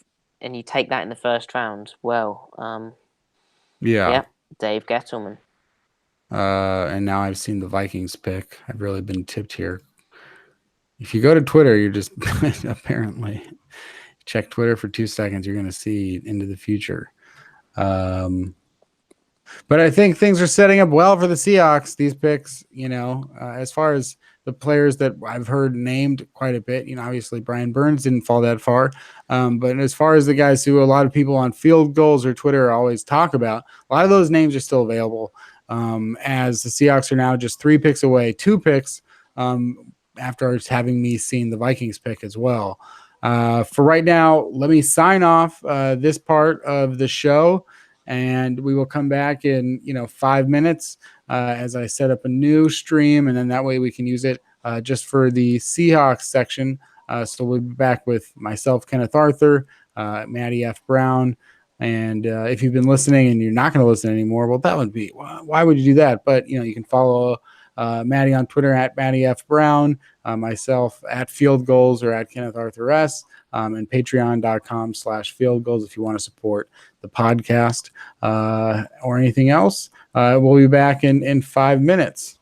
take that in the first round. Well, yeah, Dave Gettleman. And now I've seen the Vikings pick. I've really been tipped here. If you go to Twitter, you're just apparently check Twitter for 2 seconds. You're going to see into the future. But I think things are setting up well for the Seahawks. These picks, as far as the players that I've heard named quite a bit, obviously Brian Burns didn't fall that far. But as far as the guys who a lot of people on Field Goals or Twitter always talk about, a lot of those names are still available. As the Seahawks are now just 3 picks away, 2 picks after having me seen the Vikings pick as well. For right now, let me sign off this part of the show, and we will come back in 5 minutes as I set up a new stream, and then that way we can use it just for the Seahawks section. So we'll be back with myself, Kenneth Arthur, Matty F Brown. And if you've been listening and you're not going to listen anymore, well, that would be, why would you do that? But, you can follow Matty on Twitter at Matty F Brown, myself at Field Goals or at Kenneth Arthur S, and patreon.com/Field Goals if you want to support the podcast or anything else. We'll be back in 5 minutes.